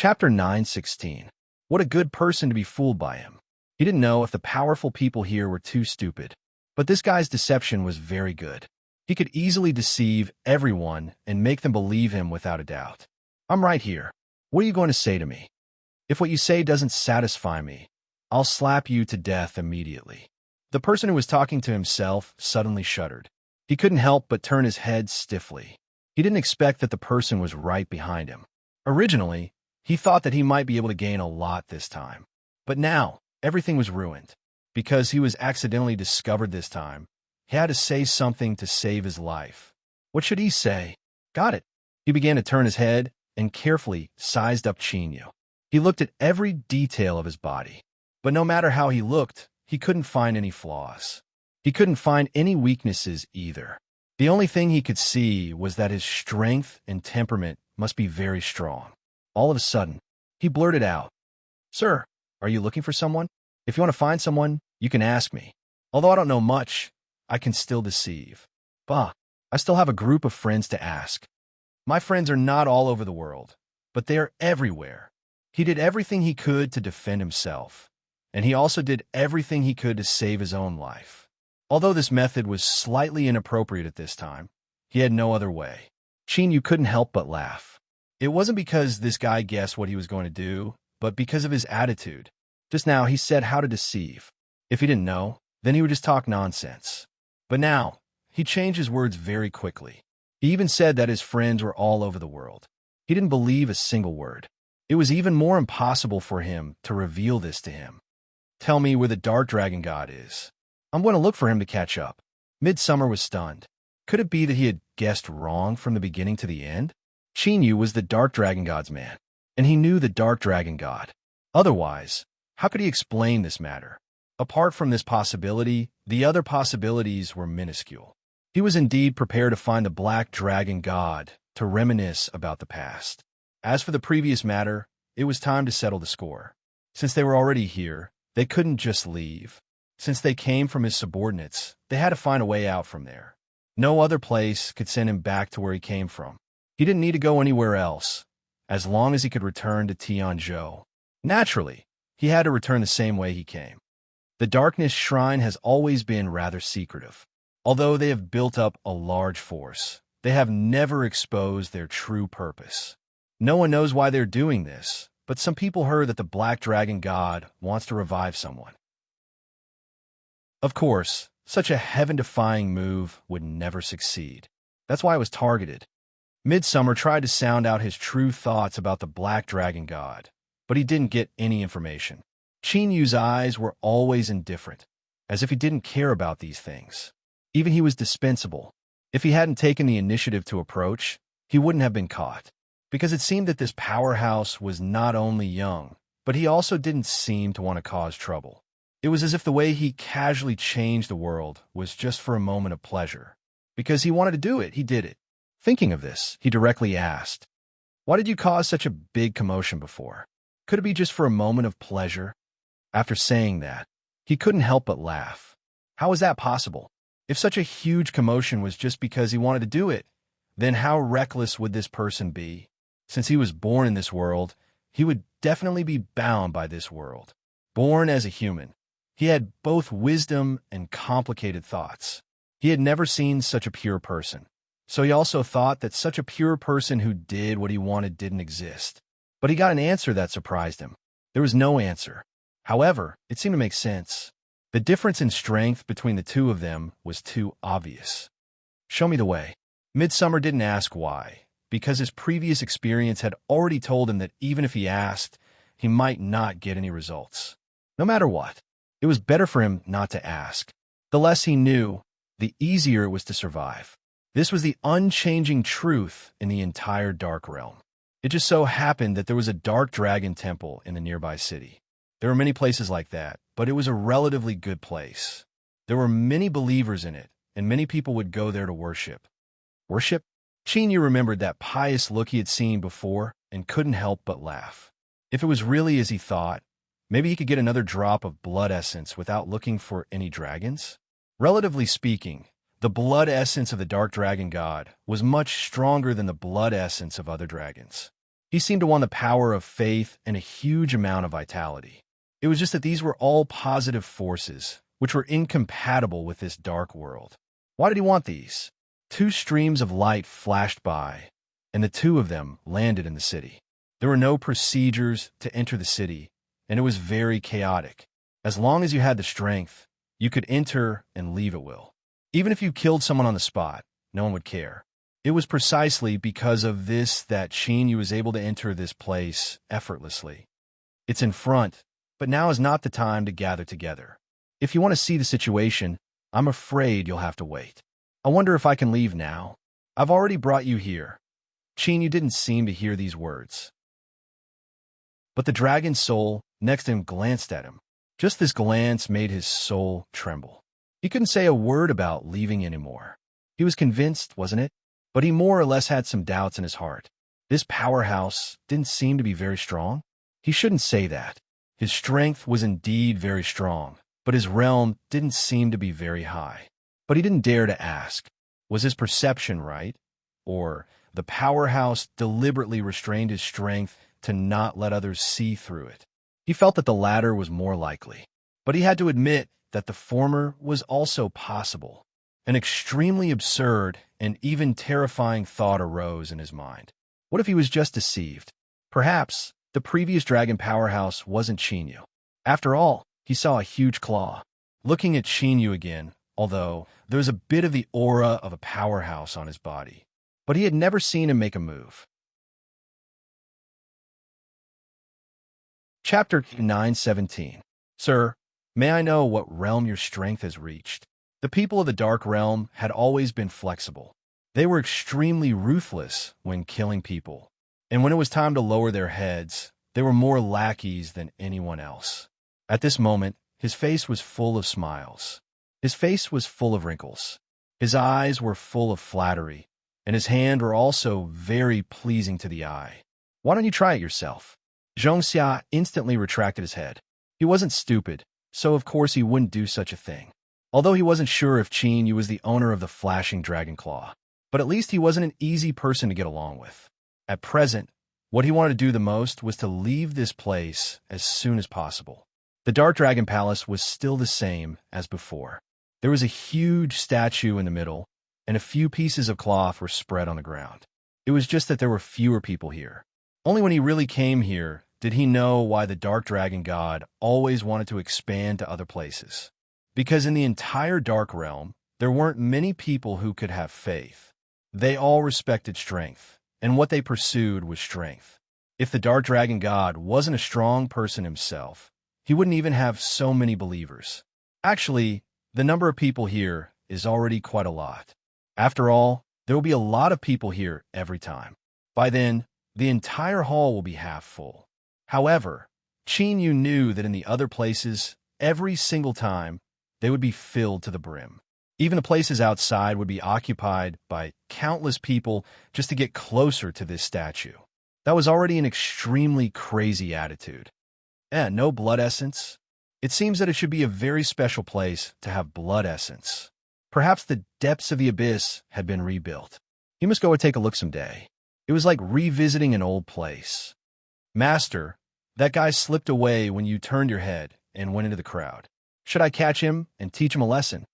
Chapter 9:16. What a good person to be fooled by him. He didn't know if the powerful people here were too stupid. But this guy's deception was very good. He could easily deceive everyone and make them believe him without a doubt. I'm right here. What are you going to say to me? If what you say doesn't satisfy me, I'll slap you to death immediately. The person who was talking to himself suddenly shuddered. He couldn't help but turn his head stiffly. He didn't expect that the person was right behind him. Originally, he thought that he might be able to gain a lot this time. But now, everything was ruined. Because he was accidentally discovered this time, he had to say something to save his life. What should he say? Got it. He began to turn his head and carefully sized up Chinyu. He looked at every detail of his body. But no matter how he looked, he couldn't find any flaws. He couldn't find any weaknesses either. The only thing he could see was that his strength and temperament must be very strong. All of a sudden, he blurted out, "Sir, are you looking for someone? If you want to find someone, you can ask me. Although I don't know much, I can still deceive. Bah, I still have a group of friends to ask. My friends are not all over the world, but they are everywhere." He did everything he could to defend himself, and he also did everything he could to save his own life. Although this method was slightly inappropriate at this time, he had no other way. Chinyu couldn't help but laugh. It wasn't because this guy guessed what he was going to do, but because of his attitude. Just now, he said how to deceive. If he didn't know, then he would just talk nonsense. But now, he changed his words very quickly. He even said that his friends were all over the world. He didn't believe a single word. It was even more impossible for him to reveal this to him. Tell me where the Dark Dragon God is. I'm going to look for him to catch up. Midsummer was stunned. Could it be that he had guessed wrong from the beginning to the end? Chinyu was the Dark Dragon God's man, and he knew the Dark Dragon God. Otherwise, how could he explain this matter? Apart from this possibility, the other possibilities were minuscule. He was indeed prepared to find the Black Dragon God to reminisce about the past. As for the previous matter, it was time to settle the score. Since they were already here, they couldn't just leave. Since they came from his subordinates, they had to find a way out from there. No other place could send him back to where he came from. He didn't need to go anywhere else, as long as he could return to Tianzhou. Naturally, he had to return the same way he came. The Darkness Shrine has always been rather secretive. Although they have built up a large force, they have never exposed their true purpose. No one knows why they're doing this, but some people heard that the Black Dragon God wants to revive someone. Of course, such a heaven-defying move would never succeed. That's why it was targeted. Midsummer tried to sound out his true thoughts about the Black Dragon God, but he didn't get any information. Chinyu's eyes were always indifferent, as if he didn't care about these things. Even he was dispensable. If he hadn't taken the initiative to approach, he wouldn't have been caught. Because it seemed that this powerhouse was not only young, but he also didn't seem to want to cause trouble. It was as if the way he casually changed the world was just for a moment of pleasure. Because he wanted to do it, he did it. Thinking of this, he directly asked, "Why did you cause such a big commotion before? Could it be just for a moment of pleasure?" After saying that, he couldn't help but laugh. How was that possible? If such a huge commotion was just because he wanted to do it, then how reckless would this person be? Since he was born in this world, he would definitely be bound by this world. Born as a human, he had both wisdom and complicated thoughts. He had never seen such a pure person. So he also thought that such a pure person who did what he wanted didn't exist. But he got an answer that surprised him. There was no answer. However, it seemed to make sense. The difference in strength between the two of them was too obvious. "Show me the way." Midsummer didn't ask why, because his previous experience had already told him that even if he asked, he might not get any results. No matter what, it was better for him not to ask. The less he knew, the easier it was to survive. This was the unchanging truth in the entire Dark Realm. It just so happened that there was a Dark Dragon Temple in the nearby city. There were many places like that, but it was a relatively good place. There were many believers in it, and many people would go there to worship. Worship? Chinyu remembered that pious look he had seen before and couldn't help but laugh. If it was really as he thought, maybe he could get another drop of blood essence without looking for any dragons? Relatively speaking, the blood essence of the Dark Dragon God was much stronger than the blood essence of other dragons. He seemed to want the power of faith and a huge amount of vitality. It was just that these were all positive forces, which were incompatible with this dark world. Why did he want these? Two streams of light flashed by, and the two of them landed in the city. There were no procedures to enter the city, and it was very chaotic. As long as you had the strength, you could enter and leave at will. Even if you killed someone on the spot, no one would care. It was precisely because of this that Qin was able to enter this place effortlessly. It's in front, but now is not the time to gather together. If you want to see the situation, I'm afraid you'll have to wait. I wonder if I can leave now. I've already brought you here. Qin didn't seem to hear these words. But the dragon's soul next to him glanced at him. Just this glance made his soul tremble. He couldn't say a word about leaving anymore. He was convinced, wasn't it? But he more or less had some doubts in his heart. This powerhouse didn't seem to be very strong. He shouldn't say that. His strength was indeed very strong, but his realm didn't seem to be very high. But he didn't dare to ask. Was his perception right? Or the powerhouse deliberately restrained his strength to not let others see through it? He felt that the latter was more likely. But he had to admit that the former was also possible. An extremely absurd and even terrifying thought arose in his mind. What if he was just deceived? Perhaps the previous dragon powerhouse wasn't Qin. After all, he saw a huge claw. Looking at Qin again, although there was a bit of the aura of a powerhouse on his body, but he had never seen him make a move. Chapter 917. Sir, may I know what realm your strength has reached? The people of the Dark Realm had always been flexible. They were extremely ruthless when killing people, and when it was time to lower their heads, they were more lackeys than anyone else. At this moment, his face was full of smiles. His face was full of wrinkles. His eyes were full of flattery, and his hands were also very pleasing to the eye. Why don't you try it yourself? Zhongxia instantly retracted his head. He wasn't stupid, so of course he wouldn't do such a thing. Although he wasn't sure if Qin was the owner of the flashing dragon claw, but at least he wasn't an easy person to get along with. At present, what he wanted to do the most was to leave this place as soon as possible. The Dark Dragon Palace was still the same as before. There was a huge statue in the middle, and a few pieces of cloth were spread on the ground. It was just that there were fewer people here. Only when he really came here did he know why the Dark Dragon God always wanted to expand to other places. Because in the entire Dark Realm, there weren't many people who could have faith. They all respected strength, and what they pursued was strength. If the Dark Dragon God wasn't a strong person himself, he wouldn't even have so many believers. Actually, the number of people here is already quite a lot. After all, there will be a lot of people here every time. By then, the entire hall will be half full. However, Qin knew that in the other places, every single time, they would be filled to the brim. Even the places outside would be occupied by countless people just to get closer to this statue. That was already an extremely crazy attitude. And no blood essence? It seems that it should be a very special place to have blood essence. Perhaps the depths of the abyss had been rebuilt. You must go and take a look someday. It was like revisiting an old place. Master, that guy slipped away when you turned your head and went into the crowd. Should I catch him and teach him a lesson?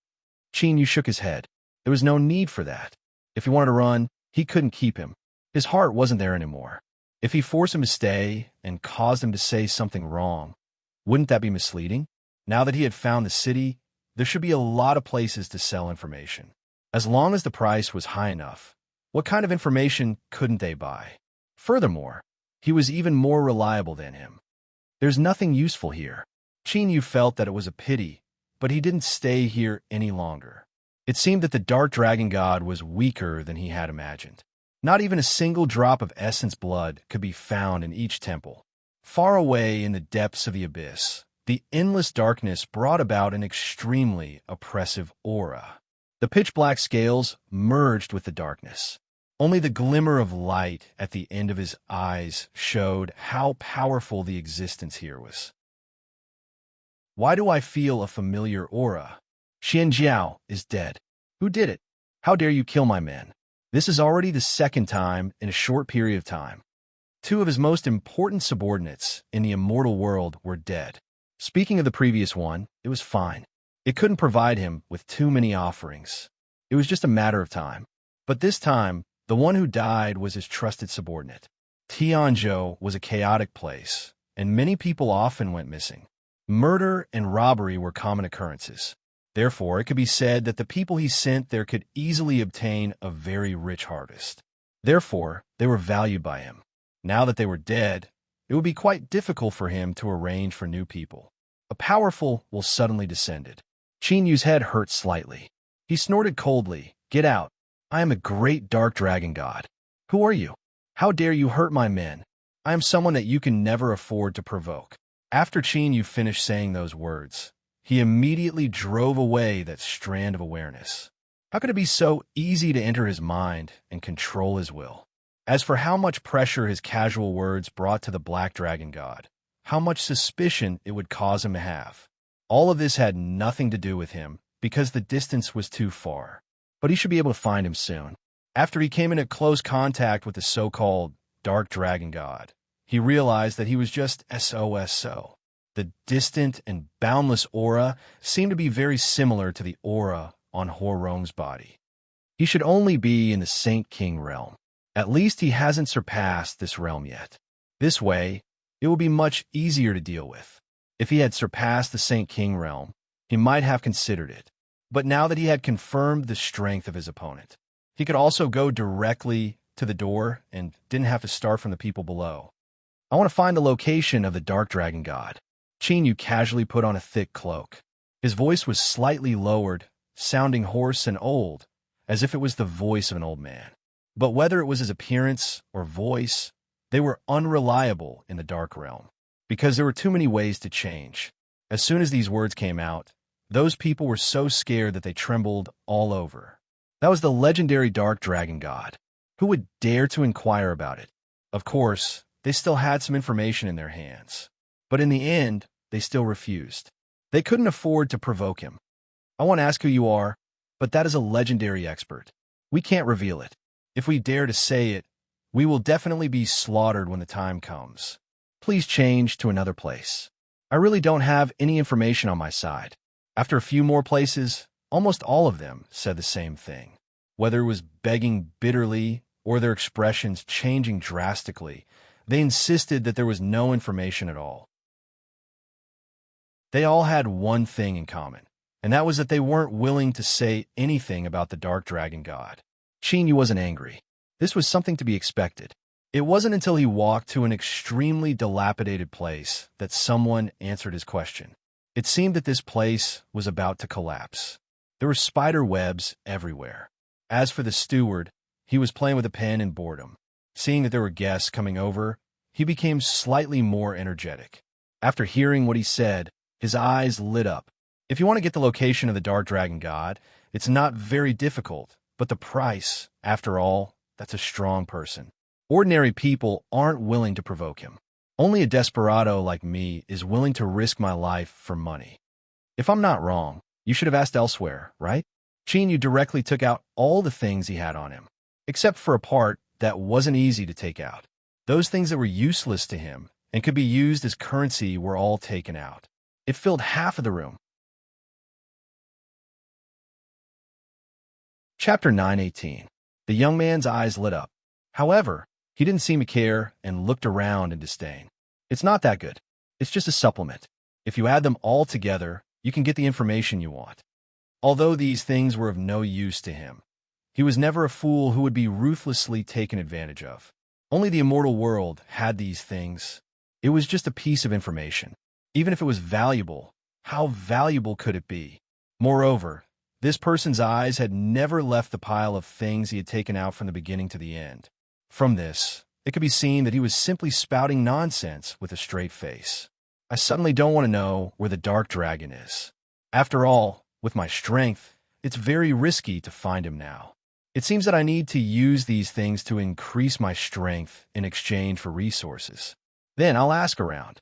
Qin shook his head. There was no need for that. If he wanted to run, he couldn't keep him. His heart wasn't there anymore. If he forced him to stay and caused him to say something wrong, wouldn't that be misleading? Now that he had found the city, there should be a lot of places to sell information. As long as the price was high enough, what kind of information couldn't they buy? Furthermore, he was even more reliable than him. There's nothing useful here. Qin felt that it was a pity, but he didn't stay here any longer. It seemed that the Dark Dragon God was weaker than he had imagined. Not even a single drop of essence blood could be found in each temple. Far away in the depths of the abyss, the endless darkness brought about an extremely oppressive aura. The pitch-black scales merged with the darkness. Only the glimmer of light at the end of his eyes showed how powerful the existence here was. Why do I feel a familiar aura? Xianjiao is dead. Who did it? How dare you kill my men? This is already the second time in a short period of time. Two of his most important subordinates in the immortal world were dead. Speaking of the previous one, it was fine. It couldn't provide him with too many offerings. It was just a matter of time. But this time, the one who died was his trusted subordinate. Tianzhou was a chaotic place, and many people often went missing. Murder and robbery were common occurrences. Therefore, it could be said that the people he sent there could easily obtain a very rich harvest. Therefore, they were valued by him. Now that they were dead, it would be quite difficult for him to arrange for new people. A powerful will suddenly descended. Qin Yu's head hurt slightly. He snorted coldly, "Get out. I am a great dark dragon god. Who are you? How dare you hurt my men? I am someone that you can never afford to provoke." After Qin Yu finished saying those words, he immediately drove away that strand of awareness. How could it be so easy to enter his mind and control his will? As for how much pressure his casual words brought to the Black Dragon God, how much suspicion it would cause him to have, all of this had nothing to do with him because the distance was too far. But he should be able to find him soon. After he came into close contact with the so-called Dark Dragon God, he realized that he was just SOSO. The distant and boundless aura seemed to be very similar to the aura on Horong's body. He should only be in the Saint King realm. At least he hasn't surpassed this realm yet. This way, it will be much easier to deal with. If he had surpassed the Saint King realm, he might have considered it. But now that he had confirmed the strength of his opponent, he could also go directly to the door and didn't have to start from the people below. I want to find the location of the Dark Dragon God. Qin Yu casually put on a thick cloak. His voice was slightly lowered, sounding hoarse and old, as if it was the voice of an old man. But whether it was his appearance or voice, they were unreliable in the Dark Realm, because there were too many ways to change. As soon as these words came out, those people were so scared that they trembled all over. That was the legendary Dark Dragon God. Who would dare to inquire about it? Of course, they still had some information in their hands. But in the end, they still refused. They couldn't afford to provoke him. I won't ask who you are, but that is a legendary expert. We can't reveal it. If we dare to say it, we will definitely be slaughtered when the time comes. Please change to another place. I really don't have any information on my side. After a few more places, almost all of them said the same thing. Whether it was begging bitterly or their expressions changing drastically, they insisted that there was no information at all. They all had one thing in common, and that was that they weren't willing to say anything about the Dark Dragon God. Qin Yu wasn't angry. This was something to be expected. It wasn't until he walked to an extremely dilapidated place that someone answered his question. It seemed that this place was about to collapse. There were spider webs everywhere. As for the steward, he was playing with a pen in boredom. Seeing that there were guests coming over, he became slightly more energetic. After hearing what he said, his eyes lit up. If you want to get the location of the Dark Dragon God, it's not very difficult, but the price, after all, that's a strong person. Ordinary people aren't willing to provoke him. Only a desperado like me is willing to risk my life for money. If I'm not wrong, you should have asked elsewhere, right? Qin Yu directly took out all the things he had on him, except for a part that wasn't easy to take out. Those things that were useless to him and could be used as currency were all taken out. It filled half of the room. Chapter 9:18. The young man's eyes lit up. However, he didn't seem to care and looked around in disdain. It's not that good. It's just a supplement. If you add them all together, you can get the information you want. Although these things were of no use to him, he was never a fool who would be ruthlessly taken advantage of. Only the immortal world had these things. It was just a piece of information. Even if it was valuable, how valuable could it be? Moreover, this person's eyes had never left the pile of things he had taken out from the beginning to the end. From this, it could be seen that he was simply spouting nonsense with a straight face. I suddenly don't want to know where the Dark Dragon is. After all, with my strength, it's very risky to find him now. It seems that I need to use these things to increase my strength in exchange for resources. Then I'll ask around.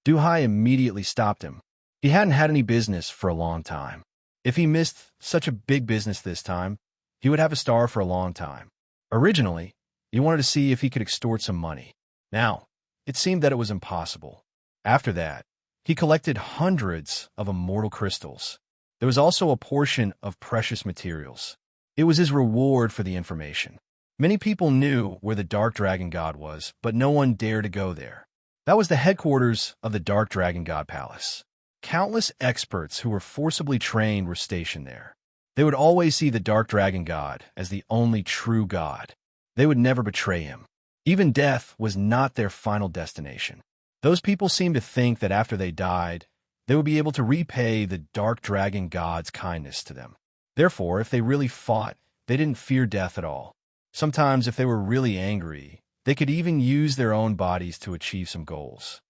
Du Hai immediately stopped him. He hadn't had any business for a long time. If he missed such a big business this time, he would have a star for a long time. Originally, he wanted to see if he could extort some money. Now, it seemed that it was impossible. After that, he collected hundreds of immortal crystals. There was also a portion of precious materials. It was his reward for the information. Many people knew where the Dark Dragon God was, but no one dared to go there. That was the headquarters of the Dark Dragon God Palace. Countless experts who were forcibly trained were stationed there. They would always see the Dark Dragon God as the only true God. They would never betray him. Even death was not their final destination. Those people seemed to think that after they died, they would be able to repay the Dark Dragon God's kindness to them. Therefore, if they really fought, they didn't fear death at all. Sometimes, if they were really angry, they could even use their own bodies to achieve some goals.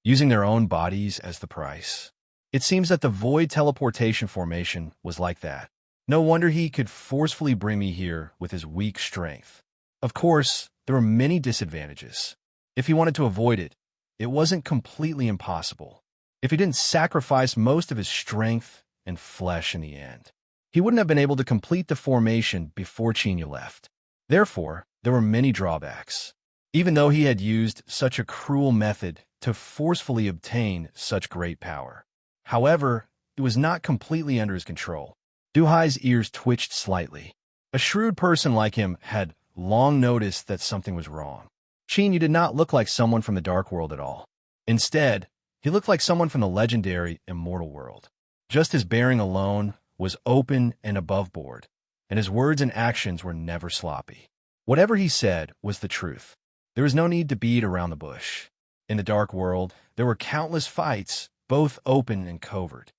Using their own bodies as the price. It seems that the void teleportation formation was like that. No wonder he could forcefully bring me here with his weak strength. Of course, there were many disadvantages. If he wanted to avoid it, it wasn't completely impossible. If he didn't sacrifice most of his strength and flesh in the end, he wouldn't have been able to complete the formation before Chinya left. Therefore, there were many drawbacks. Even though he had used such a cruel method to forcefully obtain such great power. However, it was not completely under his control. Duhai's ears twitched slightly. A shrewd person like him had long noticed that something was wrong. Chinya did not look like someone from the Dark World at all. Instead, he looked like someone from the legendary Immortal World. Just his bearing alone was open and above board, and his words and actions were never sloppy. Whatever he said was the truth. There was no need to beat around the bush. In the Dark World, there were countless fights, both open and covert.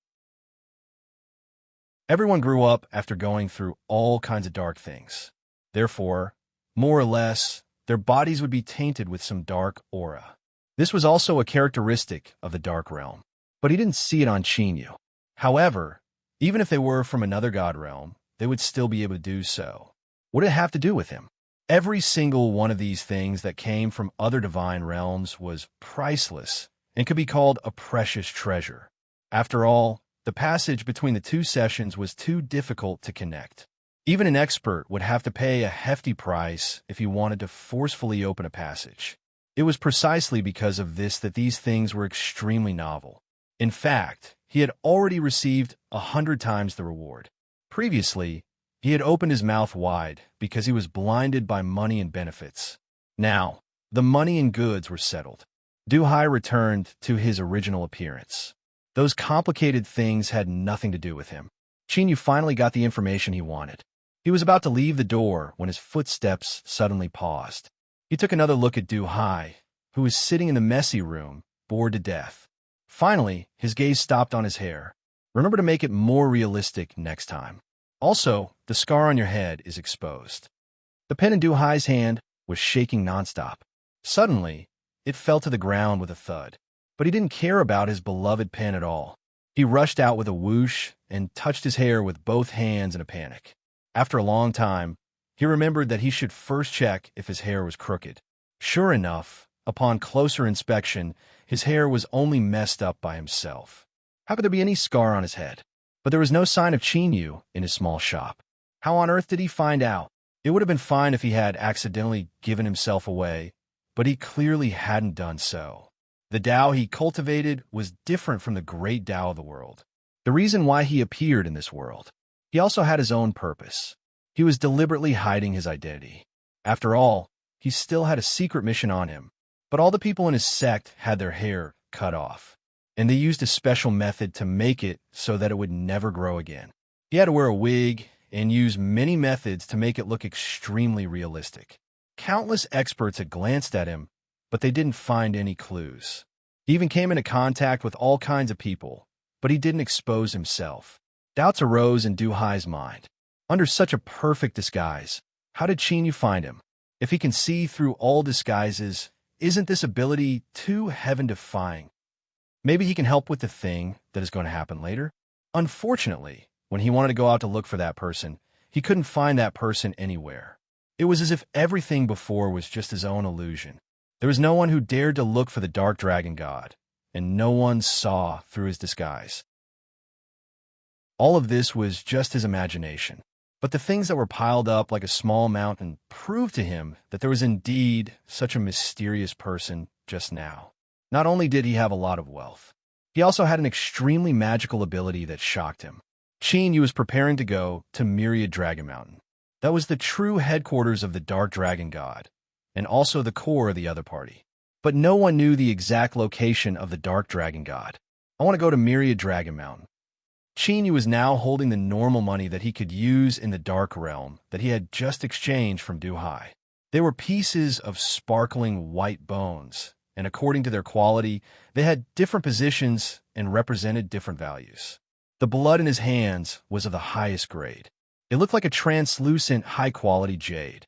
Everyone grew up after going through all kinds of dark things. Therefore, more or less, their bodies would be tainted with some dark aura. This was also a characteristic of the Dark Realm, but he didn't see it on Chinyu. However, even if they were from another god realm, they would still be able to do so. What did it have to do with him? Every single one of these things that came from other divine realms was priceless and could be called a precious treasure. After all, the passage between the two sessions was too difficult to connect. Even an expert would have to pay a hefty price if he wanted to forcefully open a passage. It was precisely because of this that these things were extremely novel. In fact, he had already received 100 times the reward. Previously, he had opened his mouth wide because he was blinded by money and benefits. Now, the money and goods were settled. Duhai returned to his original appearance. Those complicated things had nothing to do with him. Chinyu finally got the information he wanted. He was about to leave the door when his footsteps suddenly paused. He took another look at Duhai, who was sitting in the messy room, bored to death. Finally, his gaze stopped on his hair. Remember to make it more realistic next time. Also, the scar on your head is exposed. The pen in Duhai's hand was shaking nonstop. Suddenly, it fell to the ground with a thud. But he didn't care about his beloved pen at all. He rushed out with a whoosh and touched his hair with both hands in a panic. After a long time, he remembered that he should first check if his hair was crooked. Sure enough, upon closer inspection, his hair was only messed up by himself. How could there be any scar on his head? But there was no sign of Chinyu in his small shop. How on earth did he find out? It would have been fine if he had accidentally given himself away, but he clearly hadn't done so. The Tao he cultivated was different from the great Tao of the world. The reason why he appeared in this world. He also had his own purpose. He was deliberately hiding his identity. After all, he still had a secret mission on him. But all the people in his sect had their hair cut off, and they used a special method to make it so that it would never grow again. He had to wear a wig and use many methods to make it look extremely realistic. Countless experts had glanced at him, but they didn't find any clues. He even came into contact with all kinds of people, but he didn't expose himself. Doubts arose in Duhai's mind. Under such a perfect disguise, how did Chinyu find him? If he can see through all disguises, isn't this ability too heaven-defying? Maybe he can help with the thing that is going to happen later? Unfortunately, when he wanted to go out to look for that person, he couldn't find that person anywhere. It was as if everything before was just his own illusion. There was no one who dared to look for the Dark Dragon God, and no one saw through his disguise. All of this was just his imagination. But the things that were piled up like a small mountain proved to him that there was indeed such a mysterious person just now. Not only did he have a lot of wealth, he also had an extremely magical ability that shocked him. Yu was preparing to go to Myriad Dragon Mountain. That was the true headquarters of the Dark Dragon God, and also the core of the other party. But no one knew the exact location of the Dark Dragon God. I want to go to Myriad Dragon Mountain. Yu was now holding the normal money that he could use in the Dark Realm that he had just exchanged from Duhai. They were pieces of sparkling white bones, and according to their quality, they had different positions and represented different values. The blood in his hands was of the highest grade. It looked like a translucent, high-quality jade.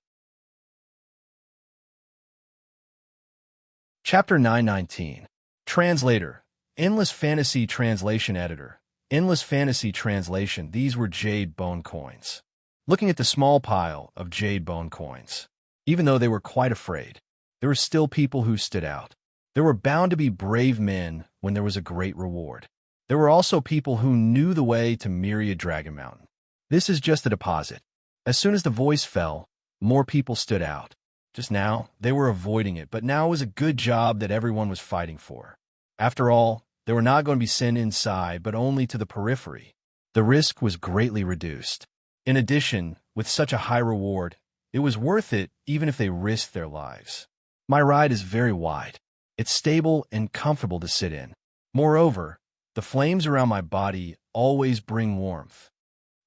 Chapter 919. Translator. Endless Fantasy Translation Editor. Endless Fantasy Translation. These were jade bone coins. Looking at the small pile of jade bone coins, even though they were quite afraid, there were still people who stood out. There were bound to be brave men when there was a great reward. There were also people who knew the way to Myriad Dragon Mountain. This is just a deposit. As soon as the voice fell, more people stood out. Just now, they were avoiding it, but now it was a good job that everyone was fighting for. After all, they were not going to be sent inside, but only to the periphery. The risk was greatly reduced. In addition, with such a high reward, it was worth it even if they risked their lives. My ride is very wide. It's stable and comfortable to sit in. Moreover, the flames around my body always bring warmth.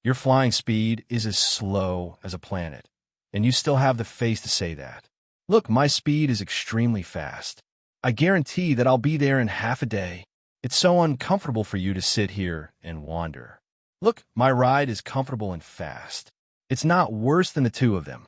Your flying speed is as slow as a planet, and you still have the face to say that. Look, my speed is extremely fast. I guarantee that I'll be there in half a day. It's so uncomfortable for you to sit here and wander. Look, my ride is comfortable and fast. It's not worse than the two of them.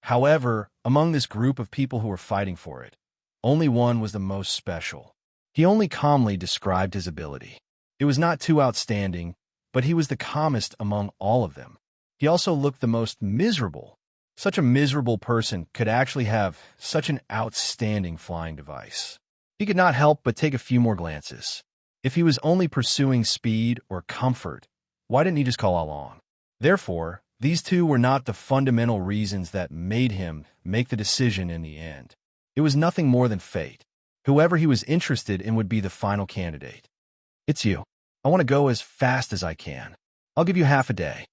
However, among this group of people who were fighting for it, only one was the most special. He only calmly described his ability. It was not too outstanding, but he was the calmest among all of them. He also looked the most miserable. Such a miserable person could actually have such an outstanding flying device. He could not help but take a few more glances. If he was only pursuing speed or comfort, why didn't he just call along? Therefore, these two were not the fundamental reasons that made him make the decision in the end. It was nothing more than fate. Whoever he was interested in would be the final candidate. It's you. I want to go as fast as I can. I'll give you half a day.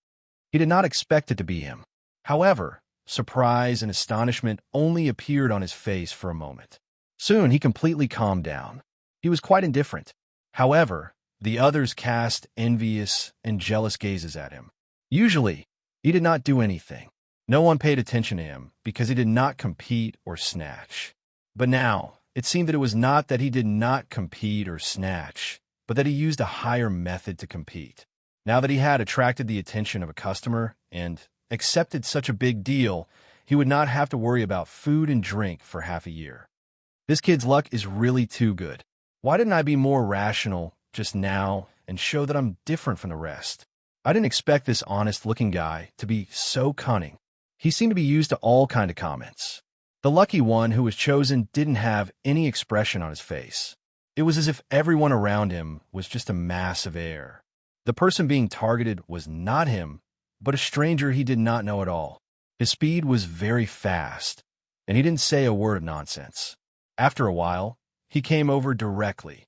He did not expect it to be him. However, surprise and astonishment only appeared on his face for a moment. Soon he completely calmed down. He was quite indifferent. However, the others cast envious and jealous gazes at him. Usually, he did not do anything. No one paid attention to him because he did not compete or snatch. But now, it seemed that it was not that he did not compete or snatch, but that he used a higher method to compete. Now that he had attracted the attention of a customer and accepted such a big deal, he would not have to worry about food and drink for half a year. This kid's luck is really too good. Why didn't I be more rational just now and show that I'm different from the rest? I didn't expect this honest-looking guy to be so cunning. He seemed to be used to all kind of comments. The lucky one who was chosen didn't have any expression on his face. It was as if everyone around him was just a mass of air. The person being targeted was not him, but a stranger he did not know at all. His speed was very fast, and he didn't say a word of nonsense. After a while, he came over directly.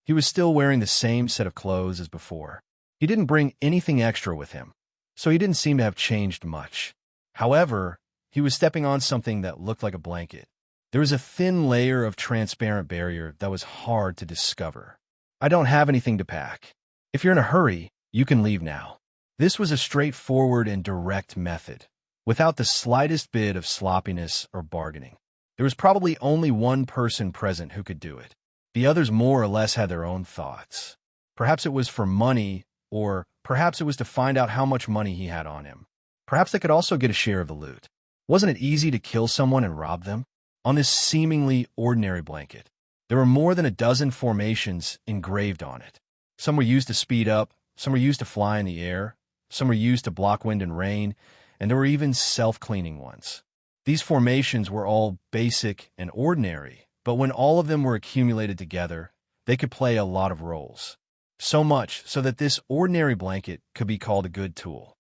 He was still wearing the same set of clothes as before. He didn't bring anything extra with him, so he didn't seem to have changed much. However, he was stepping on something that looked like a blanket. There was a thin layer of transparent barrier that was hard to discover. I don't have anything to pack. If you're in a hurry, you can leave now. This was a straightforward and direct method, without the slightest bit of sloppiness or bargaining. There was probably only one person present who could do it. The others more or less had their own thoughts. Perhaps it was for money, or perhaps it was to find out how much money he had on him. Perhaps they could also get a share of the loot. Wasn't it easy to kill someone and rob them? On this seemingly ordinary blanket, there were more than a dozen formations engraved on it. Some were used to speed up, some were used to fly in the air, some were used to block wind and rain, and there were even self-cleaning ones. These formations were all basic and ordinary, but when all of them were accumulated together, they could play a lot of roles. So much so that this ordinary blanket could be called a good tool.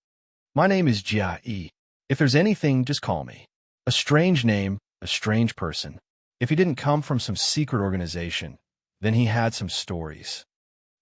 My name is Jia. If there's anything, just call me. A strange name, a strange person. If he didn't come from some secret organization, then he had some stories.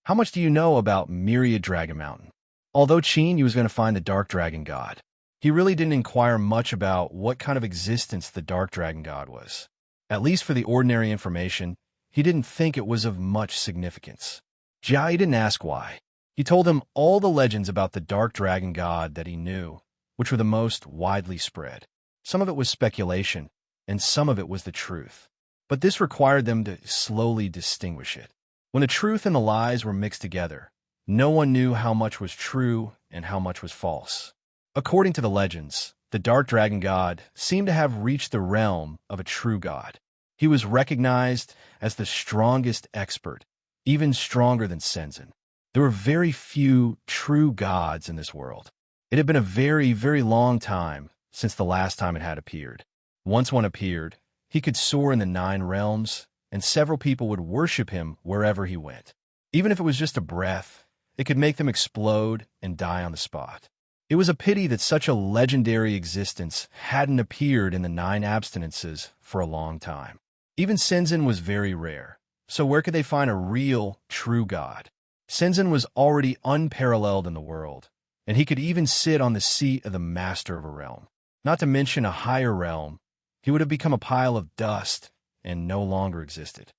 How much do you know about Myriad Dragon Mountain? Although Qin was going to find the Dark Dragon God, he really didn't inquire much about what kind of existence the Dark Dragon God was. At least for the ordinary information, he didn't think it was of much significance. Jia didn't ask why. He told him all the legends about the Dark Dragon God that he knew, which were the most widely spread. Some of it was speculation, and some of it was the truth. But this required them to slowly distinguish it. When the truth and the lies were mixed together, no one knew how much was true and how much was false. According to the legends, the Dark Dragon God seemed to have reached the realm of a true god. He was recognized as the strongest expert, even stronger than Senzin. There were very few true gods in this world. It had been a very, very long time since the last time it had appeared. Once one appeared, he could soar in the 9 realms, and several people would worship him wherever he went. Even if it was just a breath, it could make them explode and die on the spot. It was a pity that such a legendary existence hadn't appeared in the 9 abstinences for a long time. Even Senzin was very rare, so where could they find a real, true god? Senzin was already unparalleled in the world, and he could even sit on the seat of the master of a realm. Not to mention a higher realm, he would have become a pile of dust and no longer existed.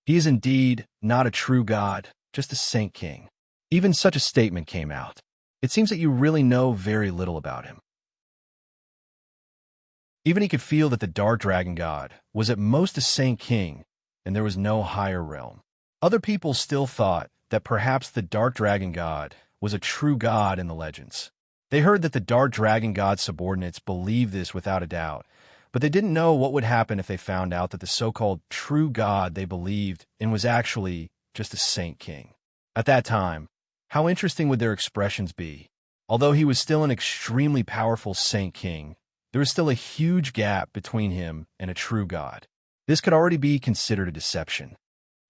He is indeed not a true god, just a saint king. Even such a statement came out. It seems that you really know very little about him. Even he could feel that the Dark Dragon God was at most a saint king, and there was no higher realm. Other people still thought that perhaps the Dark Dragon God was a true god in the legends. They heard that the Dark Dragon God's subordinates believed this without a doubt, but they didn't know what would happen if they found out that the so-called true god they believed in was actually just a saint king. At that time, how interesting would their expressions be? Although he was still an extremely powerful saint king, there was still a huge gap between him and a true god. This could already be considered a deception.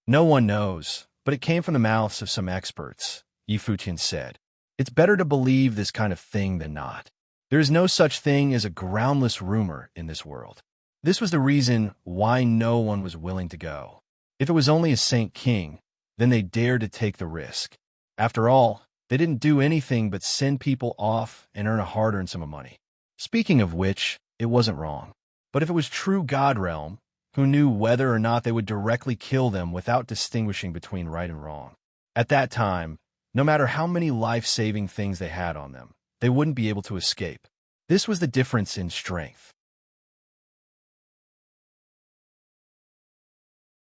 No one knows, but it came from the mouths of some experts, Yi Fuqian said. It's better to believe this kind of thing than not. There is no such thing as a groundless rumor in this world. This was the reason why no one was willing to go. If it was only a saint king, then they dared to take the risk. After all, they didn't do anything but send people off and earn a hard-earned sum of money. Speaking of which, it wasn't wrong. But if it was true God realm, who knew whether or not they would directly kill them without distinguishing between right and wrong? At that time, no matter how many life-saving things they had on them, they wouldn't be able to escape. This was the difference in strength.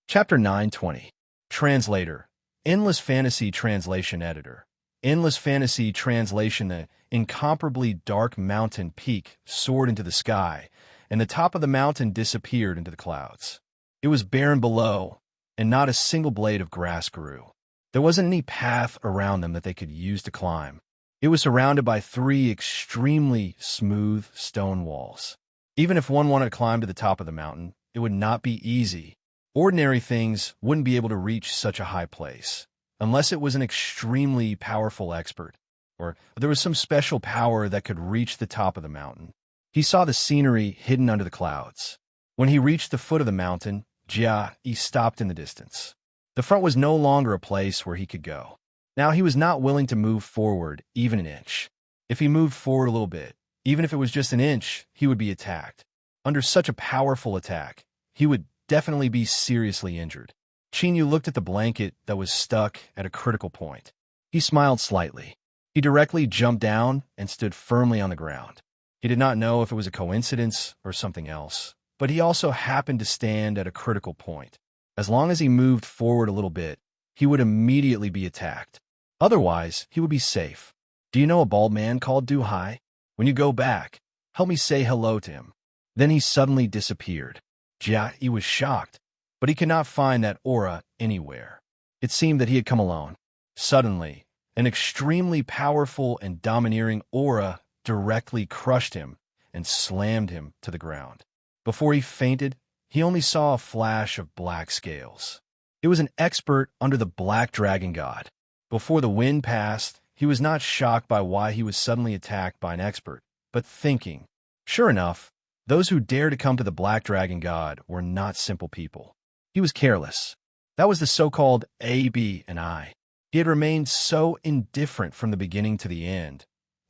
Chapter 920. Translator. Endless Fantasy Translation Editor. Endless Fantasy Translation. The incomparably dark mountain peak soared into the sky, and the top of the mountain disappeared into the clouds. It was barren below, and not a single blade of grass grew. There wasn't any path around them that they could use to climb. It was surrounded by 3 extremely smooth stone walls. Even if one wanted to climb to the top of the mountain, it would not be easy. Ordinary things wouldn't be able to reach such a high place, unless it was an extremely powerful expert, or there was some special power that could reach the top of the mountain. He saw the scenery hidden under the clouds. When he reached the foot of the mountain, he stopped in the distance. The front was no longer a place where he could go. Now he was not willing to move forward even an inch. If he moved forward a little bit, even if it was just an inch, he would be attacked. Under such a powerful attack, he would definitely be seriously injured. Qin looked at the blanket that was stuck at a critical point. He smiled slightly. He directly jumped down and stood firmly on the ground. He did not know if it was a coincidence or something else, but he also happened to stand at a critical point. As long as he moved forward a little bit, he would immediately be attacked. Otherwise, he would be safe. Do you know a bald man called Du Hai? When you go back, help me say hello to him. Then he suddenly disappeared. He was shocked, but he could not find that aura anywhere. It seemed that he had come alone. Suddenly, an extremely powerful and domineering aura directly crushed him and slammed him to the ground. Before he fainted, he only saw a flash of black scales. It was an expert under the Black Dragon God. Before the wind passed, he was not shocked by why he was suddenly attacked by an expert, but thinking. Sure enough, those who dared to come to the Black Dragon God were not simple people. He was careless. That was the so-called A, B, and I. He had remained so indifferent from the beginning to the end,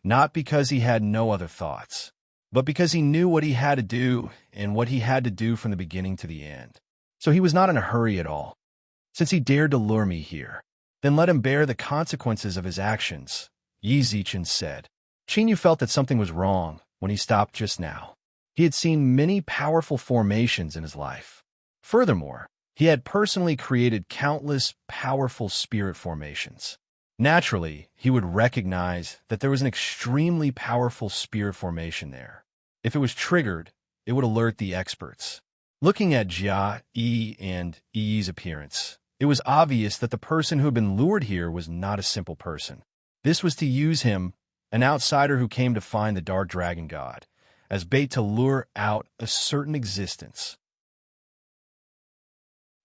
not because he had no other thoughts, but because he knew what he had to do and what he had to do from the beginning to the end. So he was not in a hurry at all. Since he dared to lure me here, then let him bear the consequences of his actions, Yi Zichen said. Qin Yu felt that something was wrong when he stopped just now. He had seen many powerful formations in his life. Furthermore, he had personally created countless powerful spirit formations. Naturally, he would recognize that there was an extremely powerful spirit formation there. If it was triggered, it would alert the experts. Looking at Jia, Yi, and Yi's appearance, it was obvious that the person who had been lured here was not a simple person. This was to use him, an outsider who came to find the Dark Dragon God, as bait to lure out a certain existence.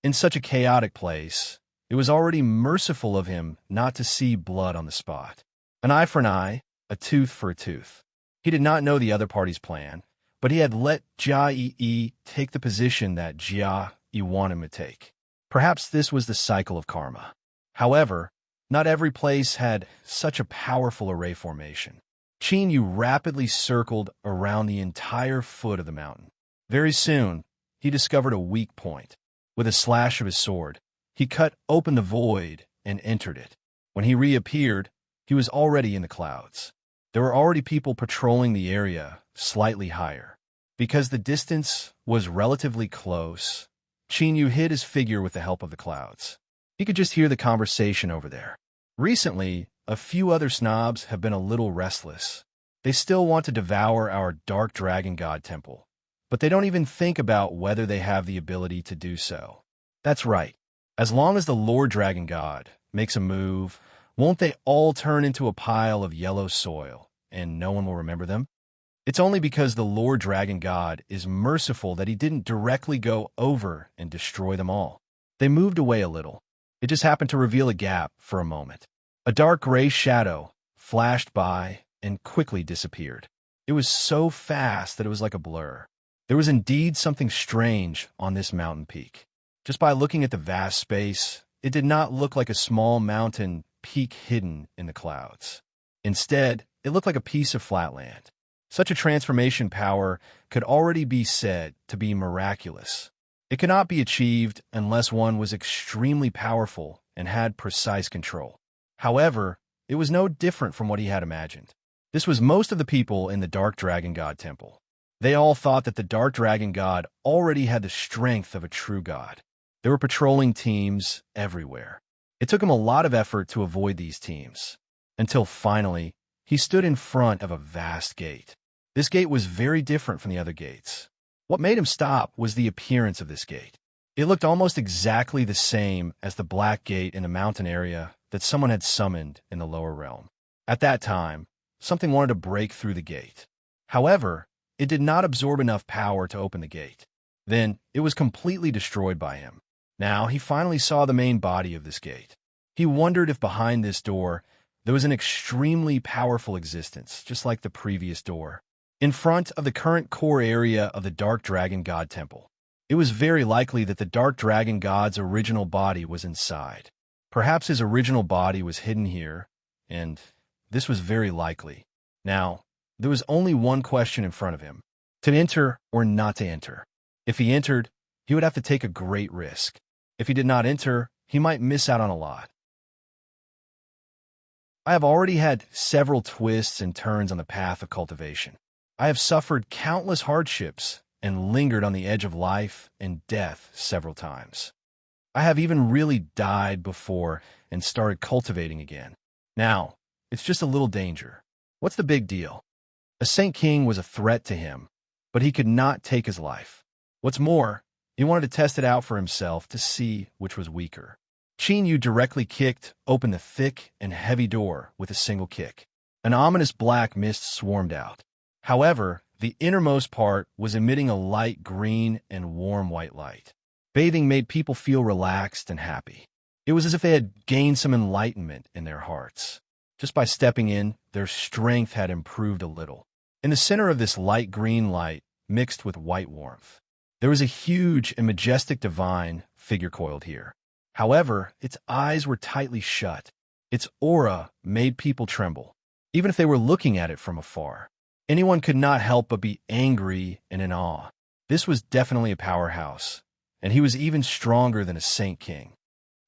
In such a chaotic place, it was already merciful of him not to see blood on the spot. An eye for an eye, a tooth for a tooth. He did not know the other party's plan, but he had let Jia Yi take the position that Jia Yi wanted him to take. Perhaps this was the cycle of karma. However, not every place had such a powerful array formation. Qin Yu rapidly circled around the entire foot of the mountain. Very soon, he discovered a weak point. With a slash of his sword, he cut open the void and entered it. When he reappeared, he was already in the clouds. There were already people patrolling the area slightly higher. Because the distance was relatively close, Qin Yu hid his figure with the help of the clouds. He could just hear the conversation over there. Recently, a few other snobs have been a little restless. They still want to devour our Dark Dragon God temple, but they don't even think about whether they have the ability to do so. That's right. As long as the Lord Dragon God makes a move, won't they all turn into a pile of yellow soil, and no one will remember them? It's only because the Lord Dragon God is merciful that he didn't directly go over and destroy them all. They moved away a little. It just happened to reveal a gap for a moment. A dark gray shadow flashed by and quickly disappeared. It was so fast that it was like a blur. There was indeed something strange on this mountain peak. Just by looking at the vast space, it did not look like a small mountain peak hidden in the clouds. Instead, it looked like a piece of flat land. Such a transformation power could already be said to be miraculous. It could not be achieved unless one was extremely powerful and had precise control. However, it was no different from what he had imagined. This was most of the people in the Dark Dragon God temple. They all thought that the Dark Dragon God already had the strength of a true god. There were patrolling teams everywhere. It took him a lot of effort to avoid these teams, until finally, he stood in front of a vast gate. This gate was very different from the other gates. What made him stop was the appearance of this gate. It looked almost exactly the same as the black gate in the mountain area that someone had summoned in the lower realm. At that time, something wanted to break through the gate. However, it did not absorb enough power to open the gate. Then, it was completely destroyed by him. Now, he finally saw the main body of this gate. He wondered if behind this door, there was an extremely powerful existence, just like the previous door. In front of the current core area of the Dark Dragon God Temple, it was very likely that the Dark Dragon God's original body was inside. Perhaps his original body was hidden here, and this was very likely. Now, there was only one question in front of him: to enter or not to enter. If he entered, he would have to take a great risk. If he did not enter, he might miss out on a lot. I have already had several twists and turns on the path of cultivation. I have suffered countless hardships and lingered on the edge of life and death several times. I have even really died before and started cultivating again. Now, it's just a little danger. What's the big deal? A Saint King was a threat to him, but he could not take his life. What's more, he wanted to test it out for himself to see which was weaker. Qin Yu directly kicked open the thick and heavy door with a single kick. An ominous black mist swarmed out. However, the innermost part was emitting a light green and warm white light. Bathing made people feel relaxed and happy. It was as if they had gained some enlightenment in their hearts. Just by stepping in, their strength had improved a little. In the center of this light green light, mixed with white warmth, there was a huge and majestic divine figure coiled here. However, its eyes were tightly shut. Its aura made people tremble, even if they were looking at it from afar. Anyone could not help but be angry and in awe. This was definitely a powerhouse, and he was even stronger than a saint king.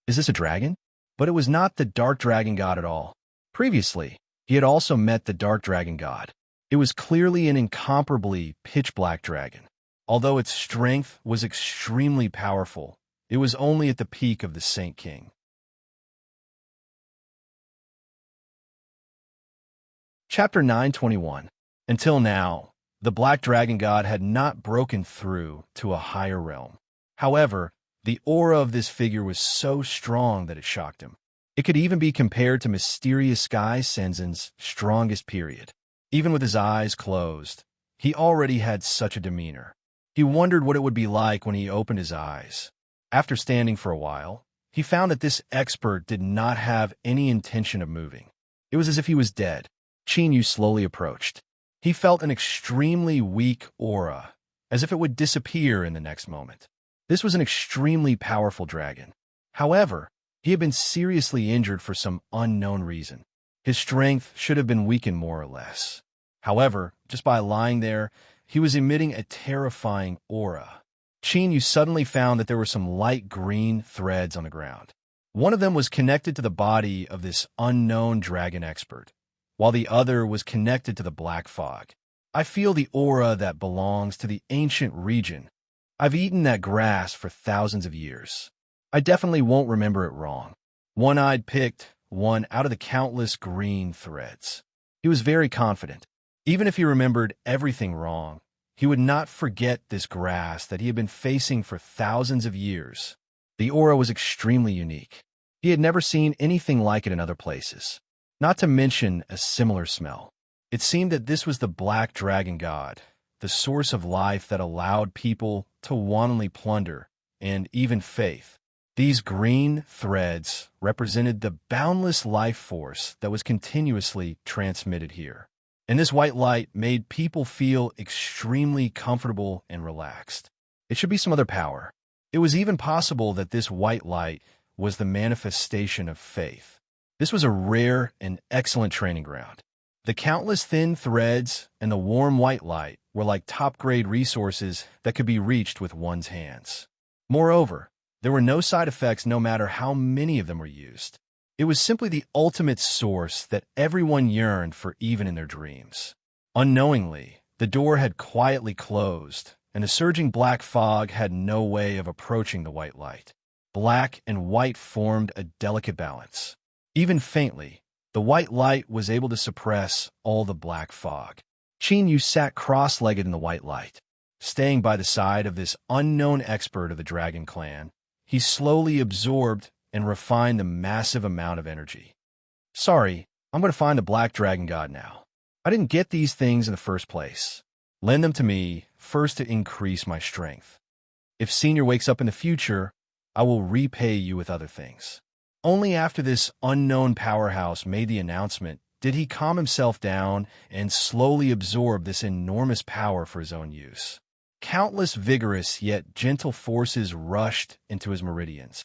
Is this a dragon? But it was not the dark dragon god at all. Previously, he had also met the dark dragon god. It was clearly an incomparably pitch-black dragon. Although its strength was extremely powerful, it was only at the peak of the Saint King. Chapter 921. Until now, the Black Dragon God had not broken through to a higher realm. However, the aura of this figure was so strong that it shocked him. It could even be compared to mysterious Sky Senzen's strongest period. Even with his eyes closed, he already had such a demeanor. He wondered what it would be like when he opened his eyes. After standing for a while, he found that this expert did not have any intention of moving. It was as if he was dead. Qin Yu slowly approached. He felt an extremely weak aura, as if it would disappear in the next moment. This was an extremely powerful dragon. However, he had been seriously injured for some unknown reason. His strength should have been weakened more or less. However, just by lying there, he was emitting a terrifying aura. Qin Yu suddenly found that there were some light green threads on the ground. One of them was connected to the body of this unknown dragon expert, while the other was connected to the black fog. I feel the aura that belongs to the ancient region. I've eaten that grass for thousands of years. I definitely won't remember it wrong. One-Eyed picked one out of the countless green threads. He was very confident. Even if he remembered everything wrong, he would not forget this grass that he had been facing for thousands of years. The aura was extremely unique. He had never seen anything like it in other places, not to mention a similar smell. It seemed that this was the Black Dragon God, the source of life that allowed people to wantonly plunder, and even faith. These green threads represented the boundless life force that was continuously transmitted here. And this white light made people feel extremely comfortable and relaxed. It should be some other power. It was even possible that this white light was the manifestation of faith. This was a rare and excellent training ground. The countless thin threads and the warm white light were like top-grade resources that could be reached with one's hands. Moreover, there were no side effects no matter how many of them were used. It was simply the ultimate source that everyone yearned for even in their dreams. Unknowingly, the door had quietly closed, and the surging black fog had no way of approaching the white light. Black and white formed a delicate balance. Even faintly, the white light was able to suppress all the black fog. Qin Yu sat cross-legged in the white light. Staying by the side of this unknown expert of the Dragon Clan, he slowly absorbed and refined the massive amount of energy. Sorry, I'm going to find the Black Dragon God now. I didn't get these things in the first place. Lend them to me first to increase my strength. If Senior wakes up in the future, I will repay you with other things. Only after this unknown powerhouse made the announcement did he calm himself down and slowly absorb this enormous power for his own use. Countless vigorous yet gentle forces rushed into his meridians.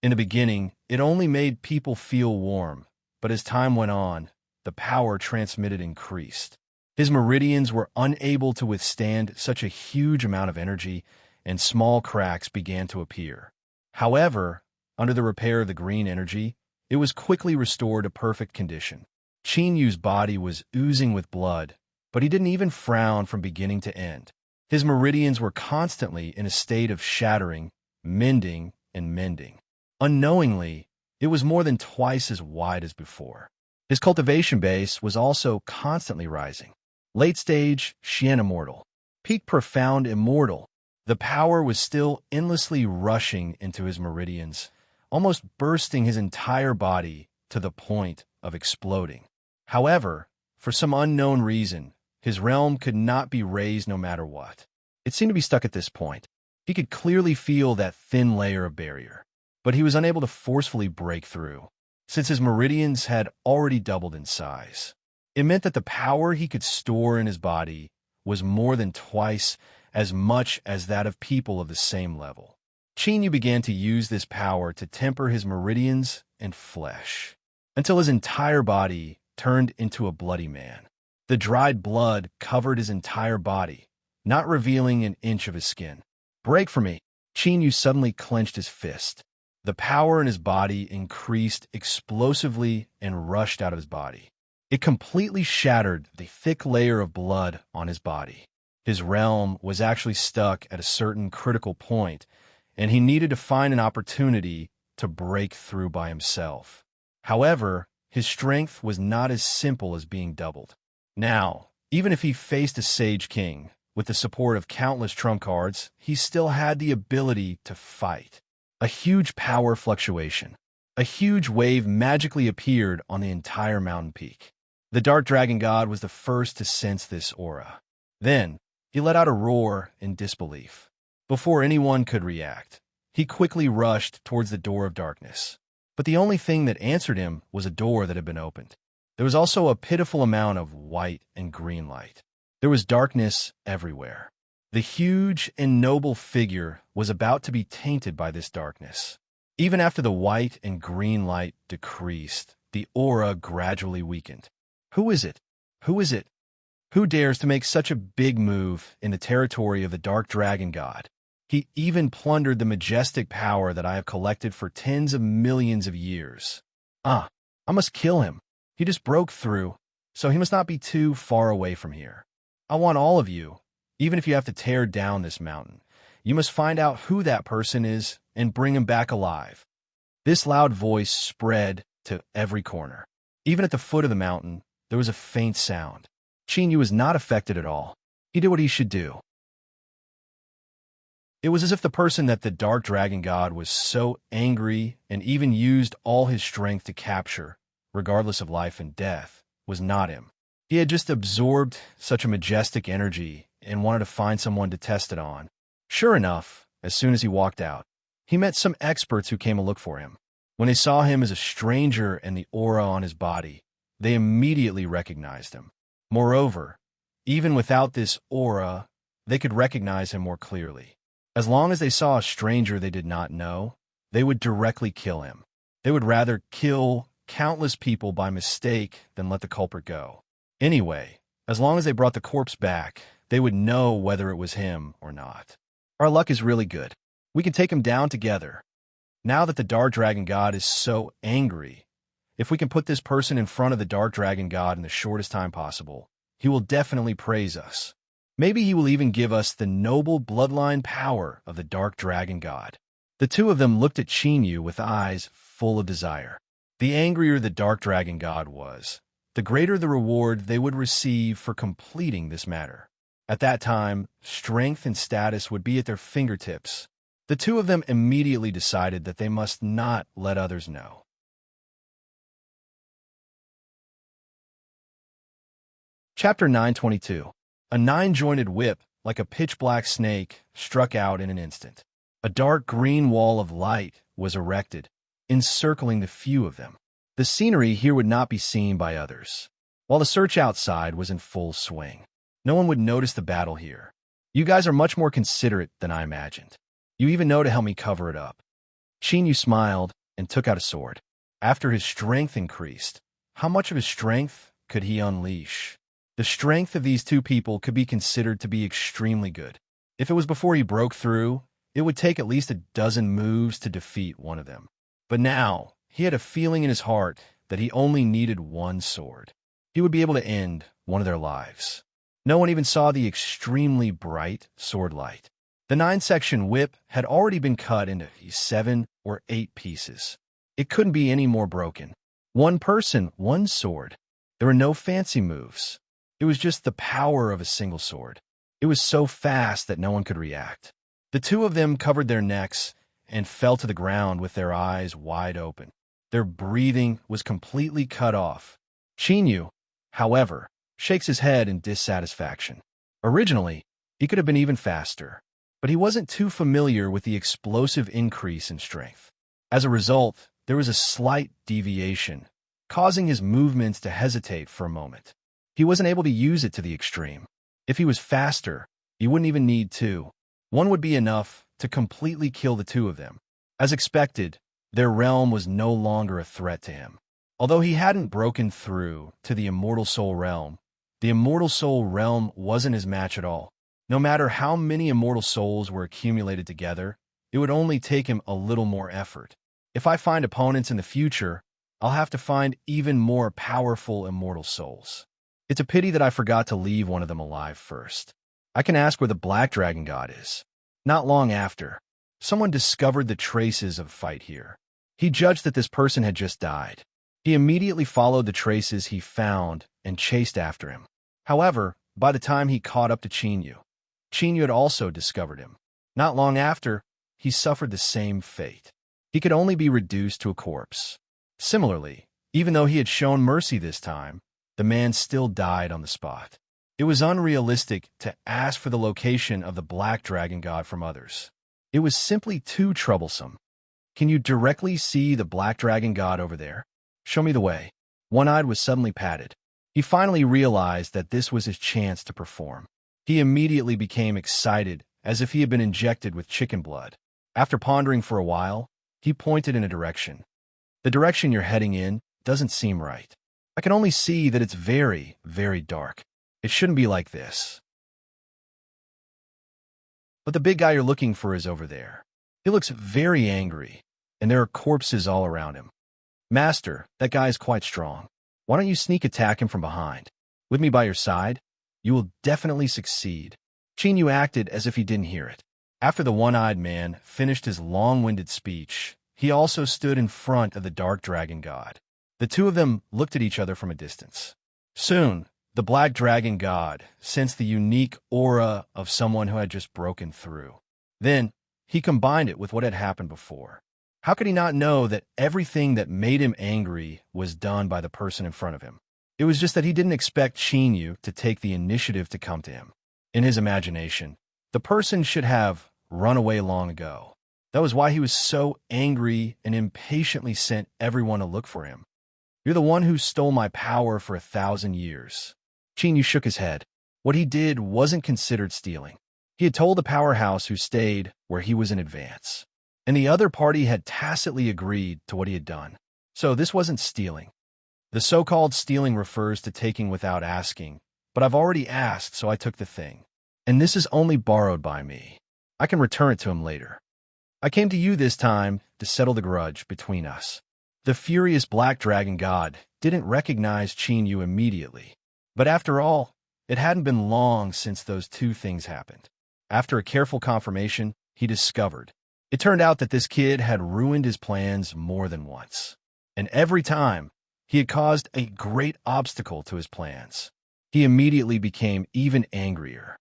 In the beginning, it only made people feel warm, but as time went on, the power transmitted increased. His meridians were unable to withstand such a huge amount of energy, and small cracks began to appear. However, under the repair of the green energy, it was quickly restored to perfect condition. Qin Yu's body was oozing with blood, but he didn't even frown from beginning to end. His meridians were constantly in a state of shattering, mending, and mending. Unknowingly, it was more than twice as wide as before. His cultivation base was also constantly rising. Late stage, Xian Immortal. Peak Profound Immortal. The power was still endlessly rushing into his meridians, almost bursting his entire body to the point of exploding. However, for some unknown reason, his realm could not be raised no matter what. It seemed to be stuck at this point. He could clearly feel that thin layer of barrier, but he was unable to forcefully break through, since his meridians had already doubled in size. It meant that the power he could store in his body was more than twice as much as that of people of the same level. Chinyu began to use this power to temper his meridians and flesh, until his entire body turned into a bloody man. The dried blood covered his entire body, not revealing an inch of his skin. "Break for me!" Chinyu suddenly clenched his fist. The power in his body increased explosively and rushed out of his body. It completely shattered the thick layer of blood on his body. His realm was actually stuck at a certain critical point, and he needed to find an opportunity to break through by himself. However, his strength was not as simple as being doubled. Now, even if he faced a Sage King, with the support of countless trump cards, he still had the ability to fight. A huge power fluctuation. A huge wave magically appeared on the entire mountain peak. The Dark Dragon God was the first to sense this aura. Then, he let out a roar in disbelief. Before anyone could react, he quickly rushed towards the door of darkness. But the only thing that answered him was a door that had been opened. There was also a pitiful amount of white and green light. There was darkness everywhere. The huge and noble figure was about to be tainted by this darkness. Even after the white and green light decreased, the aura gradually weakened. Who is it? Who is it? Who dares to make such a big move in the territory of the Dark Dragon God? He even plundered the majestic power that I have collected for tens of millions of years. I must kill him. He just broke through, so he must not be too far away from here. I want all of you, even if you have to tear down this mountain. You must find out who that person is and bring him back alive. This loud voice spread to every corner. Even at the foot of the mountain, there was a faint sound. Chinyu was not affected at all. He did what he should do. It was as if the person that the Dark Dragon God was so angry and even used all his strength to capture, regardless of life and death, was not him. He had just absorbed such a majestic energy and wanted to find someone to test it on. Sure enough, as soon as he walked out, he met some experts who came to look for him. When they saw him as a stranger and the aura on his body, they immediately recognized him. Moreover, even without this aura, they could recognize him more clearly. As long as they saw a stranger they did not know, they would directly kill him. They would rather kill countless people by mistake than let the culprit go. Anyway, as long as they brought the corpse back, they would know whether it was him or not. Our luck is really good. We can take him down together. Now that the Dark Dragon God is so angry, if we can put this person in front of the Dark Dragon God in the shortest time possible, he will definitely praise us. Maybe he will even give us the noble bloodline power of the Dark Dragon God. The two of them looked at Chinyu with eyes full of desire. The angrier the Dark Dragon God was, the greater the reward they would receive for completing this matter. At that time, strength and status would be at their fingertips. The two of them immediately decided that they must not let others know. Chapter 922. A nine-jointed whip, like a pitch-black snake, struck out in an instant. A dark green wall of light was erected, encircling the few of them. The scenery here would not be seen by others, while the search outside was in full swing. No one would notice the battle here. You guys are much more considerate than I imagined. You even know to help me cover it up. Chinyu smiled and took out a sword. After his strength increased, how much of his strength could he unleash? The strength of these two people could be considered to be extremely good. If it was before he broke through, it would take at least a dozen moves to defeat one of them. But now, he had a feeling in his heart that he only needed one sword. He would be able to end one of their lives. No one even saw the extremely bright sword light. The 9-section whip had already been cut into 7 or 8 pieces. It couldn't be any more broken. One person, one sword. There were no fancy moves. It was just the power of a single sword. It was so fast that no one could react. The two of them covered their necks and fell to the ground with their eyes wide open. Their breathing was completely cut off. Chinyu, however, shakes his head in dissatisfaction. Originally, he could have been even faster. but he wasn't too familiar with the explosive increase in strength. As a result, there was a slight deviation, causing his movements to hesitate for a moment. He wasn't able to use it to the extreme. If he was faster, he wouldn't even need two. One would be enough to completely kill the two of them. As expected, their realm was no longer a threat to him. Although he hadn't broken through to the Immortal Soul realm, the Immortal Soul realm wasn't his match at all. No matter how many Immortal Souls were accumulated together, it would only take him a little more effort. If I find opponents in the future, I'll have to find even more powerful Immortal Souls. It's a pity that I forgot to leave one of them alive first. I can ask where the Black Dragon God is. Not long after, someone discovered the traces of a fight here. He judged that this person had just died. He immediately followed the traces he found and chased after him. However, by the time he caught up to Chinyu had also discovered him. Not long after, he suffered the same fate. He could only be reduced to a corpse. Similarly, even though he had shown mercy this time, the man still died on the spot. It was unrealistic to ask for the location of the Black Dragon God from others. It was simply too troublesome. Can you directly see the Black Dragon God over there? Show me the way. One-Eyed was suddenly patted. He finally realized that this was his chance to perform. He immediately became excited, as if he had been injected with chicken blood. After pondering for a while, he pointed in a direction. The direction you're heading in doesn't seem right. I can only see that it's very, very dark. It shouldn't be like this. But the big guy you're looking for is over there. He looks very angry, and there are corpses all around him. Master, that guy is quite strong. Why don't you sneak attack him from behind? With me by your side, you will definitely succeed. Chinyu acted as if he didn't hear it. After the one-eyed man finished his long-winded speech, he also stood in front of the Dark Dragon God. The two of them looked at each other from a distance. Soon, the Black Dragon God sensed the unique aura of someone who had just broken through. Then, he combined it with what had happened before. How could he not know that everything that made him angry was done by the person in front of him? It was just that he didn't expect Chinyu to take the initiative to come to him. In his imagination, the person should have run away long ago. That was why he was so angry and impatiently sent everyone to look for him. You're the one who stole my power for 1,000 years. Chinyu shook his head. What he did wasn't considered stealing. He had told the powerhouse who stayed where he was in advance, and the other party had tacitly agreed to what he had done. So this wasn't stealing. The so-called stealing refers to taking without asking, but I've already asked, so I took the thing. And this is only borrowed by me. I can return it to him later. I came to you this time to settle the grudge between us. The furious Black Dragon God didn't recognize Chinyu immediately. But after all, it hadn't been long since those two things happened. After a careful confirmation, he discovered. It turned out that this kid had ruined his plans more than once. And every time, he had caused a great obstacle to his plans. He immediately became even angrier.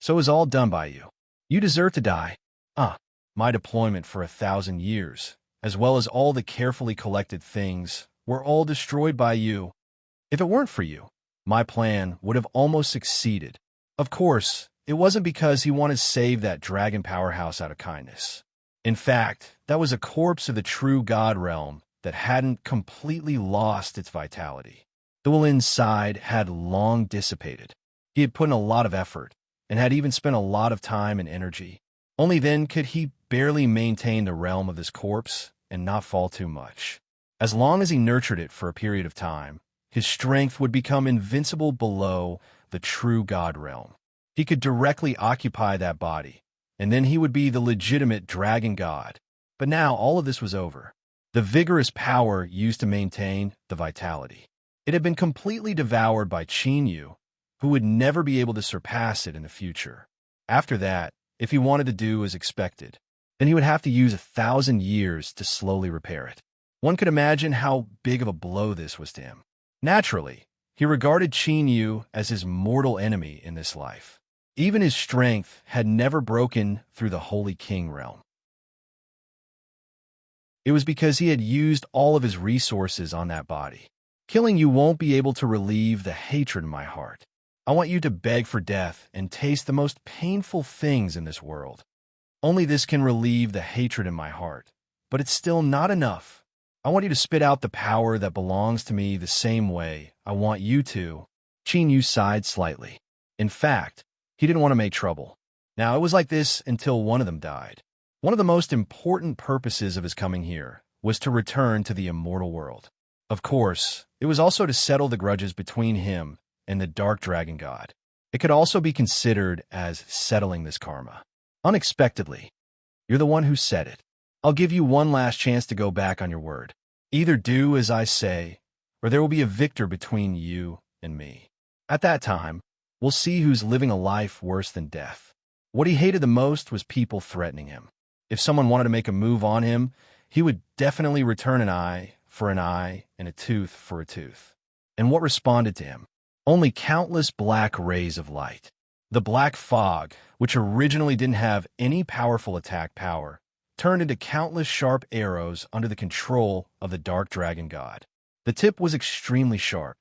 So it was all done by you. You deserve to die. My deployment for 1,000 years, as well as all the carefully collected things, were all destroyed by you. If it weren't for you, my plan would have almost succeeded. Of course, it wasn't because he wanted to save that dragon powerhouse out of kindness. In fact, that was a corpse of the true god realm that hadn't completely lost its vitality. The will inside had long dissipated. He had put in a lot of effort, and had even spent a lot of time and energy. Only then could he barely maintain the realm of this corpse and not fall too much. As long as he nurtured it for a period of time, his strength would become invincible below the true god realm. He could directly occupy that body, and then he would be the legitimate dragon god. But now all of this was over. The vigorous power used to maintain the vitality. It had been completely devoured by Chinyu, who would never be able to surpass it in the future. After that, if he wanted to do as expected, then he would have to use 1,000 years to slowly repair it. One could imagine how big of a blow this was to him. Naturally, he regarded Chinyu as his mortal enemy in this life. Even his strength had never broken through the Holy King realm. It was because he had used all of his resources on that body. Killing you won't be able to relieve the hatred in my heart. I want you to beg for death and taste the most painful things in this world. Only this can relieve the hatred in my heart. But it's still not enough. I want you to spit out the power that belongs to me the same way I want you to. Qin Yu sighed slightly. In fact, he didn't want to make trouble. Now, it was like this until one of them died. One of the most important purposes of his coming here was to return to the immortal world. Of course, it was also to settle the grudges between him and the Dark Dragon God. It could also be considered as settling this karma. Unexpectedly, you're the one who said it. I'll give you one last chance to go back on your word. Either do as I say, or there will be a victor between you and me. At that time, we'll see who's living a life worse than death. What he hated the most was people threatening him. If someone wanted to make a move on him, he would definitely return an eye for an eye and a tooth for a tooth. And what responded to him? Only countless black rays of light. The black fog, which originally didn't have any powerful attack power, turned into countless sharp arrows under the control of the Dark Dragon God. The tip was extremely sharp.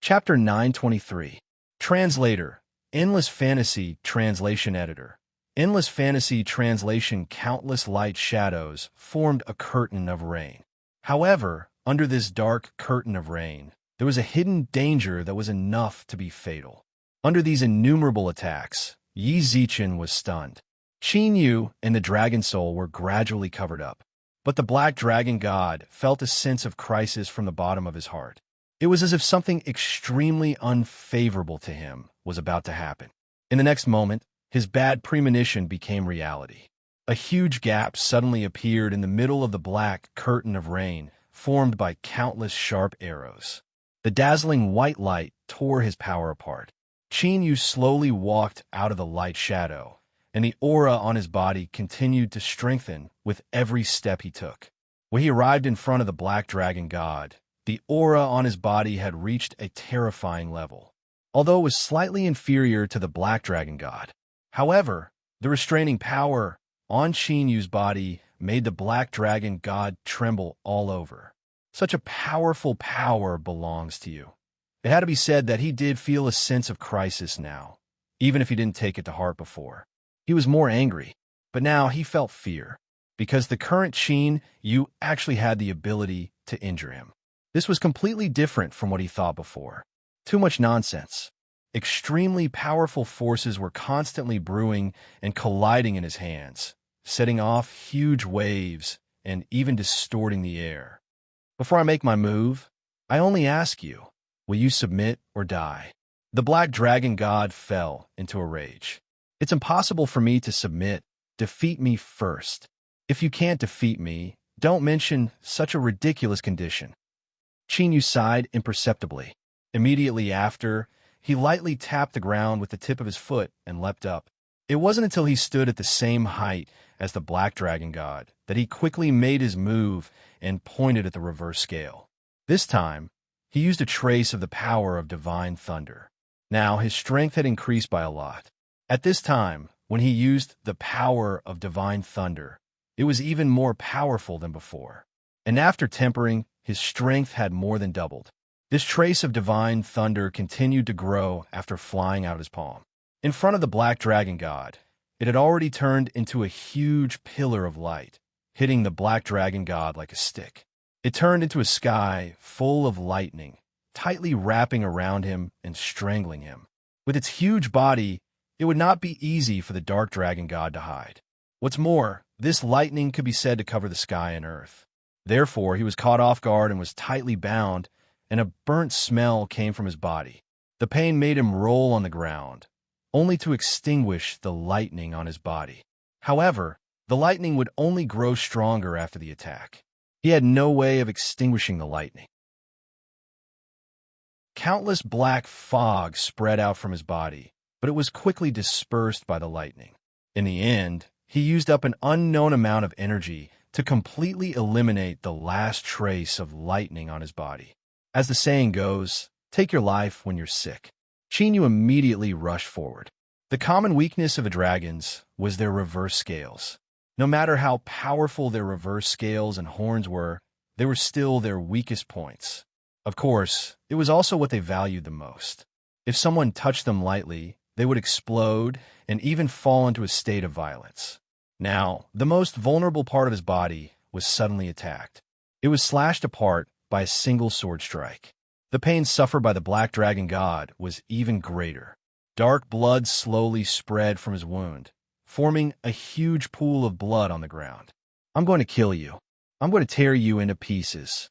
Chapter 923. Translator. Endless Fantasy Translation Editor. Endless Fantasy Translation. Countless light shadows formed a curtain of rain. However, under this dark curtain of rain, there was a hidden danger that was enough to be fatal. Under these innumerable attacks, Yi Zichen was stunned. Qin Yu and the Dragon Soul were gradually covered up. But the Black Dragon God felt a sense of crisis from the bottom of his heart. It was as if something extremely unfavorable to him was about to happen. In the next moment, his bad premonition became reality. A huge gap suddenly appeared in the middle of the black curtain of rain, formed by countless sharp arrows. The dazzling white light tore his power apart. Qin Yu slowly walked out of the light shadow, and the aura on his body continued to strengthen with every step he took. When he arrived in front of the Black Dragon God, the aura on his body had reached a terrifying level, although it was slightly inferior to the Black Dragon God. However, the restraining power on Qin Yu's body made the Black Dragon God tremble all over. Such a powerful power belongs to you. It had to be said that he did feel a sense of crisis now, even if he didn't take it to heart before. He was more angry, but now he felt fear, because the current Qin Yu actually had the ability to injure him. This was completely different from what he thought before. Too much nonsense. Extremely powerful forces were constantly brewing and colliding in his hands, setting off huge waves and even distorting the air. Before I make my move, I only ask you, will you submit or die? The Black Dragon God fell into a rage. It's impossible for me to submit. Defeat me first. If you can't defeat me, don't mention such a ridiculous condition. Qin Yu sighed imperceptibly. Immediately after, he lightly tapped the ground with the tip of his foot and leapt up. It wasn't until he stood at the same height as the Black Dragon God that he quickly made his move and pointed at the reverse scale. This time, he used a trace of the power of divine thunder. Now, his strength had increased by a lot. At this time, when he used the power of divine thunder, it was even more powerful than before. And after tempering, his strength had more than doubled. This trace of divine thunder continued to grow after flying out of his palm. In front of the Black Dragon God, it had already turned into a huge pillar of light, hitting the Black Dragon God like a stick. It turned into a sky full of lightning, tightly wrapping around him and strangling him. With its huge body, it would not be easy for the Dark Dragon God to hide. What's more, this lightning could be said to cover the sky and earth. Therefore, he was caught off guard and was tightly bound, and a burnt smell came from his body. The pain made him roll on the ground, only to extinguish the lightning on his body. However, the lightning would only grow stronger after the attack. He had no way of extinguishing the lightning. Countless black fog spread out from his body, but it was quickly dispersed by the lightning. In the end, he used up an unknown amount of energy to completely eliminate the last trace of lightning on his body. As the saying goes, take your life when you're sick. Qin Yu immediately rushed forward. The common weakness of the dragons was their reverse scales. No matter how powerful their reverse scales and horns were, they were still their weakest points. Of course, it was also what they valued the most. If someone touched them lightly, they would explode and even fall into a state of violence. Now, the most vulnerable part of his body was suddenly attacked. It was slashed apart by a single sword strike. The pain suffered by the Black Dragon God was even greater. Dark blood slowly spread from his wound, forming a huge pool of blood on the ground. "I'm going to kill you. I'm going to tear you into pieces."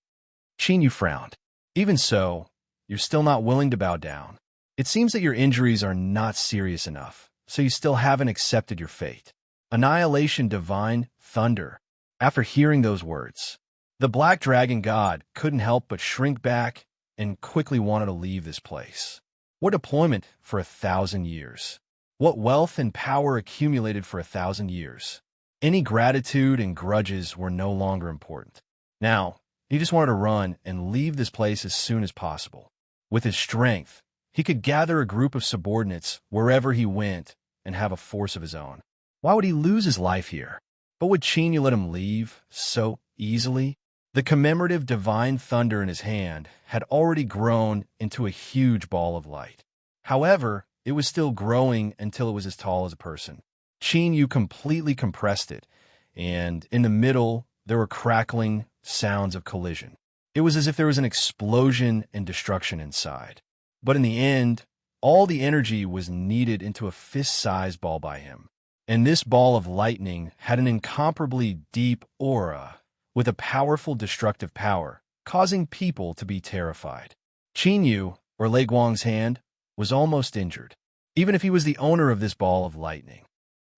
Chinyu frowned. "Even so, you're still not willing to bow down. It seems that your injuries are not serious enough, so you still haven't accepted your fate." Annihilation, divine thunder. After hearing those words, the Black Dragon God couldn't help but shrink back and quickly wanted to leave this place. What deployment for 1,000 years? What wealth and power accumulated for 1,000 years? Any gratitude and grudges were no longer important. Now, he just wanted to run and leave this place as soon as possible. With his strength, he could gather a group of subordinates wherever he went and have a force of his own. Why would he lose his life here? But would Chinyu let him leave so easily? The commemorative divine thunder in his hand had already grown into a huge ball of light. However, it was still growing until it was as tall as a person. Chinyu completely compressed it, and in the middle, there were crackling sounds of collision. It was as if there was an explosion and destruction inside. But in the end, all the energy was kneaded into a fist-sized ball by him. And this ball of lightning had an incomparably deep aura with a powerful destructive power, causing people to be terrified. Chinyu, or Lei Guang's hand, was almost injured, even if he was the owner of this ball of lightning.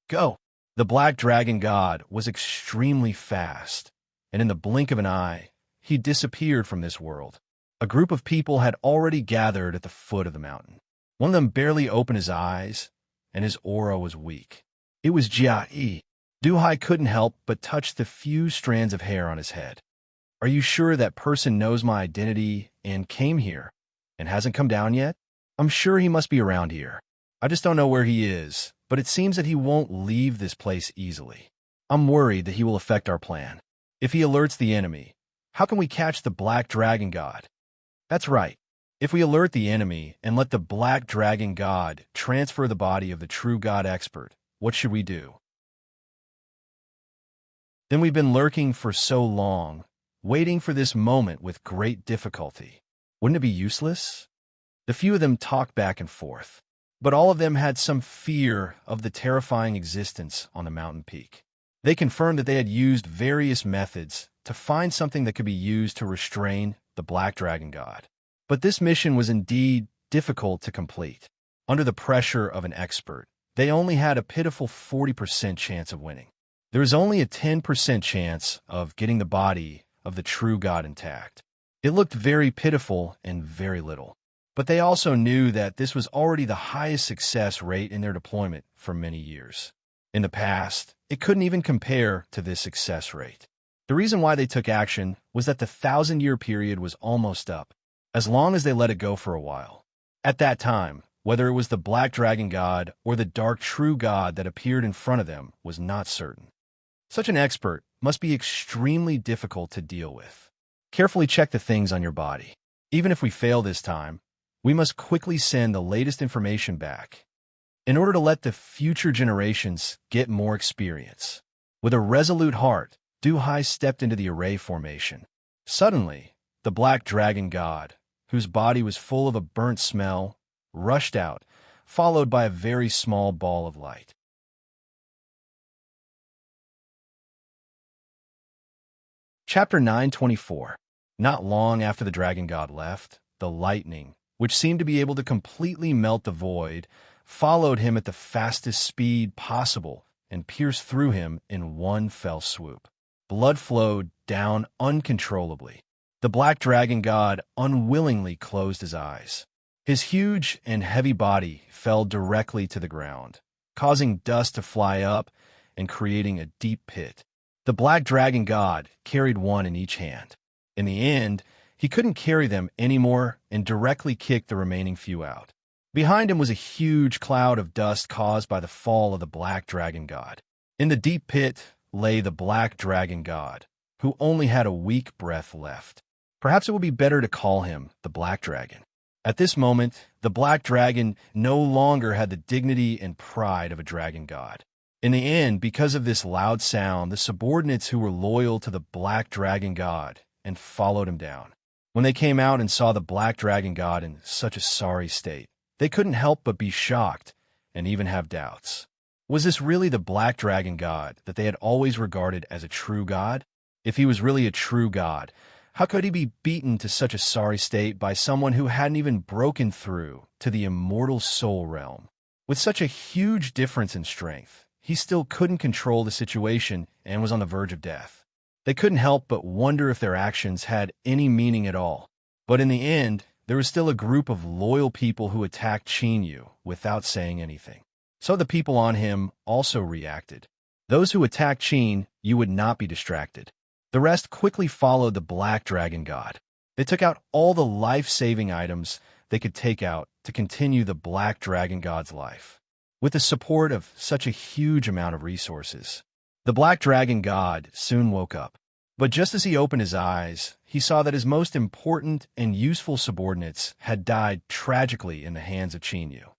Go! The Black Dragon God was extremely fast, and in the blink of an eye, he disappeared from this world. A group of people had already gathered at the foot of the mountain. One of them barely opened his eyes, and his aura was weak. It was Jia Yi. Duhai couldn't help but touch the few strands of hair on his head. "Are you sure that person knows my identity and came here and hasn't come down yet? I'm sure he must be around here. I just don't know where he is, but it seems that he won't leave this place easily. I'm worried that he will affect our plan. If he alerts the enemy, how can we catch the Black Dragon God?" That's right. If we alert the enemy and let the Black Dragon God transfer the body of the true God expert, what should we do? Then we've been lurking for so long, waiting for this moment with great difficulty. Wouldn't it be useless? The few of them talked back and forth, but all of them had some fear of the terrifying existence on the mountain peak. They confirmed that they had used various methods to find something that could be used to restrain the Black Dragon God. But this mission was indeed difficult to complete. Under the pressure of an expert, they only had a pitiful 40% chance of winning. There was only a 10% chance of getting the body of the true God intact. It looked very pitiful and very little. But they also knew that this was already the highest success rate in their deployment for many years. In the past, it couldn't even compare to this success rate. The reason why they took action was that the 1,000-year period was almost up, as long as they let it go for a while. At that time, whether it was the Black Dragon God or the Dark True God that appeared in front of them was not certain. Such an expert must be extremely difficult to deal with. Carefully check the things on your body. Even if we fail this time, we must quickly send the latest information back in order to let the future generations get more experience. With a resolute heart, Duhai stepped into the array formation. Suddenly, the Black Dragon God, whose body was full of a burnt smell, rushed out, followed by a very small ball of light. Chapter 924. Not long after the Dragon God left, the lightning, which seemed to be able to completely melt the void, followed him at the fastest speed possible and pierced through him in one fell swoop. Blood flowed down uncontrollably. The Black Dragon God unwillingly closed his eyes. His huge and heavy body fell directly to the ground, causing dust to fly up and creating a deep pit. The Black Dragon God carried one in each hand. In the end, he couldn't carry them anymore and directly kicked the remaining few out. Behind him was a huge cloud of dust caused by the fall of the Black Dragon God. In the deep pit lay the Black Dragon God, who only had a weak breath left. Perhaps it would be better to call him the Black Dragon. At this moment, the black dragon no longer had the dignity and pride of a dragon god. In the end, because of this loud sound, the subordinates who were loyal to the black dragon god and followed him down. When they came out and saw the black dragon god in such a sorry state, they couldn't help but be shocked and even have doubts. Was this really the black dragon god that they had always regarded as a true god? If he was really a true god, how could he be beaten to such a sorry state by someone who hadn't even broken through to the immortal soul realm? With such a huge difference in strength, he still couldn't control the situation and was on the verge of death. They couldn't help but wonder if their actions had any meaning at all. But in the end, there was still a group of loyal people who attacked Chinyu without saying anything. So the people on him also reacted. Those who attacked Chin, you would not be distracted. The rest quickly followed the black dragon god. They took out all the life-saving items they could take out to continue the black dragon god's life. With the support of such a huge amount of resources, the black dragon god soon woke up. But just as he opened his eyes, he saw that his most important and useful subordinates had died tragically in the hands of Chinyu.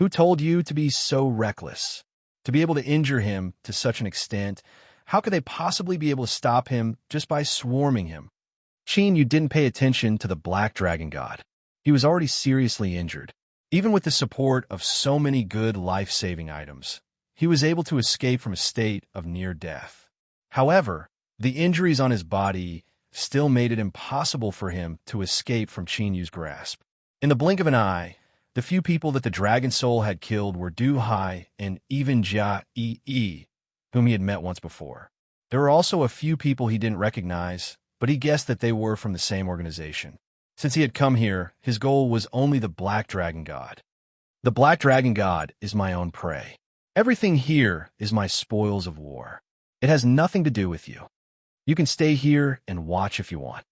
Who told you to be so reckless? To be able to injure him to such an extent, how could they possibly be able to stop him just by swarming him? Chinyu didn't pay attention to the black dragon god. He was already seriously injured. Even with the support of so many good life-saving items, he was able to escape from a state of near death. However, the injuries on his body still made it impossible for him to escape from Chinyu's grasp. In the blink of an eye, the few people that the Dragon Soul had killed were Du Hai and even Jia Yi, whom he had met once before. There were also a few people he didn't recognize, but he guessed that they were from the same organization. Since he had come here, his goal was only the Black Dragon God. The Black Dragon God is my own prey. Everything here is my spoils of war. It has nothing to do with you. You can stay here and watch if you want.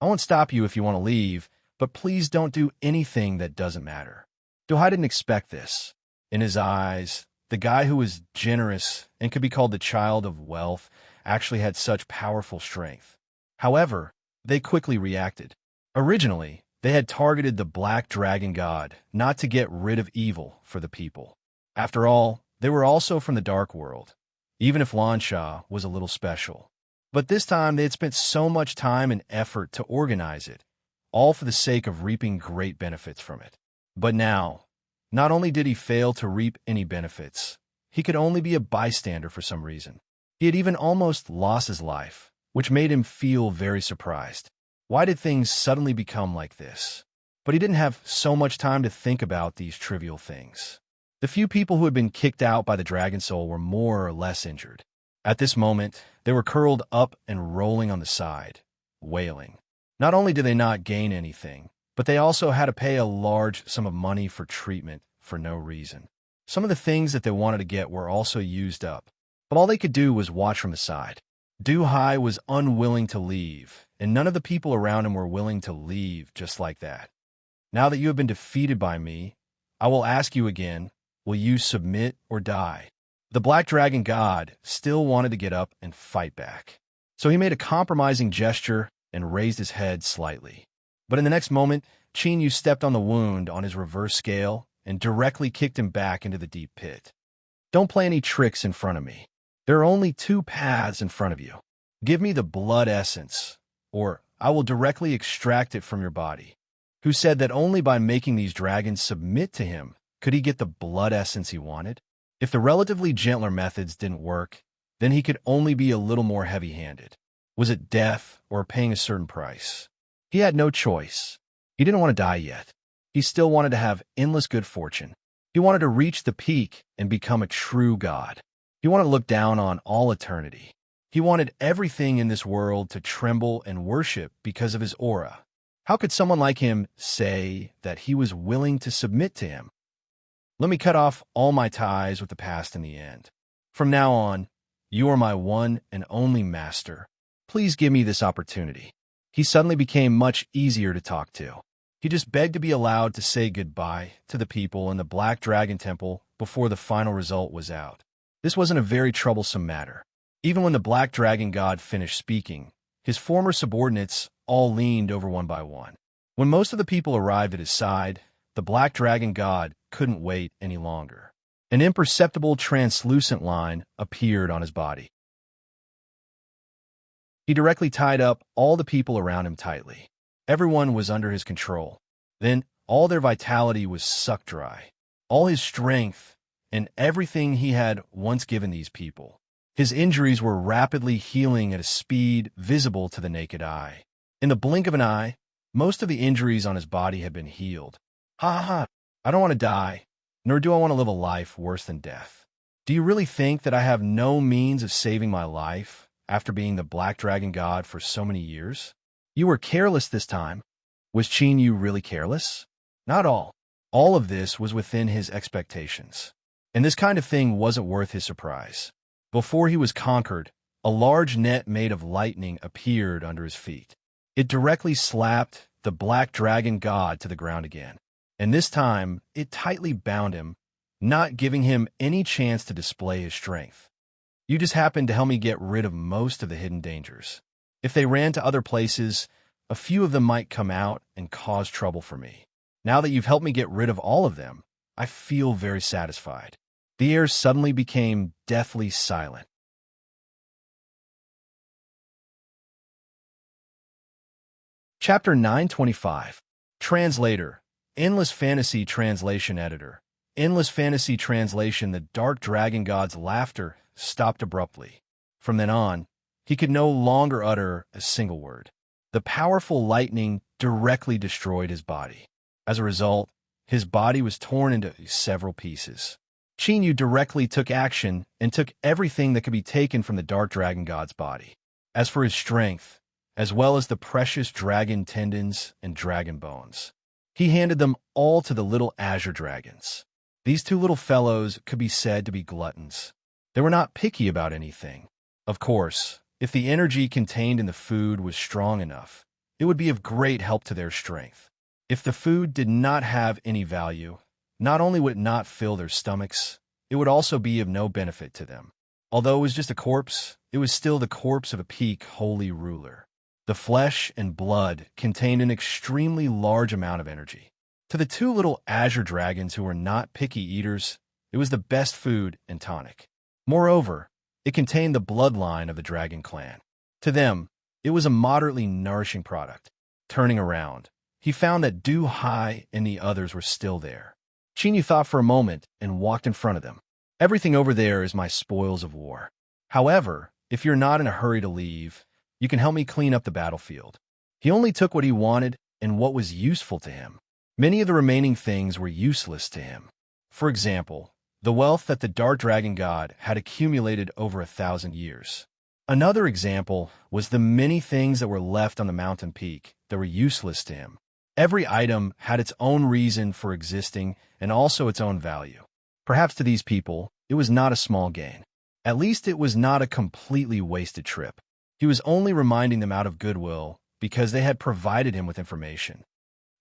I won't stop you if you want to leave, but please don't do anything that doesn't matter. Duhai didn't expect this. In his eyes, the guy who was generous and could be called the child of wealth actually had such powerful strength. However, they quickly reacted. Originally, they had targeted the Black Dragon God not to get rid of evil for the people. After all, they were also from the Dark World, even if Lansha was a little special. But this time they had spent so much time and effort to organize it, all for the sake of reaping great benefits from it. But now, not only did he fail to reap any benefits, he could only be a bystander for some reason. He had even almost lost his life, which made him feel very surprised. Why did things suddenly become like this? But he didn't have so much time to think about these trivial things. The few people who had been kicked out by the Dragon Soul were more or less injured. At this moment, they were curled up and rolling on the side, wailing. Not only did they not gain anything, but they also had to pay a large sum of money for treatment for no reason. Some of the things that they wanted to get were also used up, but all they could do was watch from the side. Du Hai was unwilling to leave, and none of the people around him were willing to leave just like that. Now that you have been defeated by me, I will ask you again, will you submit or die? The Black Dragon God still wanted to get up and fight back. So he made a compromising gesture and raised his head slightly. But in the next moment, Chinyu stepped on the wound on his reverse scale and directly kicked him back into the deep pit. Don't play any tricks in front of me. There are only two paths in front of you. Give me the blood essence, or I will directly extract it from your body. Who said that only by making these dragons submit to him could he get the blood essence he wanted? If the relatively gentler methods didn't work, then he could only be a little more heavy-handed. Was it death or paying a certain price? He had no choice. He didn't want to die yet. He still wanted to have endless good fortune. He wanted to reach the peak and become a true god. He wanted to look down on all eternity. He wanted everything in this world to tremble and worship because of his aura. How could someone like him say that he was willing to submit to him? Let me cut off all my ties with the past in the end. From now on, you are my one and only master. Please give me this opportunity. He suddenly became much easier to talk to. He just begged to be allowed to say goodbye to the people in the Black Dragon Temple before the final result was out. This wasn't a very troublesome matter. Even when the Black Dragon God finished speaking, his former subordinates all leaned over one by one. When most of the people arrived at his side, the black dragon god couldn't wait any longer. An imperceptible translucent line appeared on his body. He directly tied up all the people around him tightly. Everyone was under his control. Then all their vitality was sucked dry. All his strength and everything he had once given these people. His injuries were rapidly healing at a speed visible to the naked eye. In the blink of an eye, most of the injuries on his body had been healed. Ha ha ha, I don't want to die, nor do I want to live a life worse than death. Do you really think that I have no means of saving my life after being the black dragon god for so many years? You were careless this time. Was Chinyu really careless? Not all. All of this was within his expectations. And this kind of thing wasn't worth his surprise. Before he was conquered, a large net made of lightning appeared under his feet. It directly slapped the black dragon god to the ground again. And this time, it tightly bound him, not giving him any chance to display his strength. You just happened to help me get rid of most of the hidden dangers. If they ran to other places, a few of them might come out and cause trouble for me. Now that you've helped me get rid of all of them, I feel very satisfied. The air suddenly became deathly silent. Chapter 925. Translator. Endless Fantasy Translation Editor. Endless Fantasy Translation. The dark dragon god's laughter stopped abruptly. From then on, he could no longer utter a single word. The powerful lightning directly destroyed his body. As a result, his body was torn into several pieces. Chinyu directly took action and took everything that could be taken from the dark dragon god's body. As for his strength, as well as the precious dragon tendons and dragon bones, he handed them all to the little azure dragons. These two little fellows could be said to be gluttons. They were not picky about anything. Of course, if the energy contained in the food was strong enough, it would be of great help to their strength. If the food did not have any value, not only would it not fill their stomachs, it would also be of no benefit to them. Although it was just a corpse, it was still the corpse of a peak holy ruler. The flesh and blood contained an extremely large amount of energy. To the two little azure dragons who were not picky eaters, it was the best food and tonic. Moreover, it contained the bloodline of the dragon clan. To them, it was a moderately nourishing product. Turning around, he found that Du Hai and the others were still there. Chinyu thought for a moment and walked in front of them. Everything over there is my spoils of war. However, if you're not in a hurry to leave, you can help me clean up the battlefield. He only took what he wanted and what was useful to him. Many of the remaining things were useless to him. For example, the wealth that the dark dragon god had accumulated over 1,000 years. Another example was the many things that were left on the mountain peak that were useless to him. Every item had its own reason for existing and also its own value. Perhaps to these people, it was not a small gain. At least it was not a completely wasted trip. He was only reminding them out of goodwill because they had provided him with information.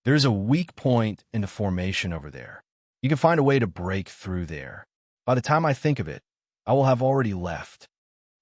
There is a weak point in the formation over there. You can find a way to break through there. By the time I think of it, I will have already left.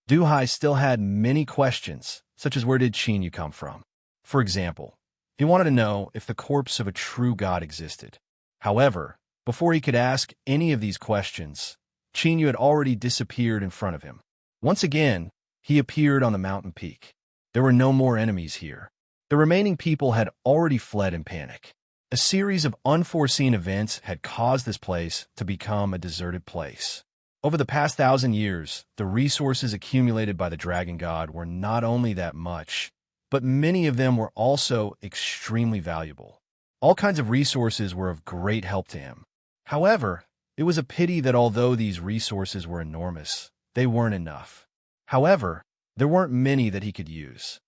Du Hai still had many questions, such as where did Chinyu come from? For example, he wanted to know if the corpse of a true god existed. However, before he could ask any of these questions, Chinyu had already disappeared in front of him. Once again, he appeared on the mountain peak. There were no more enemies here. The remaining people had already fled in panic. A series of unforeseen events had caused this place to become a deserted place. Over the past 1,000 years, the resources accumulated by the dragon god were not only that much, but many of them were also extremely valuable. All kinds of resources were of great help to him. However, it was a pity that although these resources were enormous, they weren't enough. However, there weren't many that he could use.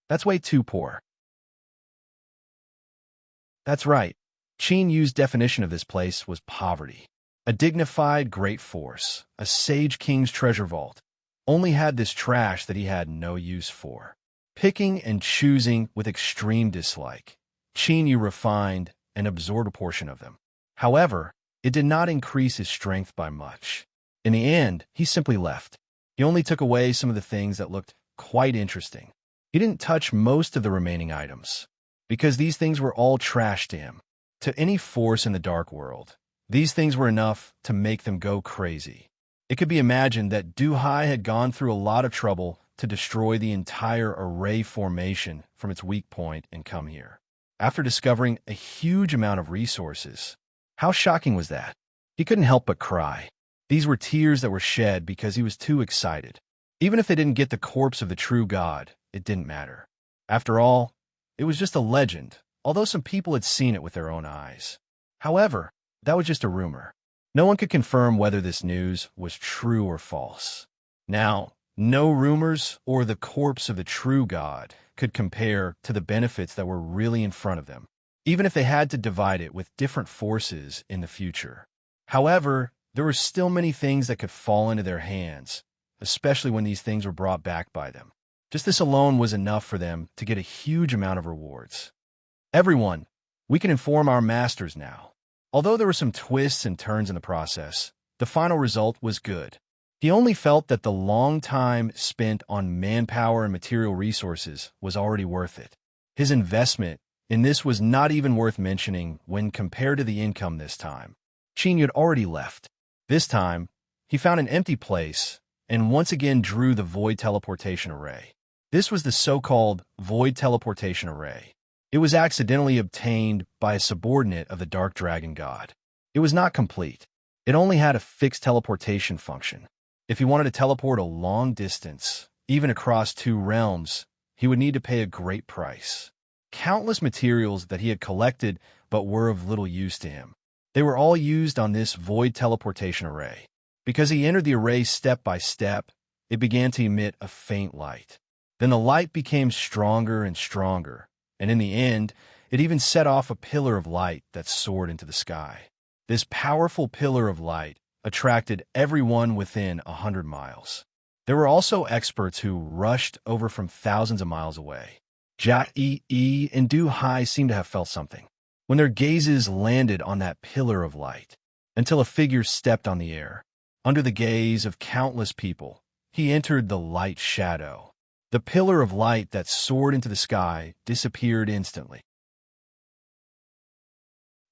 That's way too poor. That's right. Chinyu's definition of this place was poverty. A dignified great force, a sage king's treasure vault, only had this trash that he had no use for. Picking and choosing with extreme dislike, Chinyu refined and absorbed a portion of them. However, it did not increase his strength by much. In the end, he simply left. He only took away some of the things that looked quite interesting. He didn't touch most of the remaining items, because these things were all trash to him. To any force in the dark world, these things were enough to make them go crazy. It could be imagined that Du-Hai had gone through a lot of trouble to destroy the entire array formation from its weak point and come here. After discovering a huge amount of resources, how shocking was that? He couldn't help but cry. These were tears that were shed because he was too excited. Even if they didn't get the corpse of the true god, it didn't matter. After all, it was just a legend, although some people had seen it with their own eyes. However, that was just a rumor. No one could confirm whether this news was true or false. Now, no rumors or the corpse of the true god could compare to the benefits that were really in front of them, even if they had to divide it with different forces in the future. However, there were still many things that could fall into their hands, especially when these things were brought back by them. Just this alone was enough for them to get a huge amount of rewards. Everyone, we can inform our masters now. Although there were some twists and turns in the process, the final result was good. He only felt that the long time spent on manpower and material resources was already worth it. His investment in this was not even worth mentioning when compared to the income this time. Qin had already left. This time, he found an empty place and once again drew the void teleportation array. This was the so-called void teleportation array. It was accidentally obtained by a subordinate of the Dark Dragon God. It was not complete. It only had a fixed teleportation function. If he wanted to teleport a long distance, even across 2 realms, he would need to pay a great price. Countless materials that he had collected but were of little use to him. They were all used on this void teleportation array. Because he entered the array step by step, it began to emit a faint light. Then the light became stronger and stronger, and in the end, it even set off a pillar of light that soared into the sky. This powerful pillar of light attracted everyone within 100 miles. There were also experts who rushed over from thousands of miles away. Jia and Du-Hai seemed to have felt something when their gazes landed on that pillar of light, until a figure stepped on the air. Under the gaze of countless people, he entered the light shadow. The pillar of light that soared into the sky disappeared instantly.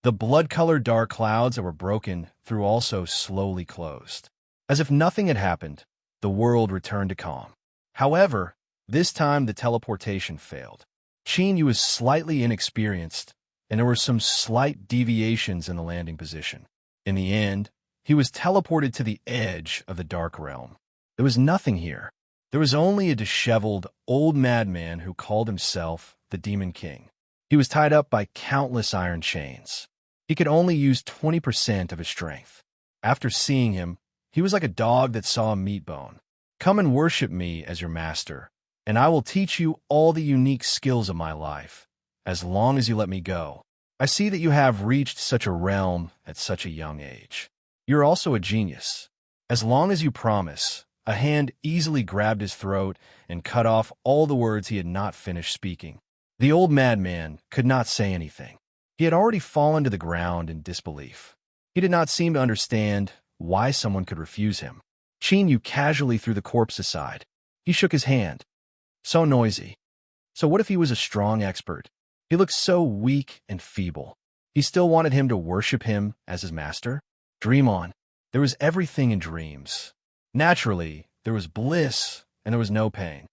The blood-colored dark clouds that were broken through also slowly closed. As if nothing had happened, the world returned to calm. However, this time the teleportation failed. Qin Yu was slightly inexperienced, and there were some slight deviations in the landing position. In the end, he was teleported to the edge of the Dark Realm. There was nothing here. There was only a disheveled, old madman who called himself the Demon King. He was tied up by countless iron chains. He could only use 20% of his strength. After seeing him, he was like a dog that saw a meat bone. Come and worship me as your master, and I will teach you all the unique skills of my life, as long as you let me go. I see that you have reached such a realm at such a young age. You're also a genius. As long as you promise, a hand easily grabbed his throat and cut off all the words he had not finished speaking. The old madman could not say anything. He had already fallen to the ground in disbelief. He did not seem to understand why someone could refuse him. Qin Yu casually threw the corpse aside. He shook his hand. So noisy. So what if he was a strong expert? He looked so weak and feeble. He still wanted him to worship him as his master? Dream on. There was everything in dreams. Naturally, there was bliss and there was no pain.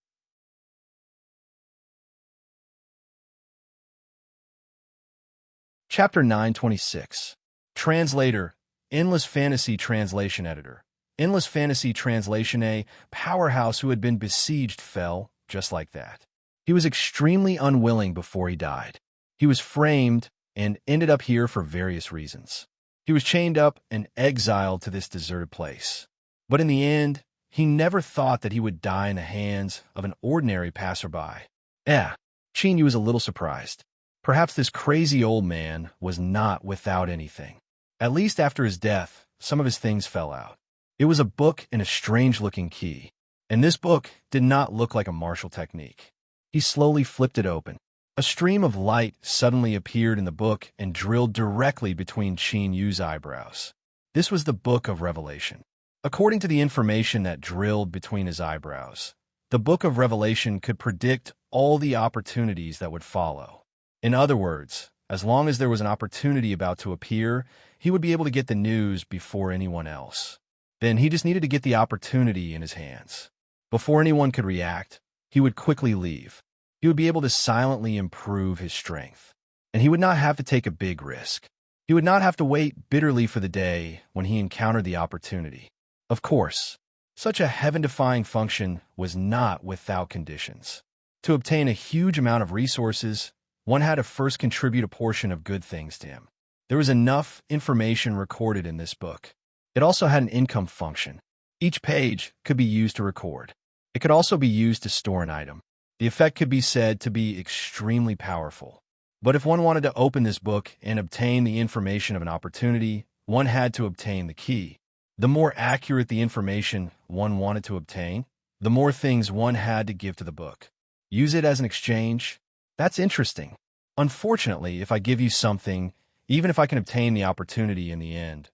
Chapter 926. Translator, Endless Fantasy Translation Editor. Endless Fantasy Translation. A powerhouse who had been besieged fell just like that. He was extremely unwilling before he died. He was framed and ended up here for various reasons. He was chained up and exiled to this deserted place. But in the end, he never thought that he would die in the hands of an ordinary passerby. Qin Yu was a little surprised. Perhaps this crazy old man was not without anything. At least after his death, some of his things fell out. It was a book and a strange-looking key. And this book did not look like a martial technique. He slowly flipped it open. A stream of light suddenly appeared in the book and drilled directly between Qin Yu's eyebrows. This was the Book of Revelation. According to the information that drilled between his eyebrows, the Book of Revelation could predict all the opportunities that would follow. In other words, as long as there was an opportunity about to appear, he would be able to get the news before anyone else. Then he just needed to get the opportunity in his hands. Before anyone could react, he would quickly leave. He would be able to silently improve his strength. And he would not have to take a big risk. He would not have to wait bitterly for the day when he encountered the opportunity. Of course, such a heaven-defying function was not without conditions. To obtain a huge amount of resources, one had to first contribute a portion of good things to him. There was enough information recorded in this book. It also had an income function. Each page could be used to record. It could also be used to store an item. The effect could be said to be extremely powerful. But if one wanted to open this book and obtain the information of an opportunity, one had to obtain the key. The more accurate the information one wanted to obtain, the more things one had to give to the book. Use it as an exchange? That's interesting. Unfortunately, if I give you something, even if I can obtain the opportunity in the end,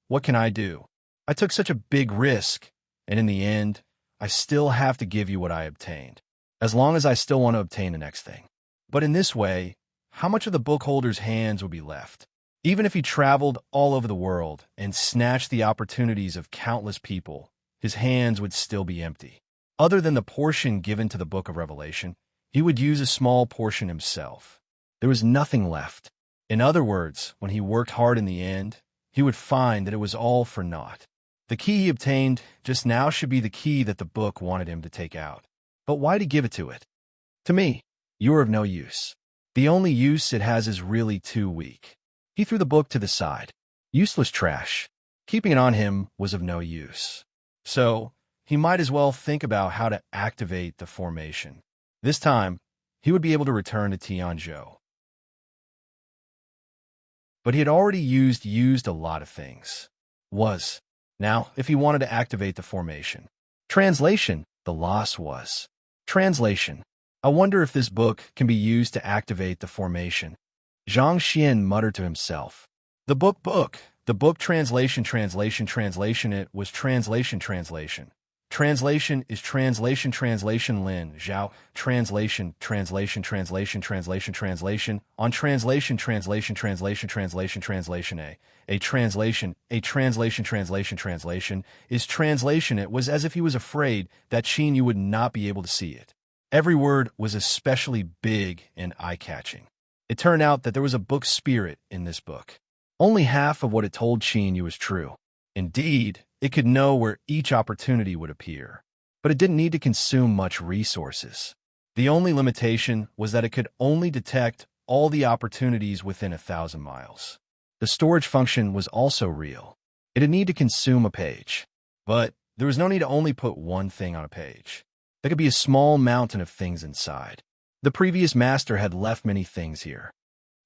what can I do? I took such a big risk, and in the end, I still have to give you what I obtained, as long as I still want to obtain the next thing. But in this way, how much of the book holder's hands would be left? Even if he traveled all over the world and snatched the opportunities of countless people, his hands would still be empty. Other than the portion given to the book of Revelation, he would use a small portion himself. There was nothing left. In other words, when he worked hard in the end, he would find that it was all for naught. The key he obtained just now should be the key that the book wanted him to take out. But why to give it to it? To me, you are of no use. The only use it has is really too weak. He threw the book to the side. Useless trash. Keeping it on him was of no use. So, he might as well think about how to activate the formation. This time, he would be able to return to Tianzhou. But he had already used a lot of things. Now, if he wanted to activate the formation. Translation, the loss was. Translation. I wonder if this book can be used to activate the formation. Zhang Xian muttered to himself. The book, translation, it was translation. Translation is translation, Lin, Zhao, translation, on translation, a translation is translation. It was as if he was afraid that Qin would not be able to see it. Every word was especially big and eye-catching. It turned out that there was a book spirit in this book. Only half of what it told Qin was true. Indeed, it could know where each opportunity would appear, but it didn't need to consume much resources. The only limitation was that it could only detect all the opportunities within 1,000 miles. The storage function was also real. It didn't need to consume a page, but there was no need to only put one thing on a page. There could be a small mountain of things inside. The previous master had left many things here,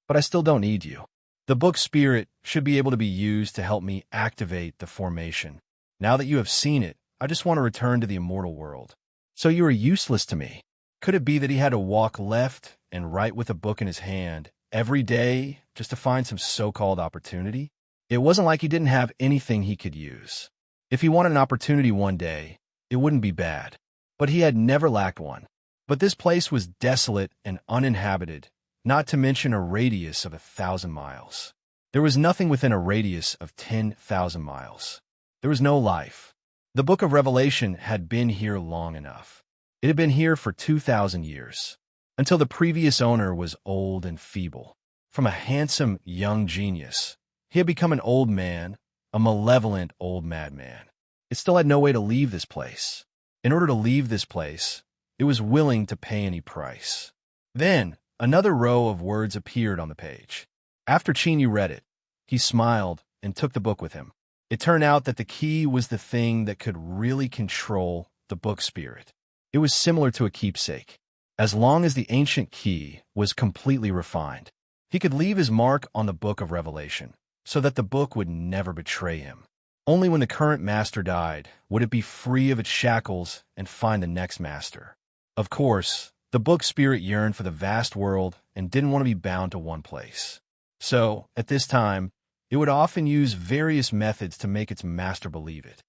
but I still don't need you. The book spirit should be able to be used to help me activate the formation. Now that you have seen it, I just want to return to the immortal world. So you are useless to me. Could it be that he had to walk left and right with a book in his hand every day just to find some so-called opportunity? It wasn't like he didn't have anything he could use. If he wanted an opportunity one day, it wouldn't be bad. But he had never lacked one. But this place was desolate and uninhabited, not to mention a radius of 1,000 miles. There was nothing within a radius of 10,000 miles. There was no life. The Book of Revelation had been here long enough. It had been here for 2,000 years, until the previous owner was old and feeble. From a handsome young genius, he had become an old man, a malevolent old madman. It still had no way to leave this place. In order to leave this place, it was willing to pay any price. Then, another row of words appeared on the page. After Qin read it, he smiled and took the book with him. It turned out that the key was the thing that could really control the book spirit. It was similar to a keepsake. As long as the ancient key was completely refined, he could leave his mark on the Book of Revelation, so that the book would never betray him. Only when the current master died would it be free of its shackles and find the next master. Of course, the book spirit yearned for the vast world and didn't want to be bound to one place. So, at this time, it would often use various methods to make its master believe it.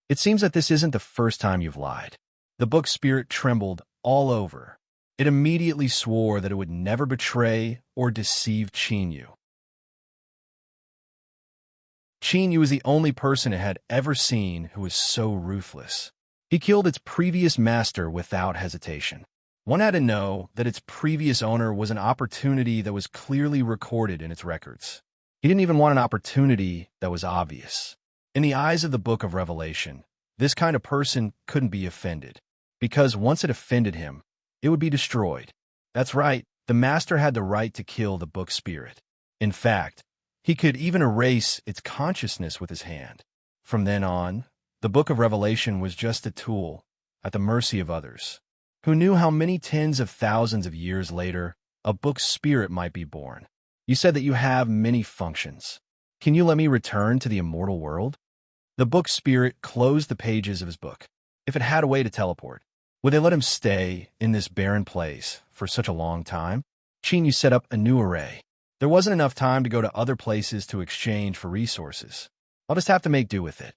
It seems that this isn't the first time you've lied. The book spirit trembled all over. It immediately swore that it would never betray or deceive Qinyu. Qinyu was the only person it had ever seen who was so ruthless. He killed its previous master without hesitation. One had to know that its previous owner was an opportunity that was clearly recorded in its records. He didn't even want an opportunity that was obvious. In the eyes of the Book of Revelation, this kind of person couldn't be offended, because once it offended him, it would be destroyed. That's right, the master had the right to kill the book spirit. In fact, he could even erase its consciousness with his hand. From then on, the Book of Revelation was just a tool at the mercy of others. Who knew how many tens of thousands of years later a book spirit might be born? You said that you have many functions. Can you let me return to the immortal world? The book spirit closed the pages of his book. If it had a way to teleport, would they let him stay in this barren place for such a long time? Qinyu set up a new array. There wasn't enough time to go to other places to exchange for resources. I'll just have to make do with it.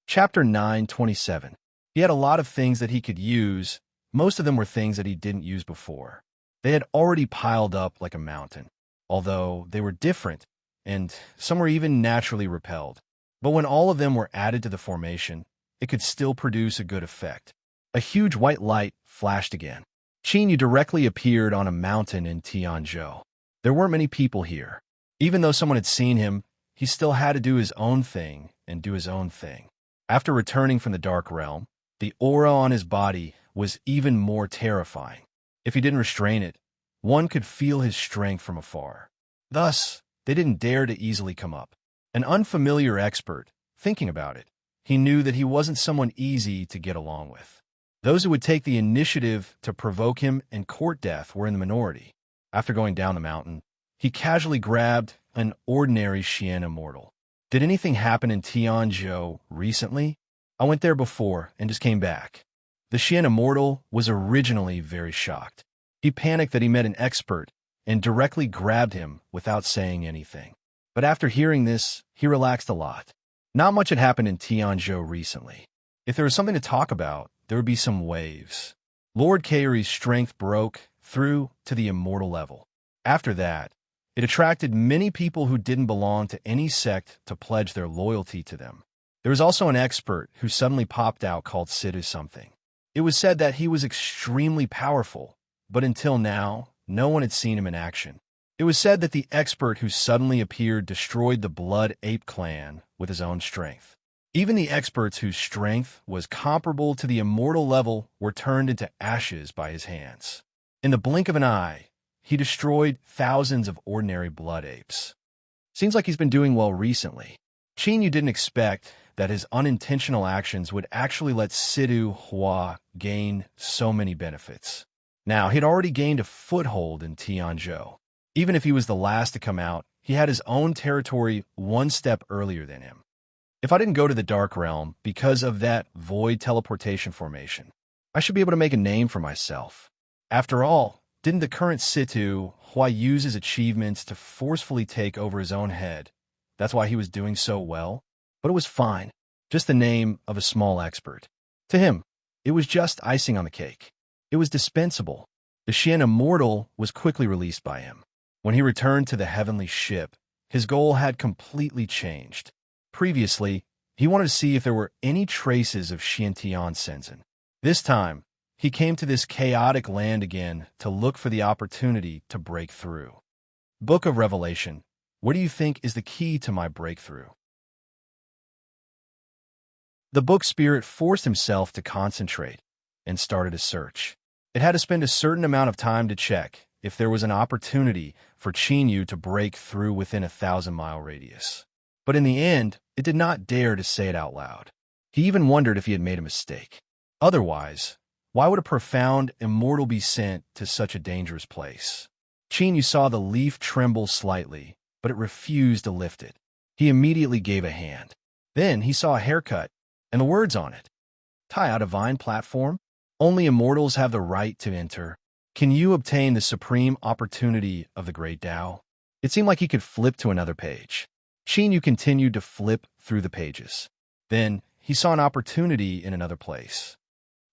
Chapter 9:27. He had a lot of things that he could use. Most of them were things that he didn't use before. They had already piled up like a mountain, although they were different, and some were even naturally repelled. But when all of them were added to the formation, it could still produce a good effect. A huge white light flashed again. Qinyu directly appeared on a mountain in Tianzhou. There weren't many people here. Even though someone had seen him, he still had to do his own thing and do his own thing. After returning from the Dark Realm, the aura on his body was even more terrifying. If he didn't restrain it, one could feel his strength from afar. Thus, they didn't dare to easily come up. An unfamiliar expert, thinking about it, he knew that he wasn't someone easy to get along with. Those who would take the initiative to provoke him and court death were in the minority. After going down the mountain, he casually grabbed an ordinary Xian immortal. Did anything happen in Tianzhou recently? I went there before and just came back. The Xian immortal was originally very shocked. He panicked that he met an expert and directly grabbed him without saying anything. But after hearing this, he relaxed a lot. Not much had happened in Tianzhou recently. If there was something to talk about, there would be some waves. Lord Kairi's strength broke through to the immortal level. After that, it attracted many people who didn't belong to any sect to pledge their loyalty to them. There was also an expert who suddenly popped out called Sidhu something. It was said that he was extremely powerful, but until now, no one had seen him in action. It was said that the expert who suddenly appeared destroyed the Blood Ape clan with his own strength. Even the experts whose strength was comparable to the immortal level were turned into ashes by his hands. In the blink of an eye, he destroyed thousands of ordinary blood apes. Seems like he's been doing well recently. Qinyu didn't expect that his unintentional actions would actually let Sidhu Hua gain so many benefits. Now, he'd already gained a foothold in Tianzhou. Even if he was the last to come out, he had his own territory one step earlier than him. If I didn't go to the Dark Realm because of that void teleportation formation, I should be able to make a name for myself. After all, didn't the current Sidhu Hua use his achievements to forcefully take over his own head? That's why he was doing so well. But it was fine, just the name of a small expert. To him, it was just icing on the cake. It was dispensable. The Xian immortal was quickly released by him. When he returned to the heavenly ship, his goal had completely changed. Previously, he wanted to see if there were any traces of Xiantian Sensen. This time, he came to this chaotic land again to look for the opportunity to break through. Book of Revelation, what do you think is the key to my breakthrough? The book spirit forced himself to concentrate and started a search. It had to spend a certain amount of time to check if there was an opportunity for Qinyu to break through within a 1,000-mile radius. But in the end, it did not dare to say it out loud. He even wondered if he had made a mistake. Otherwise, why would a profound immortal be sent to such a dangerous place? Qinyu saw the leaf tremble slightly, but it refused to lift it. He immediately gave a hand. Then he saw a haircut and the words on it. Tie a divine platform? Only immortals have the right to enter. Can you obtain the supreme opportunity of the great Tao? It seemed like he could flip to another page. Qinyu continued to flip through the pages. Then he saw an opportunity in another place.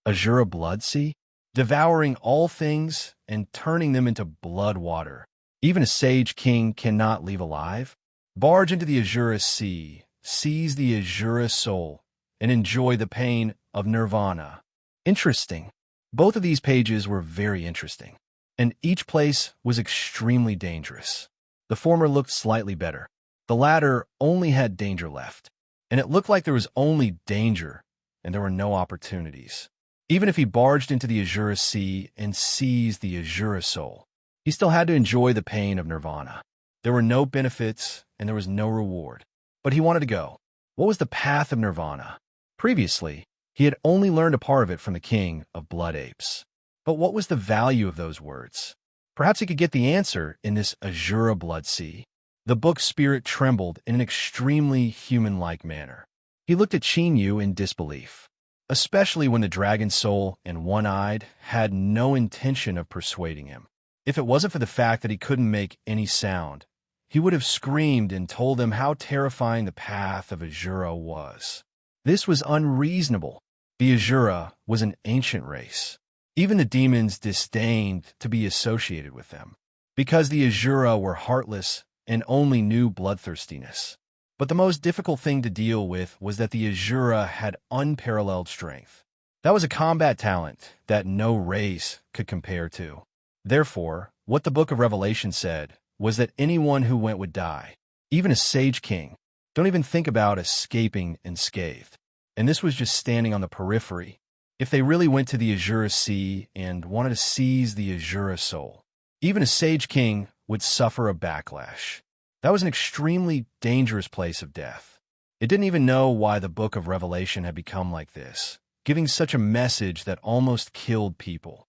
Azura Blood Sea? Devouring all things and turning them into blood water. Even a sage king cannot leave alive. Barge into the Azura Sea, seize the Azura soul, and enjoy the pain of nirvana. Interesting. Both of these pages were very interesting, and each place was extremely dangerous. The former looked slightly better. The latter only had danger left, and it looked like there was only danger, and there were no opportunities. Even if he barged into the Azura Sea and seized the Azura soul, he still had to enjoy the pain of nirvana. There were no benefits, and there was no reward. But he wanted to go. What was the path of nirvana? Previously, he had only learned a part of it from the king of blood apes. But what was the value of those words? Perhaps he could get the answer in this Azura Blood Sea. The book's spirit trembled in an extremely human-like manner. He looked at Chinyu in disbelief, especially when the dragon soul and one-eyed had no intention of persuading him. If it wasn't for the fact that he couldn't make any sound, he would have screamed and told them how terrifying the path of Azura was. This was unreasonable. The Azura was an ancient race. Even the demons disdained to be associated with them, because the Azura were heartless and only knew bloodthirstiness. But the most difficult thing to deal with was that the Azura had unparalleled strength. That was a combat talent that no race could compare to. Therefore, what the Book of Revelation said was that anyone who went would die, even a sage king. Don't even think about escaping unscathed. And this was just standing on the periphery. If they really went to the Azura Sea and wanted to seize the Azura soul, even a sage king would suffer a backlash. That was an extremely dangerous place of death. It didn't even know why the Book of Revelation had become like this, giving such a message that almost killed people.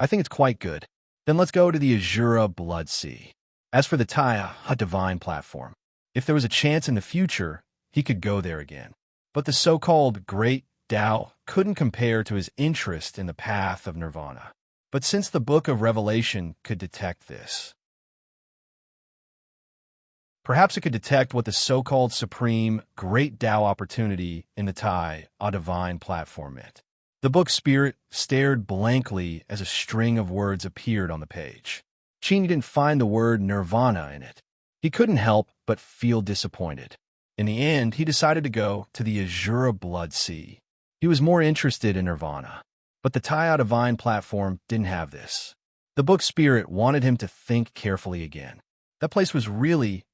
I think it's quite good. Then let's go to the Azura Blood Sea. As for the Taya, a divine platform, if there was a chance in the future, he could go there again. But the so-called Great Tao couldn't compare to his interest in the path of nirvana. But since the Book of Revelation could detect this, perhaps it could detect what the so-called supreme Great Tao opportunity in the Tai, a divine platform meant. The book's spirit stared blankly as a string of words appeared on the page. Chinyu didn't find the word nirvana in it. He couldn't help but feel disappointed. In the end, he decided to go to the Azura Blood Sea. He was more interested in nirvana. But the Tai divine platform didn't have this. The book's spirit wanted him to think carefully again. That place was really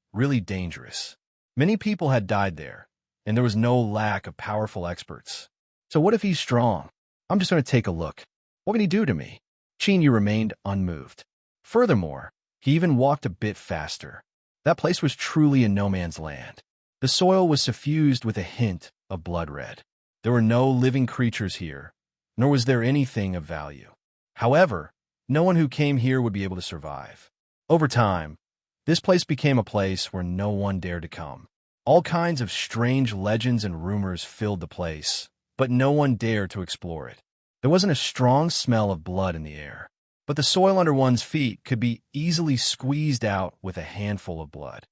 dangerous. Many people had died there, and there was no lack of powerful experts. So what if he's strong? I'm just going to take a look. What can he do to me? Chinyu remained unmoved. Furthermore, he even walked a bit faster. That place was truly a no-man's land. The soil was suffused with a hint of blood red. There were no living creatures here, nor was there anything of value. However, no one who came here would be able to survive. Over time, this place became a place where no one dared to come. All kinds of strange legends and rumors filled the place, but no one dared to explore it. There wasn't a strong smell of blood in the air, but the soil under one's feet could be easily squeezed out with a handful of blood.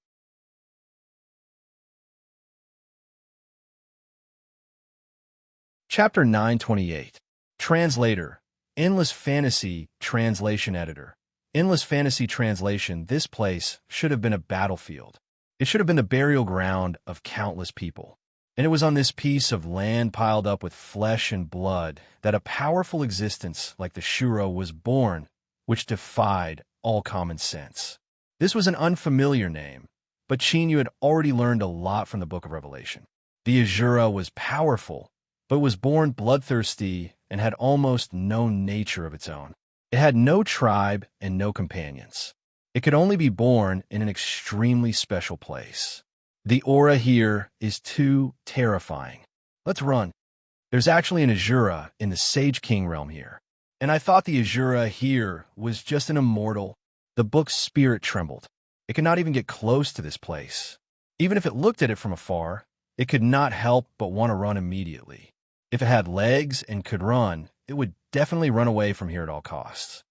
Chapter 928. Translator. Endless Fantasy Translation Editor. Endless Fantasy Translation. This place should have been a battlefield. It should have been the burial ground of countless people. And it was on this piece of land piled up with flesh and blood that a powerful existence like the Shuro was born, which defied all common sense. This was an unfamiliar name, but Chinyu had already learned a lot from the Book of Revelation. The Azura was powerful, but was born bloodthirsty and had almost no nature of its own. It had no tribe and no companions. It could only be born in an extremely special place. The aura here is too terrifying. Let's run. There's actually an Azura in the Sage King realm here. And I thought the Azura here was just an immortal. The book's spirit trembled. It could not even get close to this place. Even if it looked at it from afar, it could not help but want to run immediately. If it had legs and could run, it would definitely run away from here at all costs.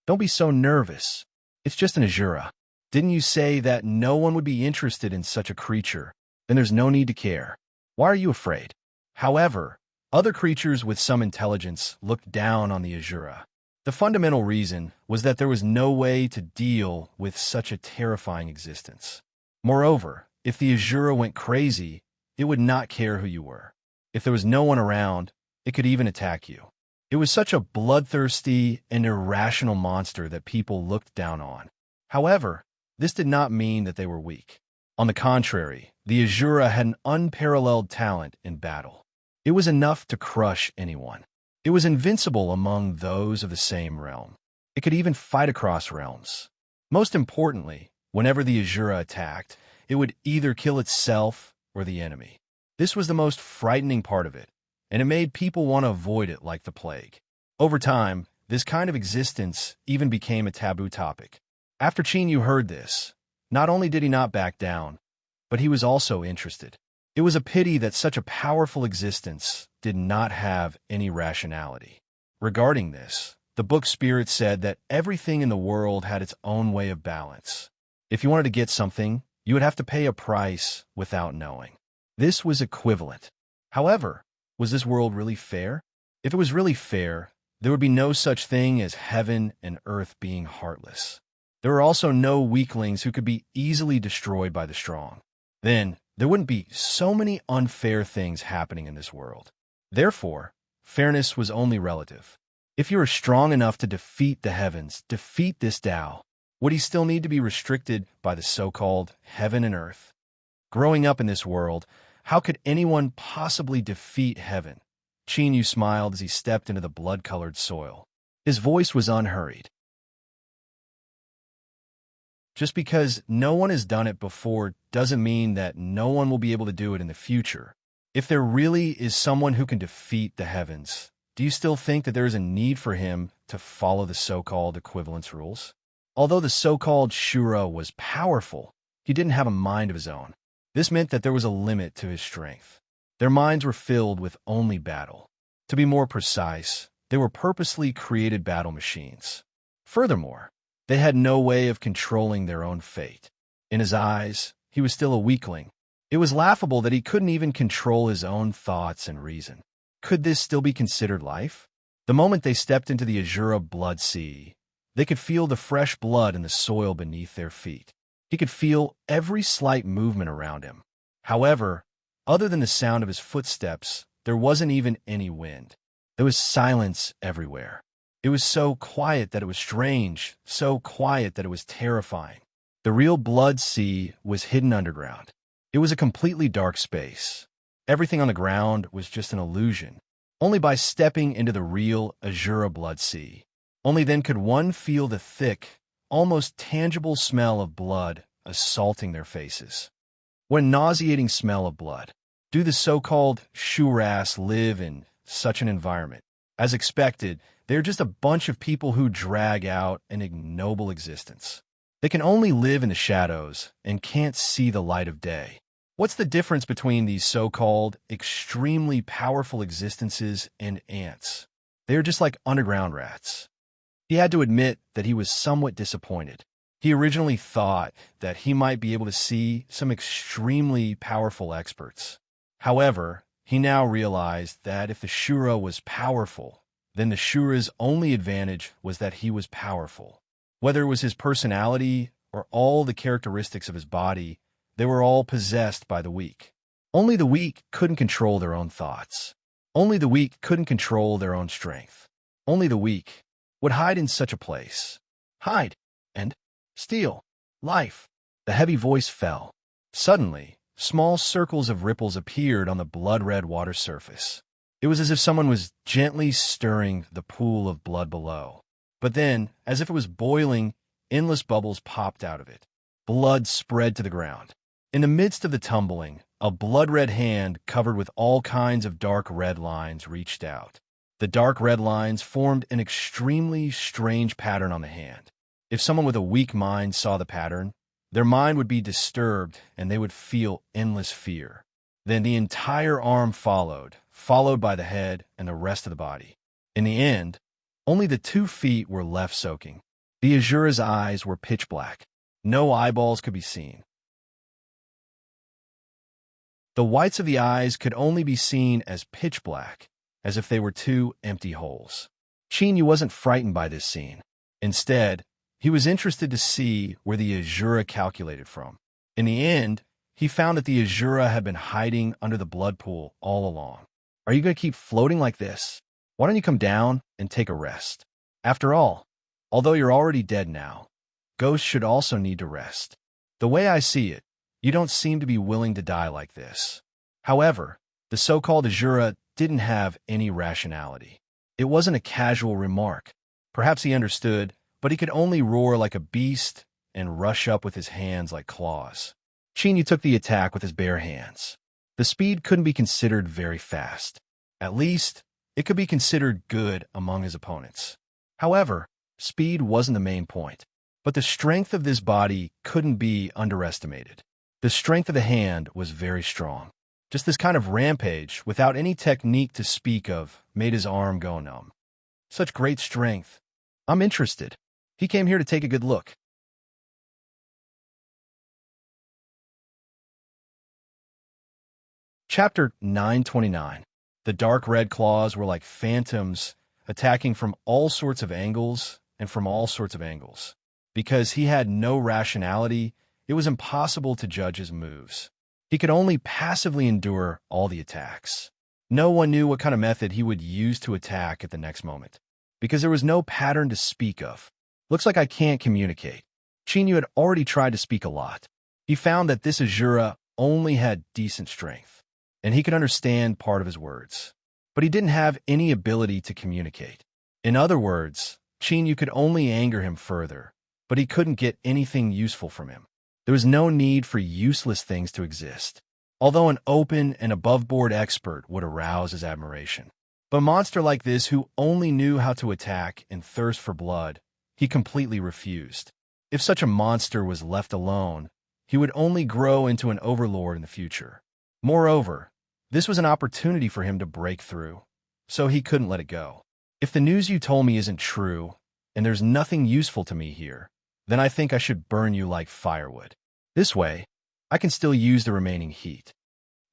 Don't be so nervous. It's just an Azura. Didn't you say that no one would be interested in such a creature? Then there's no need to care. Why are you afraid? However, other creatures with some intelligence looked down on the Azura. The fundamental reason was that there was no way to deal with such a terrifying existence. Moreover, if the Azura went crazy, it would not care who you were. If there was no one around, it could even attack you. It was such a bloodthirsty and irrational monster that people looked down on. However, this did not mean that they were weak. On the contrary, the Azura had an unparalleled talent in battle. It was enough to crush anyone. It was invincible among those of the same realm. It could even fight across realms. Most importantly, whenever the Azura attacked, it would either kill itself or the enemy. This was the most frightening part of it, and it made people want to avoid it like the plague. Over time, this kind of existence even became a taboo topic. After Chinyu heard this, not only did he not back down, but he was also interested. It was a pity that such a powerful existence did not have any rationality. Regarding this, the book Spirit said that everything in the world had its own way of balance. If you wanted to get something, you would have to pay a price without knowing. This was equivalent. However, was this world really fair? If it was really fair, there would be no such thing as heaven and earth being heartless. There were also no weaklings who could be easily destroyed by the strong. Then, there wouldn't be so many unfair things happening in this world. Therefore, fairness was only relative. If you were strong enough to defeat the heavens, defeat this Tao, would he still need to be restricted by the so-called heaven and earth? Growing up in this world, how could anyone possibly defeat heaven? Chinyu smiled as he stepped into the blood-colored soil. His voice was unhurried. Just because no one has done it before doesn't mean that no one will be able to do it in the future. If there really is someone who can defeat the heavens, do you still think that there is a need for him to follow the so-called equivalence rules? Although the so-called Shura was powerful, he didn't have a mind of his own. This meant that there was a limit to his strength. Their minds were filled with only battle. To be more precise, they were purposely created battle machines. Furthermore, they had no way of controlling their own fate. In his eyes, he was still a weakling. It was laughable that he couldn't even control his own thoughts and reason. Could this still be considered life? The moment they stepped into the Azura blood sea, they could feel the fresh blood in the soil beneath their feet. He could feel every slight movement around him. However, other than the sound of his footsteps, there wasn't even any wind. There was silence everywhere. It was so quiet that it was strange, so quiet that it was terrifying. The real blood sea was hidden underground. It was a completely dark space. Everything on the ground was just an illusion. Only by stepping into the real Azura blood sea, only then could one feel the thick, almost tangible smell of blood assaulting their faces. What a nauseating smell of blood. Do the so-called Shuras live in such an environment? As expected, they're just a bunch of people who drag out an ignoble existence. They can only live in the shadows and can't see the light of day. What's the difference between these so-called extremely powerful existences and ants? They are just like underground rats. He had to admit that he was somewhat disappointed. He originally thought that he might be able to see some extremely powerful experts. However, he now realized that if the Shura was powerful, then the Shura's only advantage was that he was powerful. Whether it was his personality or all the characteristics of his body, they were all possessed by the weak. Only the weak couldn't control their own thoughts. Only the weak couldn't control their own strength. Only the weak would hide in such a place. Hide and steal life. The heavy voice fell. Suddenly, small circles of ripples appeared on the blood-red water surface. It was as if someone was gently stirring the pool of blood below. But then, as if it was boiling, endless bubbles popped out of it. Blood spread to the ground. In the midst of the tumbling, a blood-red hand covered with all kinds of dark red lines reached out. The dark red lines formed an extremely strange pattern on the hand. If someone with a weak mind saw the pattern, their mind would be disturbed and they would feel endless fear. Then the entire arm followed by the head and the rest of the body. In the end, only the 2 feet were left soaking. The Azura's eyes were pitch black. No eyeballs could be seen. The whites of the eyes could only be seen as pitch black, as if they were two empty holes. Chinyu wasn't frightened by this scene. Instead, he was interested to see where the Azura calculated from. In the end, he found that the Azura had been hiding under the blood pool all along. Are you going to keep floating like this? Why don't you come down and take a rest? After all, although you're already dead now, ghosts should also need to rest. The way I see it, you don't seem to be willing to die like this. However, the so-called Azura didn't have any rationality. It wasn't a casual remark. Perhaps he understood, but he could only roar like a beast and rush up with his hands like claws. Chinyu took the attack with his bare hands. The speed couldn't be considered very fast. At least, it could be considered good among his opponents. However, speed wasn't the main point. But the strength of this body couldn't be underestimated. The strength of the hand was very strong. Just this kind of rampage, without any technique to speak of, made his arm go numb. Such great strength. I'm interested. He came here to take a good look. Chapter 929. The dark red claws were like phantoms, attacking from all sorts of angles and from all sorts of angles. Because he had no rationality, it was impossible to judge his moves. He could only passively endure all the attacks. No one knew what kind of method he would use to attack at the next moment, because there was no pattern to speak of. Looks like I can't communicate. Chinyu had already tried to speak a lot. He found that this Azura only had decent strength, and he could understand part of his words. But he didn't have any ability to communicate. In other words, Chinyu could only anger him further, but he couldn't get anything useful from him. There was no need for useless things to exist, although an open and above-board expert would arouse his admiration. But a monster like this who only knew how to attack and thirst for blood, he completely refused. If such a monster was left alone, he would only grow into an overlord in the future. Moreover, this was an opportunity for him to break through, so he couldn't let it go. If the news you told me isn't true, and there's nothing useful to me here, then I think I should burn you like firewood. This way, I can still use the remaining heat.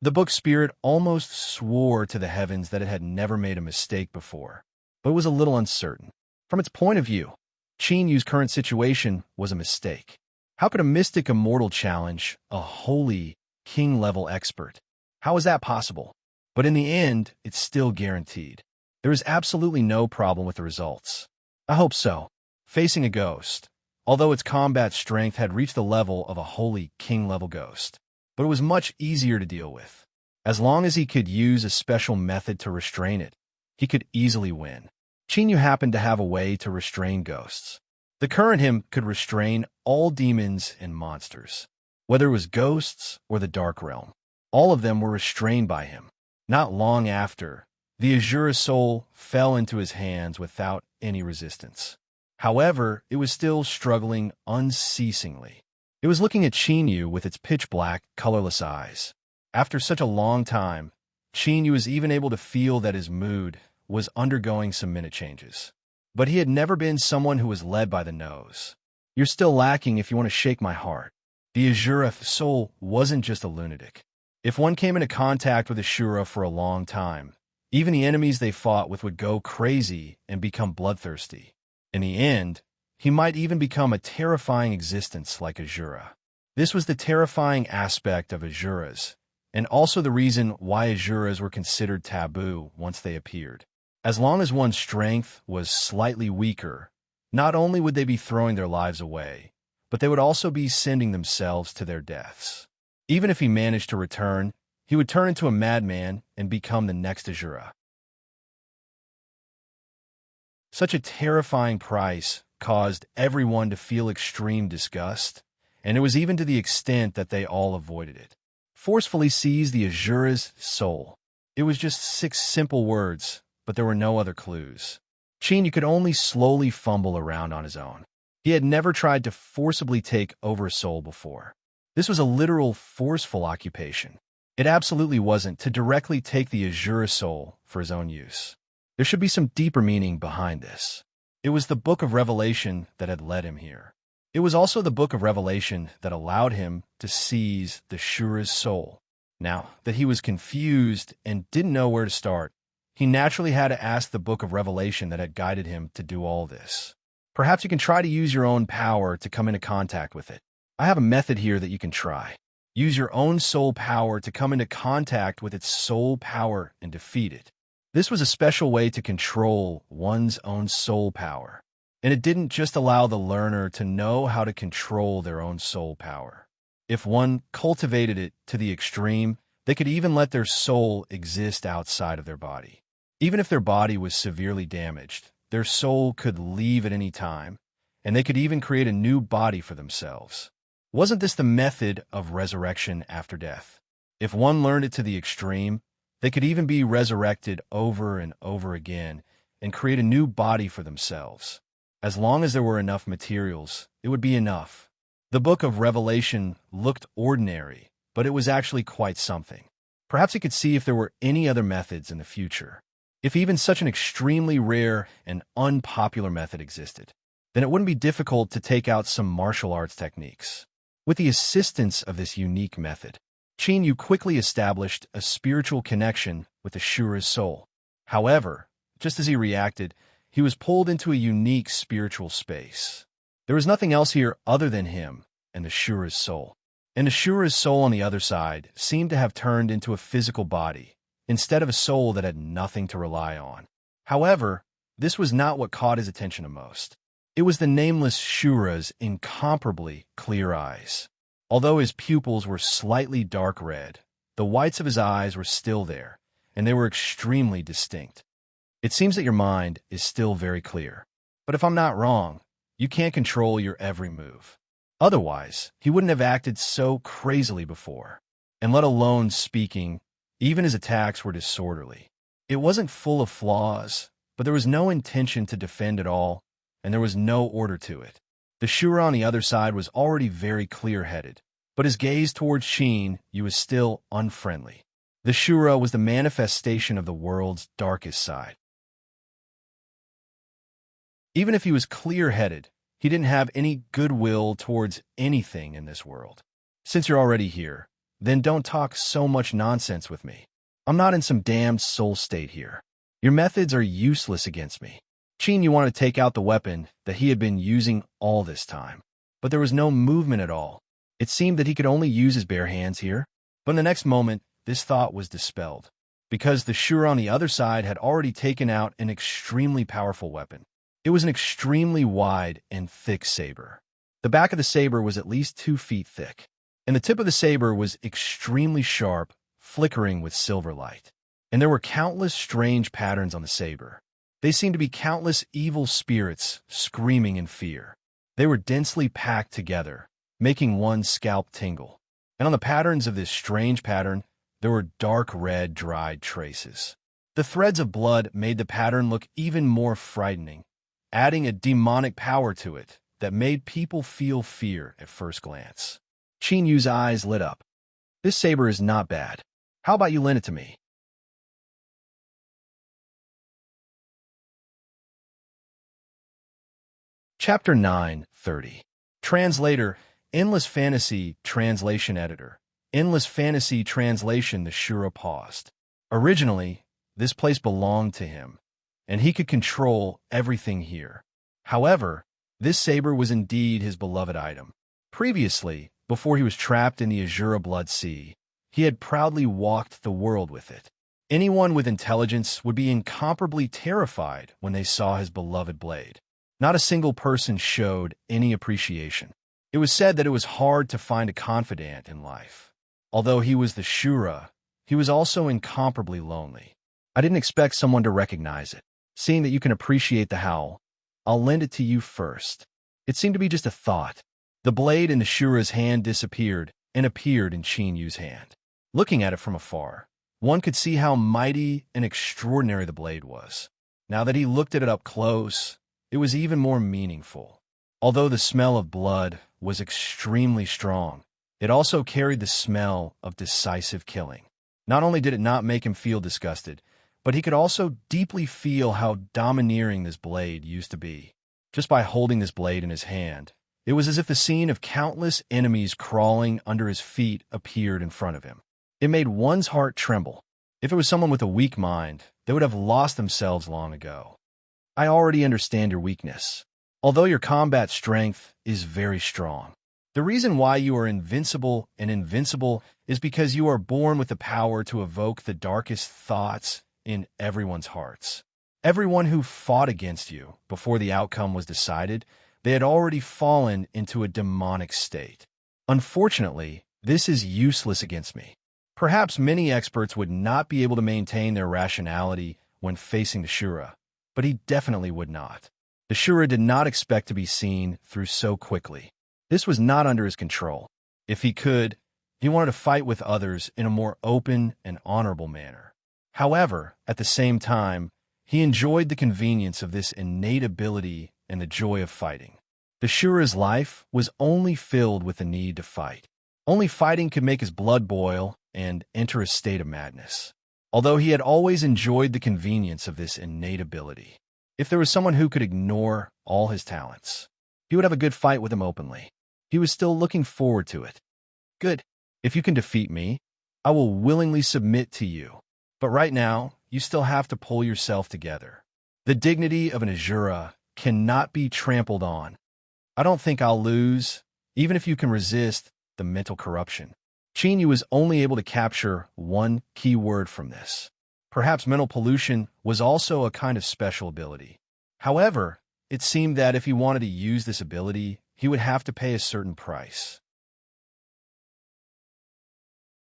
The book's spirit almost swore to the heavens that it had never made a mistake before, but it was a little uncertain. From its point of view, Chinyu's current situation was a mistake. How could a mystic immortal challenge a holy, king-level expert? How is that possible? But in the end, it's still guaranteed. There is absolutely no problem with the results. I hope so. Facing a ghost, although its combat strength had reached the level of a holy king-level ghost, but it was much easier to deal with. As long as he could use a special method to restrain it, he could easily win. Chinyu happened to have a way to restrain ghosts. The current him could restrain all demons and monsters. Whether it was ghosts or the Dark Realm, all of them were restrained by him. Not long after, the Azura soul fell into his hands without any resistance. However, it was still struggling unceasingly. It was looking at Chinyu with its pitch-black, colorless eyes. After such a long time, Chinyu was even able to feel that his mood was undergoing some minute changes. But he had never been someone who was led by the nose. You're still lacking if you want to shake my heart. The Azura soul wasn't just a lunatic. If one came into contact with Ashura for a long time, even the enemies they fought with would go crazy and become bloodthirsty. In the end, he might even become a terrifying existence like Azura. This was the terrifying aspect of Azuras, and also the reason why Azuras were considered taboo once they appeared. As long as one's strength was slightly weaker, not only would they be throwing their lives away, but they would also be sending themselves to their deaths. Even if he managed to return, he would turn into a madman and become the next Azura. Such a terrifying price caused everyone to feel extreme disgust, and it was even to the extent that they all avoided it. Forcefully seize the Azura's soul. It was just 6 simple words, but there were no other clues. Chinyu could only slowly fumble around on his own. He had never tried to forcibly take over a soul before. This was a literal forceful occupation. It absolutely wasn't to directly take the Azura soul for his own use. There should be some deeper meaning behind this. It was the Book of Revelation that had led him here. It was also the Book of Revelation that allowed him to seize the Shura's soul. Now that he was confused and didn't know where to start, he naturally had to ask the book of Revelation that had guided him to do all this. Perhaps you can try to use your own power to come into contact with it. I have a method here that you can try. Use your own soul power to come into contact with its soul power and defeat it. This was a special way to control one's own soul power. And it didn't just allow the learner to know how to control their own soul power. If one cultivated it to the extreme, they could even let their soul exist outside of their body. Even if their body was severely damaged, their soul could leave at any time, and they could even create a new body for themselves. Wasn't this the method of resurrection after death? If one learned it to the extreme, they could even be resurrected over and over again and create a new body for themselves. As long as there were enough materials, it would be enough. The book of Revelation looked ordinary, but it was actually quite something. Perhaps he could see if there were any other methods in the future. If even such an extremely rare and unpopular method existed, then it wouldn't be difficult to take out some martial arts techniques. With the assistance of this unique method, Qin Yu quickly established a spiritual connection with Ashura's soul. However, just as he reacted, he was pulled into a unique spiritual space. There was nothing else here other than him and Ashura's soul. And Ashura's soul on the other side seemed to have turned into a physical body, instead of a soul that had nothing to rely on. However, this was not what caught his attention the most. It was the nameless Shura's incomparably clear eyes. Although his pupils were slightly dark red, the whites of his eyes were still there, and they were extremely distinct. It seems that your mind is still very clear. But if I'm not wrong, you can't control your every move. Otherwise, he wouldn't have acted so crazily before. And let alone speaking, even his attacks were disorderly. It wasn't full of flaws, but there was no intention to defend at all, and there was no order to it. The Shura on the other side was already very clear-headed, but his gaze towards Qin Yu was still unfriendly. The Shura was the manifestation of the world's darkest side. Even if he was clear-headed, he didn't have any goodwill towards anything in this world. Since you're already here, then don't talk so much nonsense with me. I'm not in some damned soul state here. Your methods are useless against me. Qin Yu wanted to take out the weapon that he had been using all this time, but there was no movement at all. It seemed that he could only use his bare hands here. But in the next moment, this thought was dispelled, because the Shura on the other side had already taken out an extremely powerful weapon. It was an extremely wide and thick saber. The back of the saber was at least 2 feet thick, and the tip of the saber was extremely sharp, flickering with silver light. And there were countless strange patterns on the saber. They seemed to be countless evil spirits screaming in fear. They were densely packed together, making one's scalp tingle. And on the patterns of this strange pattern, there were dark red dried traces. The threads of blood made the pattern look even more frightening, adding a demonic power to it that made people feel fear at first glance. Qin Yu's eyes lit up. This saber is not bad. How about you lend it to me? Chapter 9:30. Translator, Endless Fantasy Translation Editor. Endless Fantasy Translation. The Shura paused. Originally, this place belonged to him, and he could control everything here. However, this saber was indeed his beloved item. Previously, before he was trapped in the Azura Blood Sea, he had proudly walked the world with it. Anyone with intelligence would be incomparably terrified when they saw his beloved blade. Not a single person showed any appreciation. It was said that it was hard to find a confidant in life. Although he was the Shura, he was also incomparably lonely. I didn't expect someone to recognize it. Seeing that you can appreciate the howl, I'll lend it to you first. It seemed to be just a thought. The blade in the Shura's hand disappeared and appeared in Qin Yu's hand. Looking at it from afar, one could see how mighty and extraordinary the blade was. Now that he looked at it up close, it was even more meaningful. Although the smell of blood was extremely strong, it also carried the smell of decisive killing. Not only did it not make him feel disgusted, but he could also deeply feel how domineering this blade used to be. Just by holding this blade in his hand, it was as if the scene of countless enemies crawling under his feet appeared in front of him. It made one's heart tremble. If it was someone with a weak mind, they would have lost themselves long ago. I already understand your weakness, although your combat strength is very strong. The reason why you are invincible and invincible is because you are born with the power to evoke the darkest thoughts in everyone's hearts. Everyone who fought against you before the outcome was decided, they had already fallen into a demonic state. Unfortunately, this is useless against me. Perhaps many experts would not be able to maintain their rationality when facing the Shura, but he definitely would not. The Shura did not expect to be seen through so quickly. This was not under his control. If he could, he wanted to fight with others in a more open and honorable manner. However, at the same time, he enjoyed the convenience of this innate ability and the joy of fighting. The Shura's life was only filled with the need to fight. Only fighting could make his blood boil and enter a state of madness. Although he had always enjoyed the convenience of this innate ability, if there was someone who could ignore all his talents, he would have a good fight with him openly. He was still looking forward to it. Good. If you can defeat me, I will willingly submit to you. But right now, you still have to pull yourself together. The dignity of an Azura cannot be trampled on. I don't think I'll lose, even if you can resist the mental corruption. Chinyu was only able to capture one key word from this. Perhaps mental pollution was also a kind of special ability. However, it seemed that if he wanted to use this ability, he would have to pay a certain price.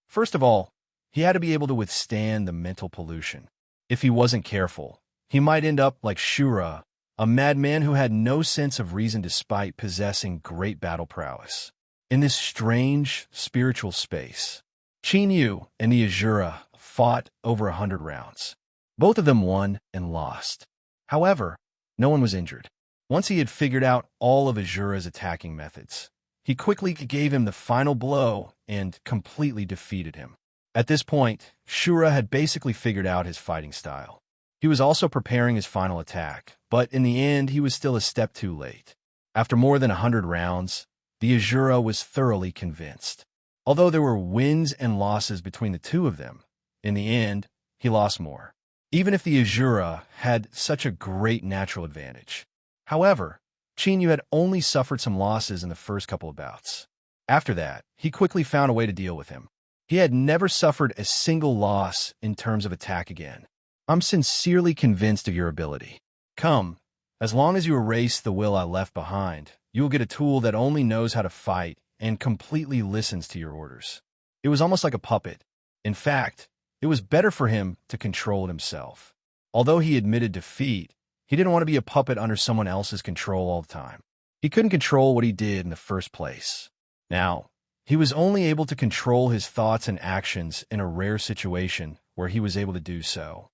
First of all, he had to be able to withstand the mental pollution. If he wasn't careful, he might end up like Shura, a madman who had no sense of reason despite possessing great battle prowess. In this strange, spiritual space, Chinyu and the Azura fought over 100 rounds. Both of them won and lost. However, no one was injured. Once he had figured out all of Azura's attacking methods, he quickly gave him the final blow and completely defeated him. At this point, Shura had basically figured out his fighting style. He was also preparing his final attack, but in the end, he was still a step too late. After more than 100 rounds, the Azura was thoroughly convinced. Although there were wins and losses between the two of them, in the end, he lost more. Even if the Azura had such a great natural advantage. However, Chinyu had only suffered some losses in the first couple of bouts. After that, he quickly found a way to deal with him. He had never suffered a single loss in terms of attack again. I'm sincerely convinced of your ability. Come, as long as you erase the will I left behind, you will get a tool that only knows how to fight and completely listens to your orders. It was almost like a puppet. In fact, it was better for him to control it himself. Although he admitted defeat, he didn't want to be a puppet under someone else's control all the time. He couldn't control what he did in the first place. Now, he was only able to control his thoughts and actions in a rare situation where he was able to do so.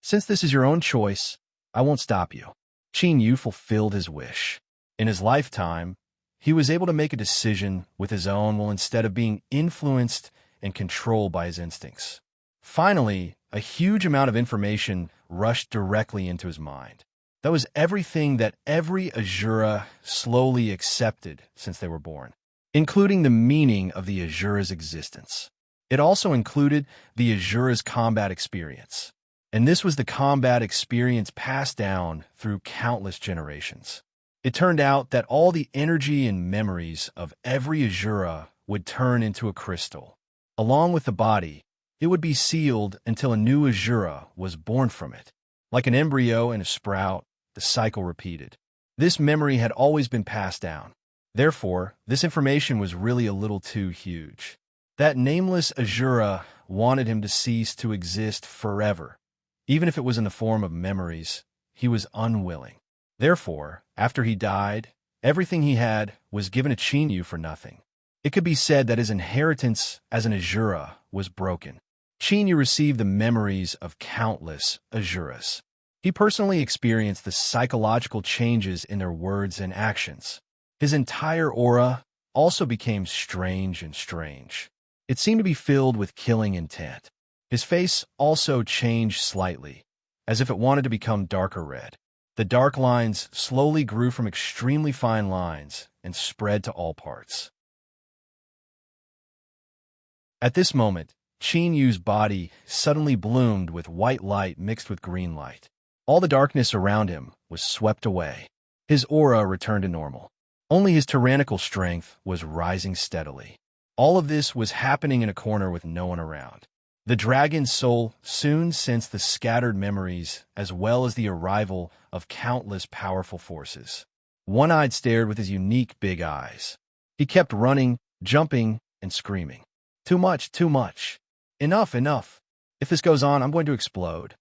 Since this is your own choice, I won't stop you. Chinyu fulfilled his wish. In his lifetime, he was able to make a decision with his own will instead of being influenced and controlled by his instincts. Finally, a huge amount of information rushed directly into his mind. That was everything that every Azura slowly accepted since they were born, including the meaning of the Azura's existence. It also included the Azura's combat experience. And this was the combat experience passed down through countless generations. It turned out that all the energy and memories of every Azura would turn into a crystal. Along with the body, it would be sealed until a new Azura was born from it. Like an embryo and a sprout, the cycle repeated. This memory had always been passed down. Therefore, this information was really a little too huge. That nameless Azura wanted him to cease to exist forever. Even if it was in the form of memories, he was unwilling. Therefore, after he died, everything he had was given to Chinyu for nothing. It could be said that his inheritance as an Azura was broken. Chinyu received the memories of countless Azuras. He personally experienced the psychological changes in their words and actions. His entire aura also became strange and strange. It seemed to be filled with killing intent. His face also changed slightly, as if it wanted to become darker red. The dark lines slowly grew from extremely fine lines and spread to all parts. At this moment, Qin Yu's body suddenly bloomed with white light mixed with green light. All the darkness around him was swept away. His aura returned to normal. Only his tyrannical strength was rising steadily. All of this was happening in a corner with no one around. The dragon's soul soon sensed the scattered memories as well as the arrival of countless powerful forces. One-Eyed stared with his unique big eyes. He kept running, jumping, and screaming. Too much, too much. Enough, enough. If this goes on, I'm going to explode.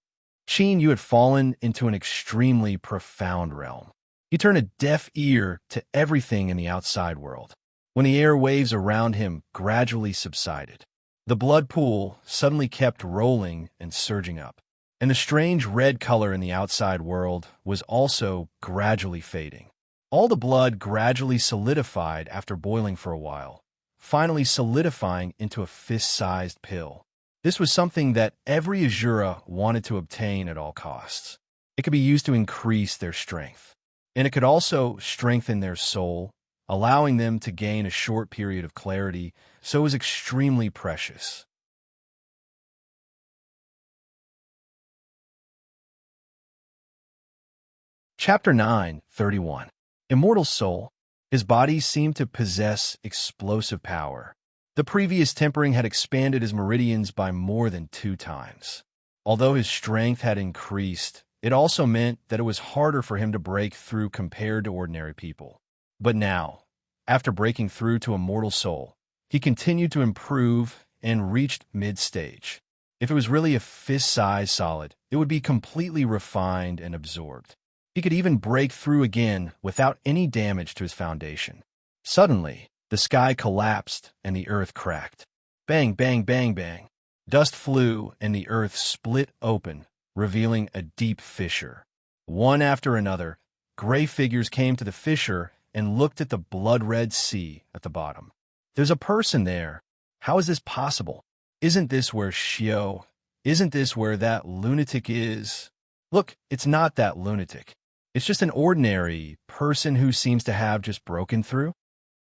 Qin Yu had fallen into an extremely profound realm. He turned a deaf ear to everything in the outside world. When the air waves around him gradually subsided, the blood pool suddenly kept rolling and surging up, and the strange red color in the outside world was also gradually fading. All the blood gradually solidified after boiling for a while, finally solidifying into a fist-sized pill. This was something that every Azura wanted to obtain at all costs. It could be used to increase their strength, and it could also strengthen their soul, allowing them to gain a short period of clarity, so it was extremely precious. Chapter 9:31. Immortal Soul. His body seemed to possess explosive power. The previous tempering had expanded his meridians by more than 2 times. Although his strength had increased, it also meant that it was harder for him to break through compared to ordinary people. But now, after breaking through to Immortal Soul, he continued to improve and reached mid-stage. If it was really a fist-sized solid, it would be completely refined and absorbed. He could even break through again without any damage to his foundation. Suddenly, the sky collapsed and the earth cracked. Bang, bang, bang, bang. Dust flew and the earth split open, revealing a deep fissure. One after another, gray figures came to the fissure and looked at the blood-red sea at the bottom. There's a person there. How is this possible? Isn't this where Xiao? Isn't this where that lunatic is? Look, it's not that lunatic. It's just an ordinary person who seems to have just broken through.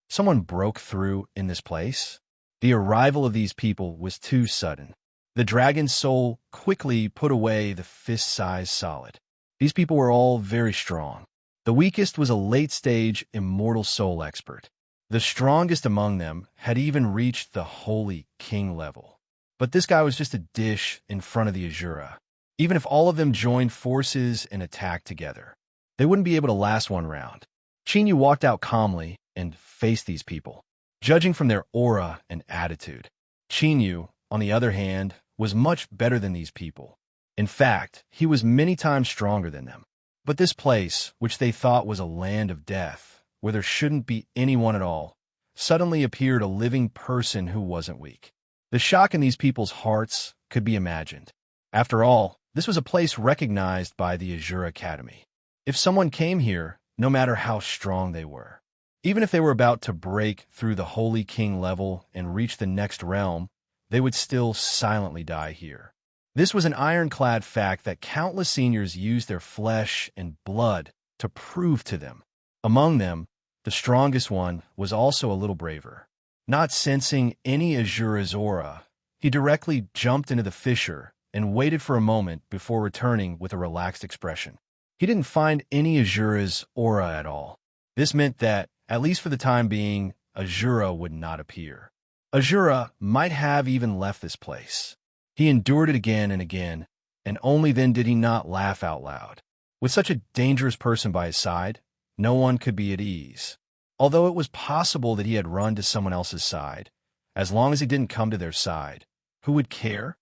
Someone broke through in this place. The arrival of these people was too sudden. The dragon's soul quickly put away the fist-sized solid. These people were all very strong. The weakest was a late-stage immortal soul expert. The strongest among them had even reached the holy king level. But this guy was just a dish in front of the Azura. Even if all of them joined forces and attacked together, they wouldn't be able to last one round. Qin Yu walked out calmly and faced these people. Judging from their aura and attitude, Qin Yu, on the other hand, was much better than these people. In fact, he was many times stronger than them. But this place, which they thought was a land of death, where there shouldn't be anyone at all, suddenly appeared a living person who wasn't weak. The shock in these people's hearts could be imagined. After all, this was a place recognized by the Azure Academy. If someone came here, no matter how strong they were, even if they were about to break through the Holy King level and reach the next realm, they would still silently die here. This was an ironclad fact that countless seniors used their flesh and blood to prove to them. Among them, the strongest one was also a little braver. Not sensing any Azura's aura, he directly jumped into the fissure and waited for a moment before returning with a relaxed expression. He didn't find any Azura's aura at all. This meant that, at least for the time being, Azura would not appear. Azura might have even left this place. He endured it again and again, and only then did he not laugh out loud. With such a dangerous person by his side, no one could be at ease. Although it was possible that he had run to someone else's side, as long as he didn't come to their side, who would care?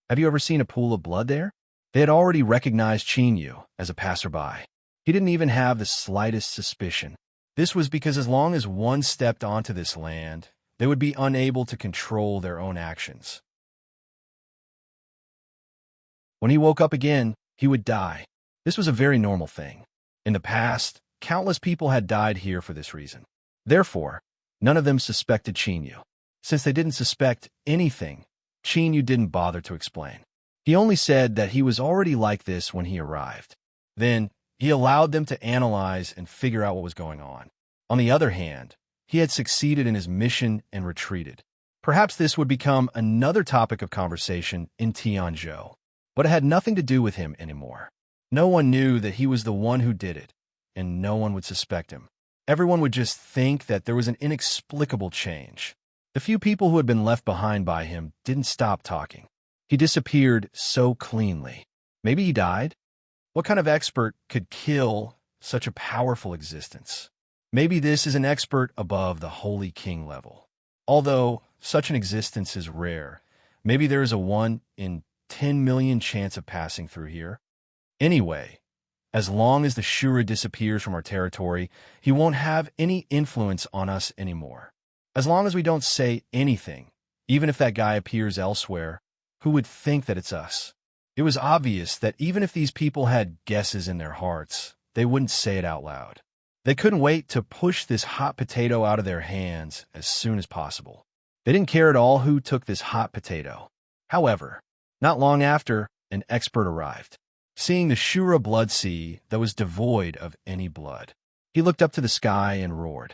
Have you ever seen a pool of blood there? They had already recognized Qin Yu as a passerby. He didn't even have the slightest suspicion. This was because as long as one stepped onto this land, they would be unable to control their own actions. When he woke up again, he would die. This was a very normal thing. In the past, countless people had died here for this reason. Therefore, none of them suspected Qin Yu. Since they didn't suspect anything, Qin Yu didn't bother to explain. He only said that he was already like this when he arrived. Then, he allowed them to analyze and figure out what was going on. On the other hand, he had succeeded in his mission and retreated. Perhaps this would become another topic of conversation in Tianzhou, but it had nothing to do with him anymore. No one knew that he was the one who did it, and no one would suspect him. Everyone would just think that there was an inexplicable change. The few people who had been left behind by him didn't stop talking. He disappeared so cleanly. Maybe he died? What kind of expert could kill such a powerful existence? Maybe this is an expert above the Holy King level. Although such an existence is rare, maybe there is a 1 in 10 million chance of passing through here. Anyway, as long as the Shura disappears from our territory, he won't have any influence on us anymore. As long as we don't say anything, even if that guy appears elsewhere, who would think that it's us? It was obvious that even if these people had guesses in their hearts, they wouldn't say it out loud. They couldn't wait to push this hot potato out of their hands as soon as possible. They didn't care at all who took this hot potato. However, not long after, an expert arrived. Seeing the Shura blood sea that was devoid of any blood, he looked up to the sky and roared,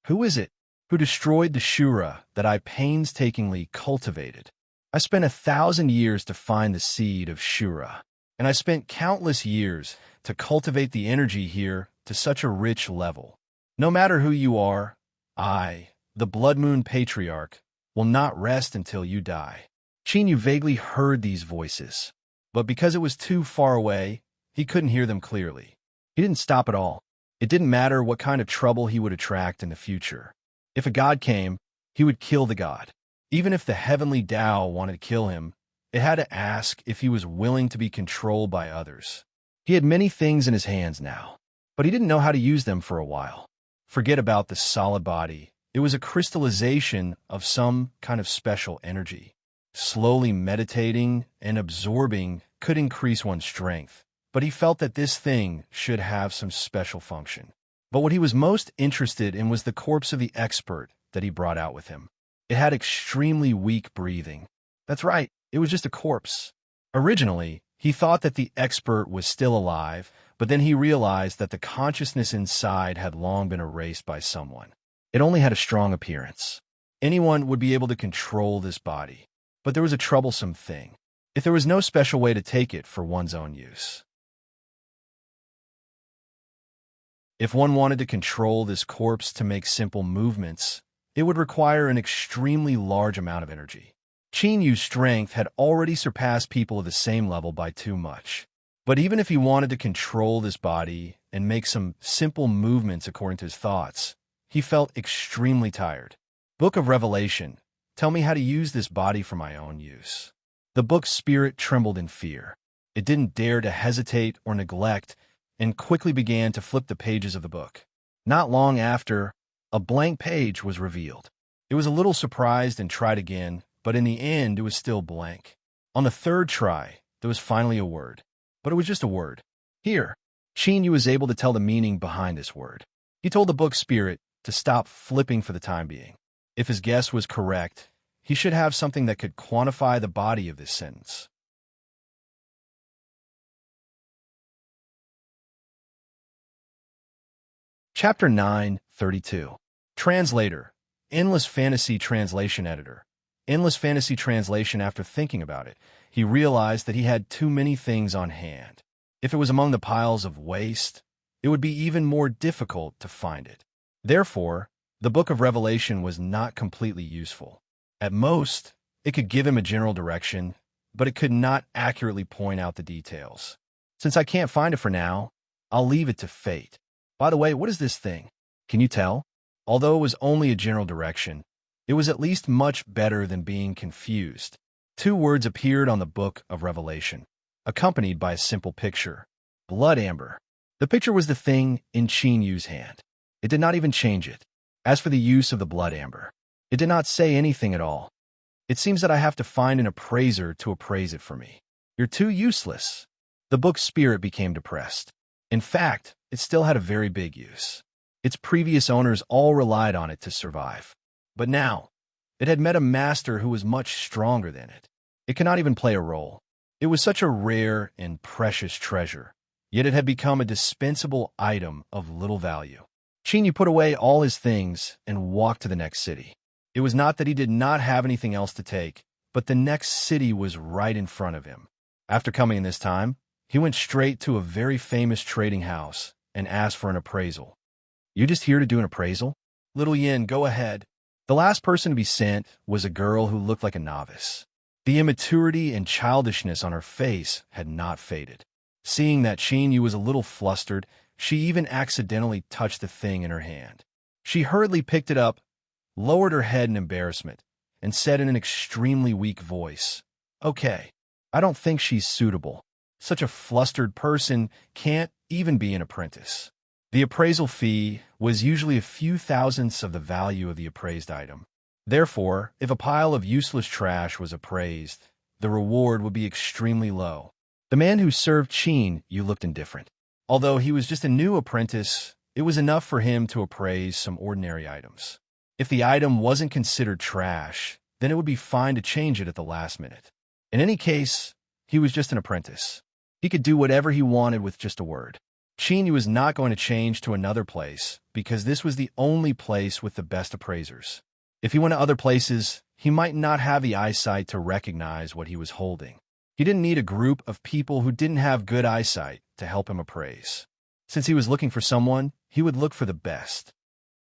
"Who is it who destroyed the Shura that I painstakingly cultivated? I spent 1,000 years to find the seed of Shura, and I spent countless years to cultivate the energy here to such a rich level. No matter who you are, I, the Blood Moon Patriarch, will not rest until you die." Qin vaguely heard these voices, but because it was too far away, he couldn't hear them clearly. He didn't stop at all. It didn't matter what kind of trouble he would attract in the future. If a god came, he would kill the god. Even if the heavenly Tao wanted to kill him, it had to ask if he was willing to be controlled by others. He had many things in his hands now, but he didn't know how to use them for a while. Forget about the solid body. It was a crystallization of some kind of special energy. Slowly meditating and absorbing could increase one's strength, but he felt that this thing should have some special function. But what he was most interested in was the corpse of the expert that he brought out with him. It had extremely weak breathing. That's right, it was just a corpse. Originally, he thought that the expert was still alive, but then he realized that the consciousness inside had long been erased by someone. It only had a strong appearance. Anyone would be able to control this body. But there was a troublesome thing. If there was no special way to take it for one's own use. If one wanted to control this corpse to make simple movements, it would require an extremely large amount of energy. Qin Yu's strength had already surpassed people of the same level by too much. But even if he wanted to control this body and make some simple movements according to his thoughts, he felt extremely tired. Book of Revelation. Tell me how to use this body for my own use. The book's spirit trembled in fear. It didn't dare to hesitate or neglect, and quickly began to flip the pages of the book. Not long after, a blank page was revealed. It was a little surprised and tried again, but in the end it was still blank. On the third try, there was finally a word. But it was just a word. Here, Qin Yu was able to tell the meaning behind this word. He told the book's spirit to stop flipping for the time being. If his guess was correct, he should have something that could quantify the body of this sentence. Chapter 9:32. Translator. Endless Fantasy Translation Editor. Endless Fantasy Translation. After thinking about it, he realized that he had too many things on hand. If it was among the piles of waste, it would be even more difficult to find it. Therefore, the Book of Revelation was not completely useful. At most, it could give him a general direction, but it could not accurately point out the details. Since I can't find it for now, I'll leave it to fate. By the way, what is this thing? Can you tell? Although it was only a general direction, it was at least much better than being confused. 2 words appeared on the Book of Revelation, accompanied by a simple picture. Blood amber. The picture was the thing in Qin Yu's hand. It did not even change it. As for the use of the blood amber, it did not say anything at all. It seems that I have to find an appraiser to appraise it for me. You're too useless. The book's spirit became depressed. In fact, it still had a very big use. Its previous owners all relied on it to survive. But now, it had met a master who was much stronger than it. It could not even play a role. It was such a rare and precious treasure, yet it had become a dispensable item of little value. Qin Yu put away all his things and walked to the next city. It was not that he did not have anything else to take, but the next city was right in front of him. After coming in this time, he went straight to a very famous trading house and asked for an appraisal. "You just here to do an appraisal?" "Little Yin, go ahead." The last person to be sent was a girl who looked like a novice. The immaturity and childishness on her face had not faded. Seeing that Qin Yu was a little flustered, she even accidentally touched the thing in her hand. She hurriedly picked it up, lowered her head in embarrassment, and said in an extremely weak voice, "Okay, I don't think she's suitable. Such a flustered person can't even be an apprentice." The appraisal fee was usually a few thousandths of the value of the appraised item. Therefore, if a pile of useless trash was appraised, the reward would be extremely low. The man who served Qin Yu looked indifferent. Although he was just a new apprentice, it was enough for him to appraise some ordinary items. If the item wasn't considered trash, then it would be fine to change it at the last minute. In any case, he was just an apprentice. He could do whatever he wanted with just a word. Qin Yu was not going to change to another place because this was the only place with the best appraisers. If he went to other places, he might not have the eyesight to recognize what he was holding. He didn't need a group of people who didn't have good eyesight to help him appraise. Since he was looking for someone, he would look for the best.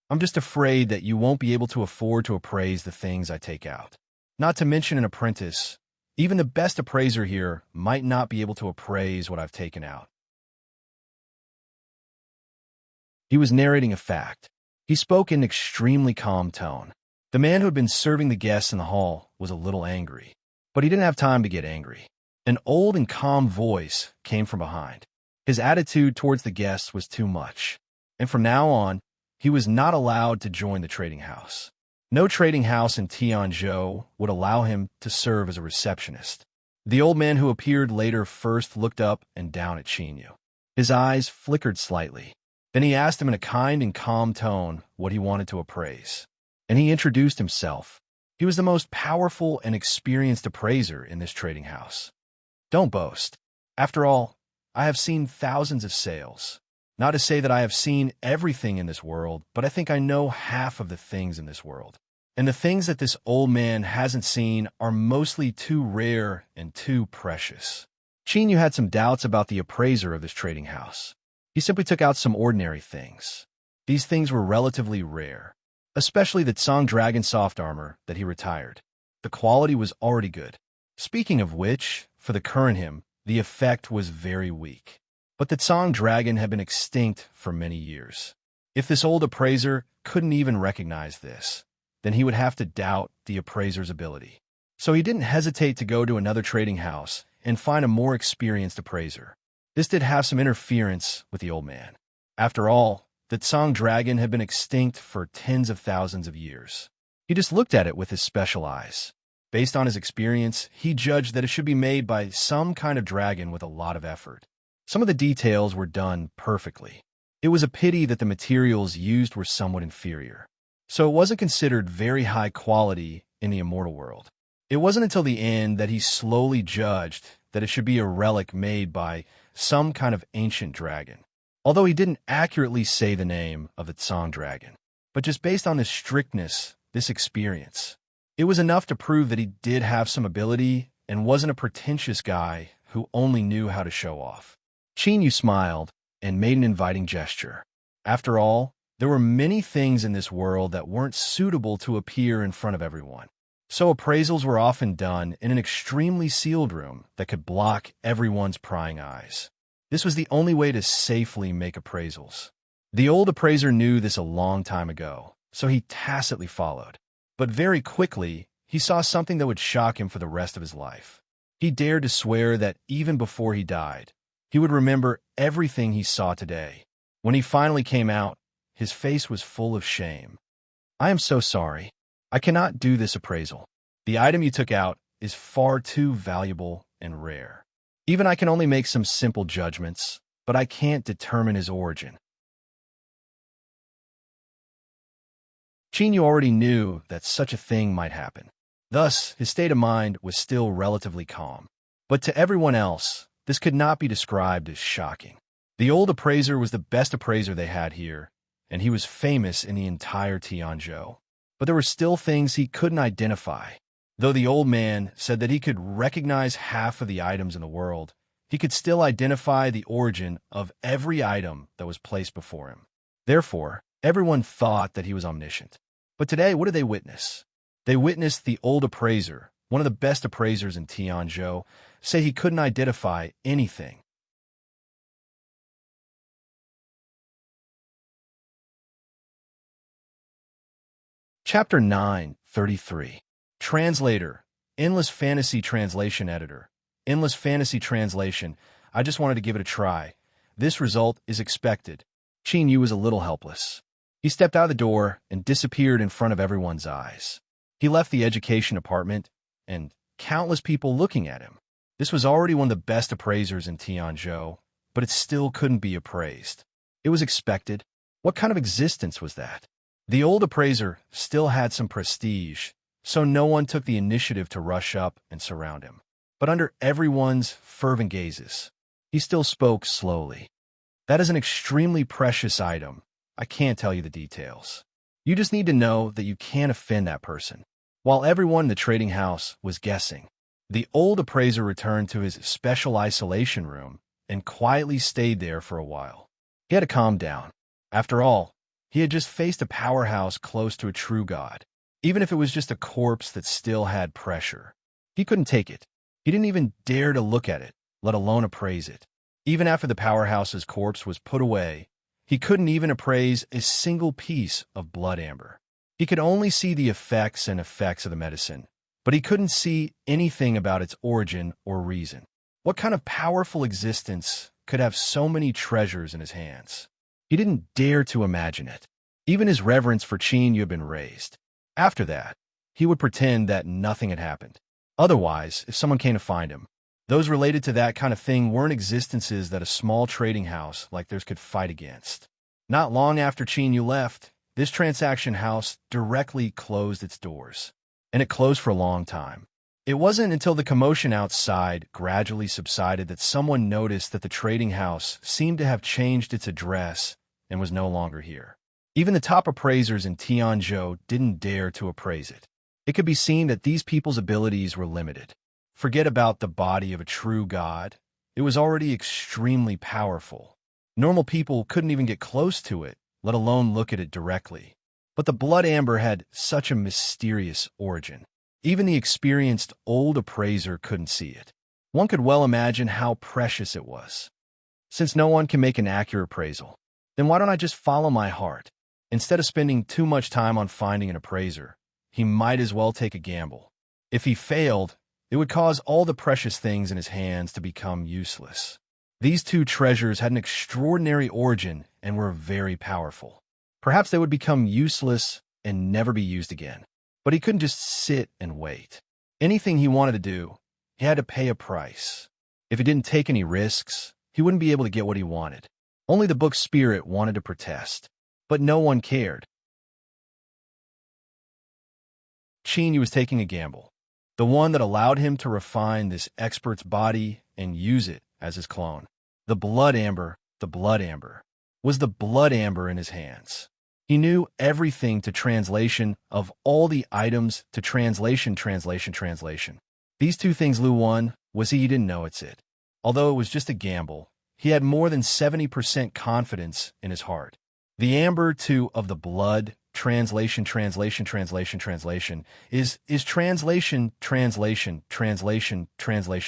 "I'm just afraid that you won't be able to afford to appraise the things I take out. Not to mention an apprentice. Even the best appraiser here might not be able to appraise what I've taken out." He was narrating a fact. He spoke in an extremely calm tone. The man who had been serving the guests in the hall was a little angry, but he didn't have time to get angry. An old and calm voice came from behind. His attitude towards the guests was too much, and from now on, he was not allowed to join the trading house. No trading house in Tianzhou would allow him to serve as a receptionist. The old man who appeared later first looked up and down at Qin Yu. His eyes flickered slightly. Then he asked him in a kind and calm tone what he wanted to appraise. And he introduced himself. He was the most powerful and experienced appraiser in this trading house. "Don't boast. After all, I have seen thousands of sales. Not to say that I have seen everything in this world, but I think I know half of the things in this world. And the things that this old man hasn't seen are mostly too rare and too precious." Qin Yu had some doubts about the appraiser of this trading house. He simply took out some ordinary things. These things were relatively rare, especially the Tsang Dragon soft armor that he retired. The quality was already good. Speaking of which, for the current him, the effect was very weak. But the Tsang Dragon had been extinct for many years. If this old appraiser couldn't even recognize this, then he would have to doubt the appraiser's ability. So he didn't hesitate to go to another trading house and find a more experienced appraiser. This did have some interference with the old man. After all, the Tsang Dragon had been extinct for tens of thousands of years. He just looked at it with his special eyes. Based on his experience, he judged that it should be made by some kind of dragon with a lot of effort. Some of the details were done perfectly. It was a pity that the materials used were somewhat inferior. So it wasn't considered very high quality in the immortal world. It wasn't until the end that he slowly judged that it should be a relic made by some kind of ancient dragon. Although he didn't accurately say the name of the Tsang Dragon. But just based on this strictness, this experience, it was enough to prove that he did have some ability and wasn't a pretentious guy who only knew how to show off. Qin Yu smiled and made an inviting gesture. After all, there were many things in this world that weren't suitable to appear in front of everyone. So appraisals were often done in an extremely sealed room that could block everyone's prying eyes. This was the only way to safely make appraisals. The old appraiser knew this a long time ago, so he tacitly followed. But very quickly, he saw something that would shock him for the rest of his life. He dared to swear that even before he died, he would remember everything he saw today. When he finally came out, his face was full of shame. "I am so sorry. I cannot do this appraisal. The item you took out is far too valuable and rare. Even I can only make some simple judgments, but I can't determine his origin." Qin Yu already knew that such a thing might happen. Thus, his state of mind was still relatively calm. But to everyone else, this could not be described as shocking. The old appraiser was the best appraiser they had here, and he was famous in the entire Tianzhou. but there were still things he couldn't identify. Though the old man said that he could recognize half of the items in the world, he could still identify the origin of every item that was placed before him. Therefore, everyone thought that he was omniscient. But today, what did they witness? They witnessed the old appraiser, one of the best appraisers in Tianzhou, say he couldn't identify anything. Chapter 9:33. Translator, Endless Fantasy Translation Editor. Endless Fantasy Translation. I just wanted to give it a try. This result is expected. Qin Yu was a little helpless. He stepped out of the door and disappeared in front of everyone's eyes. He left the education department, and countless people looking at him. This was already one of the best appraisers in Tianzhou, but it still couldn't be appraised. It was expected. What kind of existence was that? The old appraiser still had some prestige, so no one took the initiative to rush up and surround him. But under everyone's fervent gazes, he still spoke slowly. That is an extremely precious item. I can't tell you the details. You just need to know that you can't offend that person. While everyone in the trading house was guessing, the old appraiser returned to his special isolation room and quietly stayed there for a while. He had to calm down. After all, he had just faced a powerhouse close to a true god. Even if it was just a corpse that still had pressure, he couldn't take it. He didn't even dare to look at it, let alone appraise it. Even after the powerhouse's corpse was put away, he couldn't even appraise a single piece of blood amber. He could only see the effects of the medicine, but he couldn't see anything about its origin or reason. What kind of powerful existence could have so many treasures in his hands? He didn't dare to imagine it. Even his reverence for Qin Yu had been raised. After that, he would pretend that nothing had happened. Otherwise, if someone came to find him, those related to that kind of thing weren't existences that a small trading house like theirs could fight against. Not long after Qin Yu left, this transaction house directly closed its doors. And it closed for a long time. It wasn't until the commotion outside gradually subsided that someone noticed that the trading house seemed to have changed its address and was no longer here. Even the top appraisers in Tianzhou didn't dare to appraise it. It could be seen that these people's abilities were limited. Forget about the body of a true god. It was already extremely powerful. Normal people couldn't even get close to it, let alone look at it directly. But the blood amber had such a mysterious origin. Even the experienced old appraiser couldn't see it. One could well imagine how precious it was. Since no one can make an accurate appraisal, then why don't I just follow my heart? Instead of spending too much time on finding an appraiser, he might as well take a gamble. If he failed, it would cause all the precious things in his hands to become useless. These two treasures had an extraordinary origin and were very powerful. Perhaps they would become useless and never be used again. But he couldn't just sit and wait. Anything he wanted to do, he had to pay a price. If he didn't take any risks, he wouldn't be able to get what he wanted. Only the book's spirit wanted to protest. But no one cared. Qin Yu was taking a gamble. The one that allowed him to refine this expert's body and use it as his clone. The blood amber was the blood amber in his hands. He knew everything to translation of all the items to translation. These two things Lu won was he didn't know it's it. Although it was just a gamble, he had more than 70% confidence in his heart. The amber too of the blood, translation, is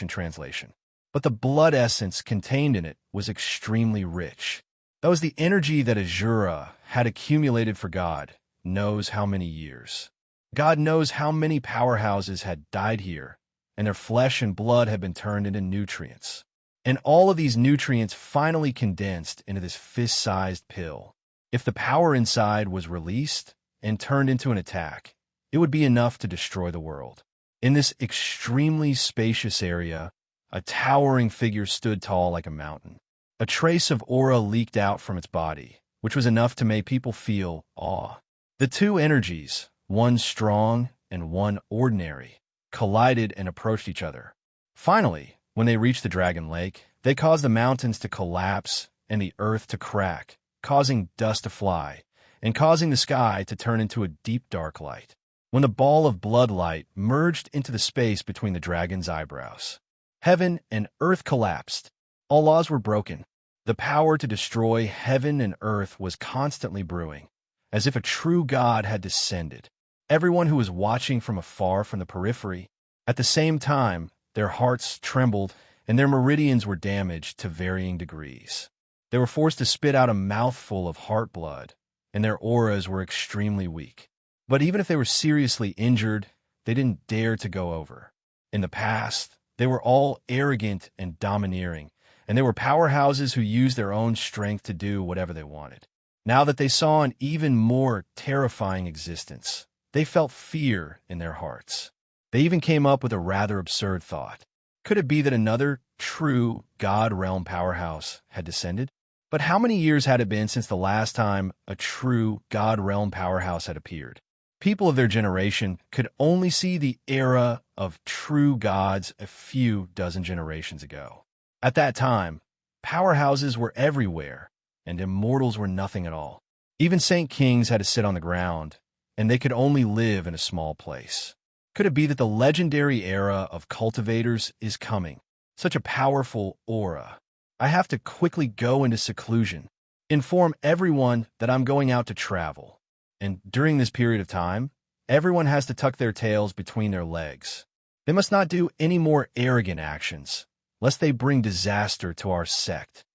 translation. But the blood essence contained in it was extremely rich. That was the energy that Azura had accumulated for God knows how many years. God knows how many powerhouses had died here, and their flesh and blood had been turned into nutrients. And all of these nutrients finally condensed into this fist-sized pill. If the power inside was released and turned into an attack, it would be enough to destroy the world. In this extremely spacious area, a towering figure stood tall like a mountain. A trace of aura leaked out from its body, which was enough to make people feel awe. The two energies, one strong and one ordinary, collided and approached each other. Finally, when they reached the Dragon Lake, they caused the mountains to collapse and the earth to crack, causing dust to fly, and causing the sky to turn into a deep dark light. When the ball of blood light merged into the space between the dragon's eyebrows, heaven and earth collapsed. All laws were broken. The power to destroy heaven and earth was constantly brewing, as if a true god had descended. Everyone who was watching from afar from the periphery, at the same time, their hearts trembled and their meridians were damaged to varying degrees. They were forced to spit out a mouthful of heart blood, and their auras were extremely weak. But even if they were seriously injured, they didn't dare to go over. In the past, they were all arrogant and domineering, and they were powerhouses who used their own strength to do whatever they wanted. Now that they saw an even more terrifying existence, they felt fear in their hearts. They even came up with a rather absurd thought. Could it be that another true God realm powerhouse had descended? But how many years had it been since the last time a true God realm powerhouse had appeared? People of their generation could only see the era of true gods a few dozen generations ago. At that time, powerhouses were everywhere, and immortals were nothing at all. Even saint kings had to sit on the ground, and they could only live in a small place. Could it be that the legendary era of cultivators is coming? Such a powerful aura. I have to quickly go into seclusion, inform everyone that I'm going out to travel. And during this period of time, everyone has to tuck their tails between their legs. They must not do any more arrogant actions, lest they bring disaster to our sect.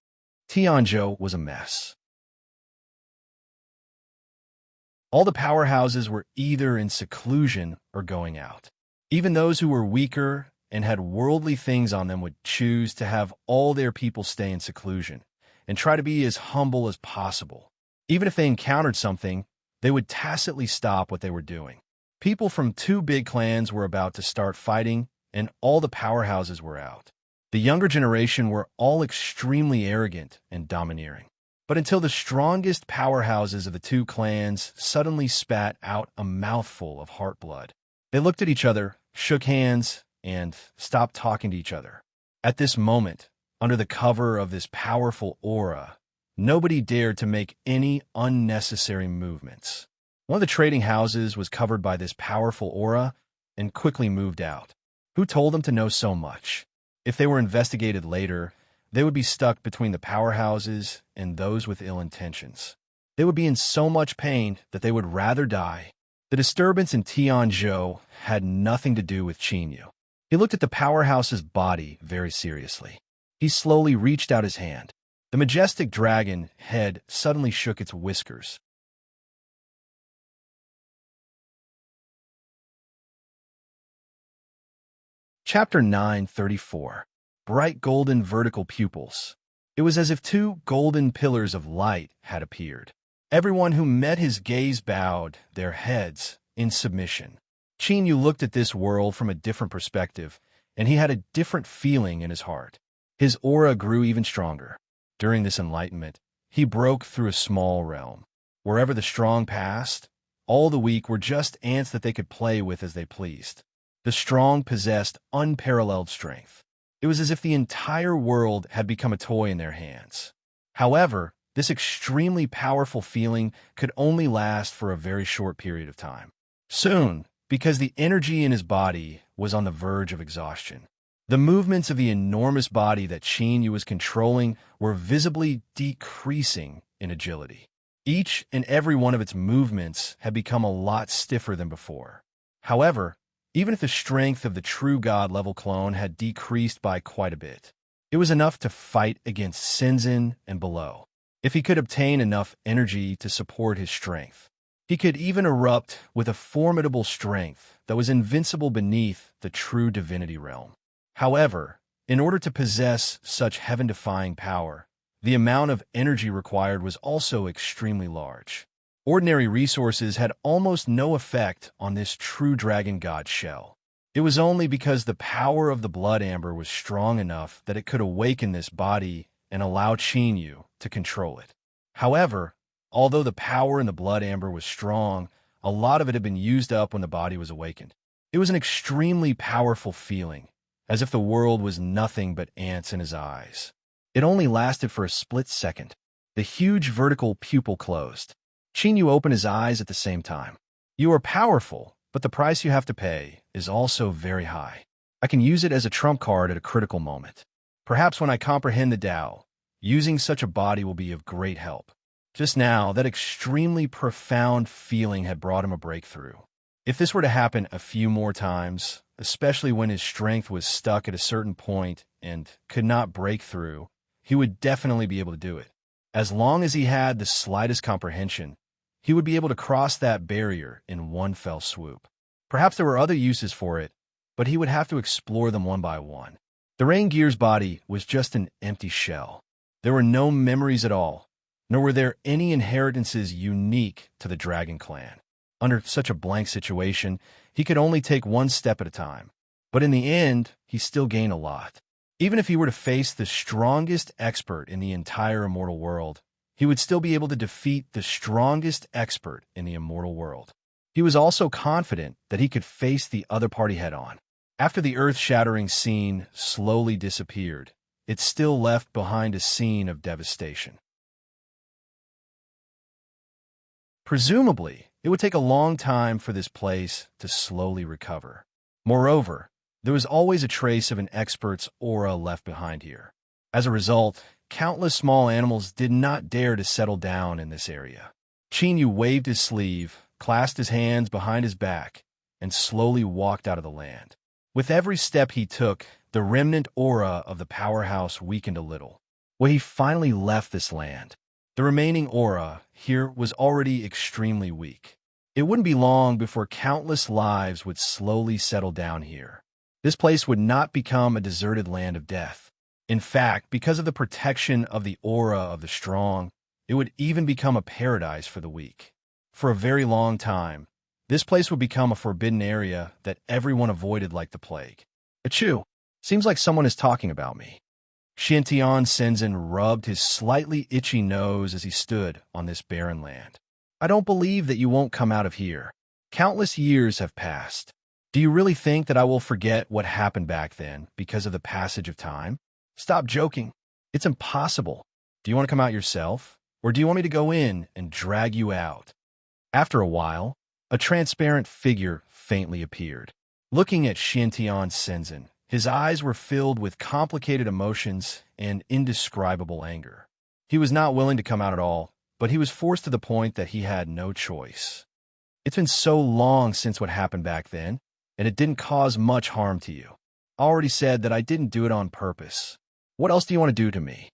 Tianzhou was a mess. All the powerhouses were either in seclusion or going out. Even those who were weaker and had worldly things on them would choose to have all their people stay in seclusion and try to be as humble as possible. Even if they encountered something, they would tacitly stop what they were doing. People from two big clans were about to start fighting, and all the powerhouses were out. The younger generation were all extremely arrogant and domineering. But until the strongest powerhouses of the two clans suddenly spat out a mouthful of heart blood. They looked at each other, shook hands, and stopped talking to each other. At this moment, under the cover of this powerful aura, nobody dared to make any unnecessary movements. One of the trading houses was covered by this powerful aura and quickly moved out. Who told them to know so much? If they were investigated later, they would be stuck between the powerhouses and those with ill intentions. They would be in so much pain that they would rather die. The disturbance in Tianzhou had nothing to do with Qinyu. He looked at the powerhouse's body very seriously. He slowly reached out his hand. The majestic dragon head suddenly shook its whiskers. Chapter 934. Bright golden vertical pupils. It was as if two golden pillars of light had appeared. Everyone who met his gaze bowed their heads in submission. Qinyu looked at this world from a different perspective, and he had a different feeling in his heart. His aura grew even stronger. During this enlightenment, he broke through a small realm. Wherever the strong passed, all the weak were just ants that they could play with as they pleased. The strong possessed unparalleled strength. It was as if the entire world had become a toy in their hands. However, this extremely powerful feeling could only last for a very short period of time. Soon, because the energy in his body was on the verge of exhaustion, the movements of the enormous body that Qinyu was controlling were visibly decreasing in agility. Each and every one of its movements had become a lot stiffer than before. However, even if the strength of the true god-level clone had decreased by quite a bit, it was enough to fight against Shenzhen and below. If he could obtain enough energy to support his strength, he could even erupt with a formidable strength that was invincible beneath the true divinity realm. However, in order to possess such heaven-defying power, the amount of energy required was also extremely large. Ordinary resources had almost no effect on this true dragon god shell. It was only because the power of the blood amber was strong enough that it could awaken this body and allow Qinyu to control it. However, although the power in the blood amber was strong, a lot of it had been used up when the body was awakened. It was an extremely powerful feeling, as if the world was nothing but ants in his eyes. It only lasted for a split second. The huge vertical pupil closed. Chinyu opened his eyes at the same time. You are powerful, but the price you have to pay is also very high. I can use it as a trump card at a critical moment. Perhaps when I comprehend the Tao, using such a body will be of great help. Just now, that extremely profound feeling had brought him a breakthrough. If this were to happen a few more times, especially when his strength was stuck at a certain point and could not break through, he would definitely be able to do it. As long as he had the slightest comprehension, he would be able to cross that barrier in one fell swoop. Perhaps there were other uses for it, but he would have to explore them one by one. The Rain Gear's body was just an empty shell. There were no memories at all, nor were there any inheritances unique to the Dragon Clan. Under such a blank situation, he could only take one step at a time. But in the end, he still gained a lot. Even if he were to face the strongest expert in the entire immortal world, he would still be able to defeat the strongest expert in the immortal world. He was also confident that he could face the other party head-on. After the earth-shattering scene slowly disappeared, it still left behind a scene of devastation. Presumably, it would take a long time for this place to slowly recover. Moreover, there was always a trace of an expert's aura left behind here. As a result, countless small animals did not dare to settle down in this area. Chinyu waved his sleeve, clasped his hands behind his back, and slowly walked out of the land. With every step he took, the remnant aura of the powerhouse weakened a little. When he finally left this land, the remaining aura here was already extremely weak. It wouldn't be long before countless lives would slowly settle down here. This place would not become a deserted land of death. In fact, because of the protection of the aura of the strong, it would even become a paradise for the weak. For a very long time, this place would become a forbidden area that everyone avoided like the plague. Achoo! Seems like someone is talking about me. Xiantian Shenzhen rubbed his slightly itchy nose as he stood on this barren land. I don't believe that you won't come out of here. Countless years have passed. Do you really think that I will forget what happened back then because of the passage of time? Stop joking. It's impossible. Do you want to come out yourself? Or do you want me to go in and drag you out? After a while, a transparent figure faintly appeared. Looking at Xiantian Shenzhen, his eyes were filled with complicated emotions and indescribable anger. He was not willing to come out at all, but he was forced to the point that he had no choice. It's been so long since what happened back then, and it didn't cause much harm to you. I already said that I didn't do it on purpose. What else do you want to do to me?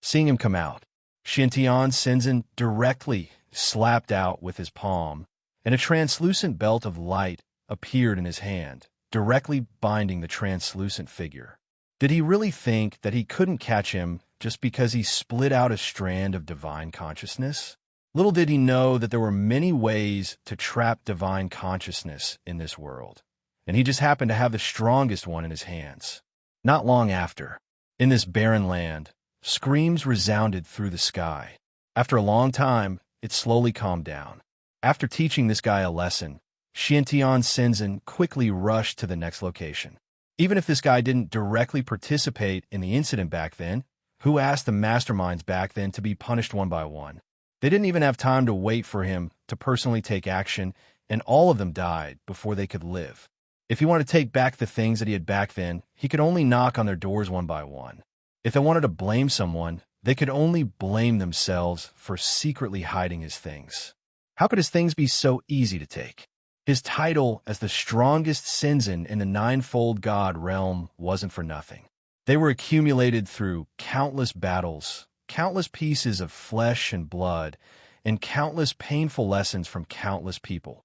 Seeing him come out, Xiantian Shenzhen directly slapped out with his palm, and a translucent belt of light appeared in his hand, directly binding the translucent figure. Did he really think that he couldn't catch him just because he split out a strand of divine consciousness? Little did he know that there were many ways to trap divine consciousness in this world, and he just happened to have the strongest one in his hands. Not long after, in this barren land, screams resounded through the sky. After a long time, it slowly calmed down. After teaching this guy a lesson, Xiantian Shenzhen quickly rushed to the next location. Even if this guy didn't directly participate in the incident back then, who asked the masterminds back then to be punished one by one? They didn't even have time to wait for him to personally take action, and all of them died before they could live. If he wanted to take back the things that he had back then, he could only knock on their doors one by one. If they wanted to blame someone, they could only blame themselves for secretly hiding his things. How could his things be so easy to take? His title as the strongest Shenzhen in the ninefold god realm wasn't for nothing. They were accumulated through countless battles, countless pieces of flesh and blood, and countless painful lessons from countless people.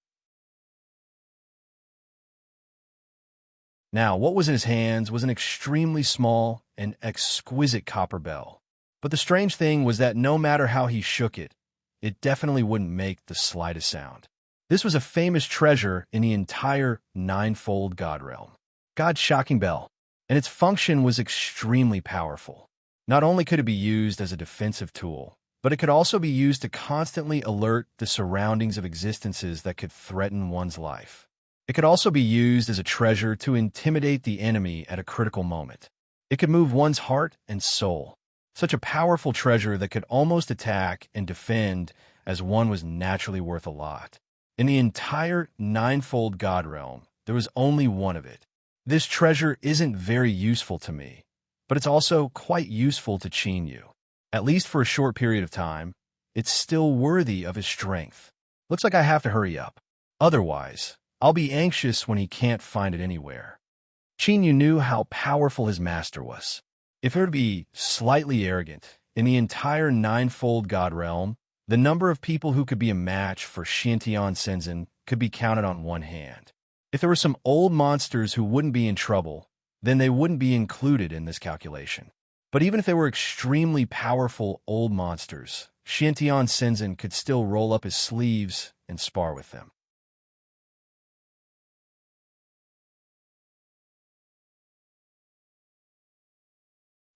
Now, what was in his hands was an extremely small and exquisite copper bell. But the strange thing was that no matter how he shook it, it definitely wouldn't make the slightest sound. This was a famous treasure in the entire ninefold god realm. God's shocking bell, and its function was extremely powerful. Not only could it be used as a defensive tool, but it could also be used to constantly alert the surroundings of existences that could threaten one's life. It could also be used as a treasure to intimidate the enemy at a critical moment. It could move one's heart and soul. Such a powerful treasure that could almost attack and defend as one was naturally worth a lot. In the entire ninefold god realm, there was only one of it. This treasure isn't very useful to me, but it's also quite useful to Chinyu. At least for a short period of time, it's still worthy of his strength. Looks like I have to hurry up. Otherwise, I'll be anxious when he can't find it anywhere. Chinyu knew how powerful his master was. If he were to be slightly arrogant, in the entire ninefold god realm, the number of people who could be a match for Xiantian Shenzhen could be counted on one hand. If there were some old monsters who wouldn't be in trouble, then they wouldn't be included in this calculation. But even if they were extremely powerful old monsters, Xiantian Shenzhen could still roll up his sleeves and spar with them.